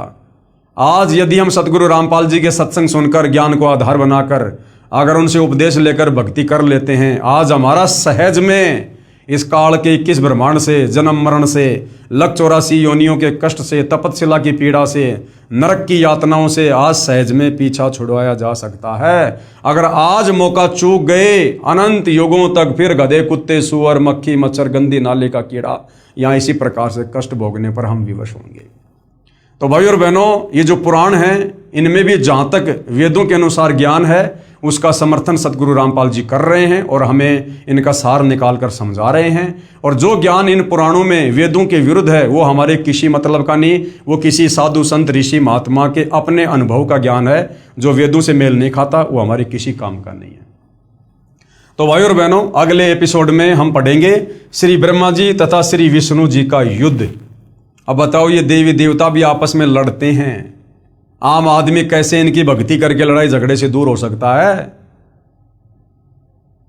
आज यदि हम सतगुरु रामपाल जी के सत्संग सुनकर, ज्ञान को आधार बनाकर, अगर उनसे उपदेश लेकर भक्ति कर लेते हैं, आज हमारा सहज में इस काल के 21 ब्रह्मांड से, जन्म मरण से, लख 84 योनियों के कष्ट से, तपस्या की पीड़ा से, नरक की यातनाओं से आज सहज में पीछा छुड़वाया जा सकता है। अगर आज मौका चूक गए, अनंत युगों तक फिर गधे, कुत्ते, सुअर, मक्खी, मच्छर, गंदी नाले का कीड़ा या इसी प्रकार से कष्ट भोगने पर हम विवश होंगे। तो भाई और बहनों, ये जो पुराण हैं, इनमें भी जहाँ तक वेदों के अनुसार ज्ञान है, उसका समर्थन सतगुरु रामपाल जी कर रहे हैं और हमें इनका सार निकाल कर समझा रहे हैं। और जो ज्ञान इन पुराणों में वेदों के विरुद्ध है, वो हमारे किसी मतलब का नहीं, वो किसी साधु संत ऋषि महात्मा के अपने अनुभव का ज्ञान है। जो वेदों से मेल नहीं खाता, वो हमारे किसी काम का नहीं है। तो भाई और बहनों, अगले एपिसोड में हम पढ़ेंगे श्री ब्रह्मा जी तथा श्री विष्णु जी का युद्ध। अब बताओ, ये देवी देवता भी आपस में लड़ते हैं, आम आदमी कैसे इनकी भक्ति करके लड़ाई झगड़े से दूर हो सकता है?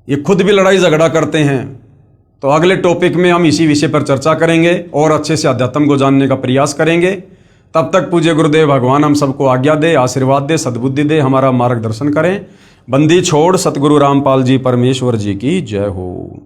ये खुद भी लड़ाई झगड़ा करते हैं। तो अगले टॉपिक में हम इसी विषय पर चर्चा करेंगे और अच्छे से अध्यात्म को जानने का प्रयास करेंगे। तब तक पूज्य गुरुदेव भगवान हम सबको आज्ञा दे, आशीर्वाद दे, सद्बुद्धि दे, हमारा मार्गदर्शन करें। बंदी छोड़ सतगुरु रामपाल जी परमेश्वर जी की जय हो।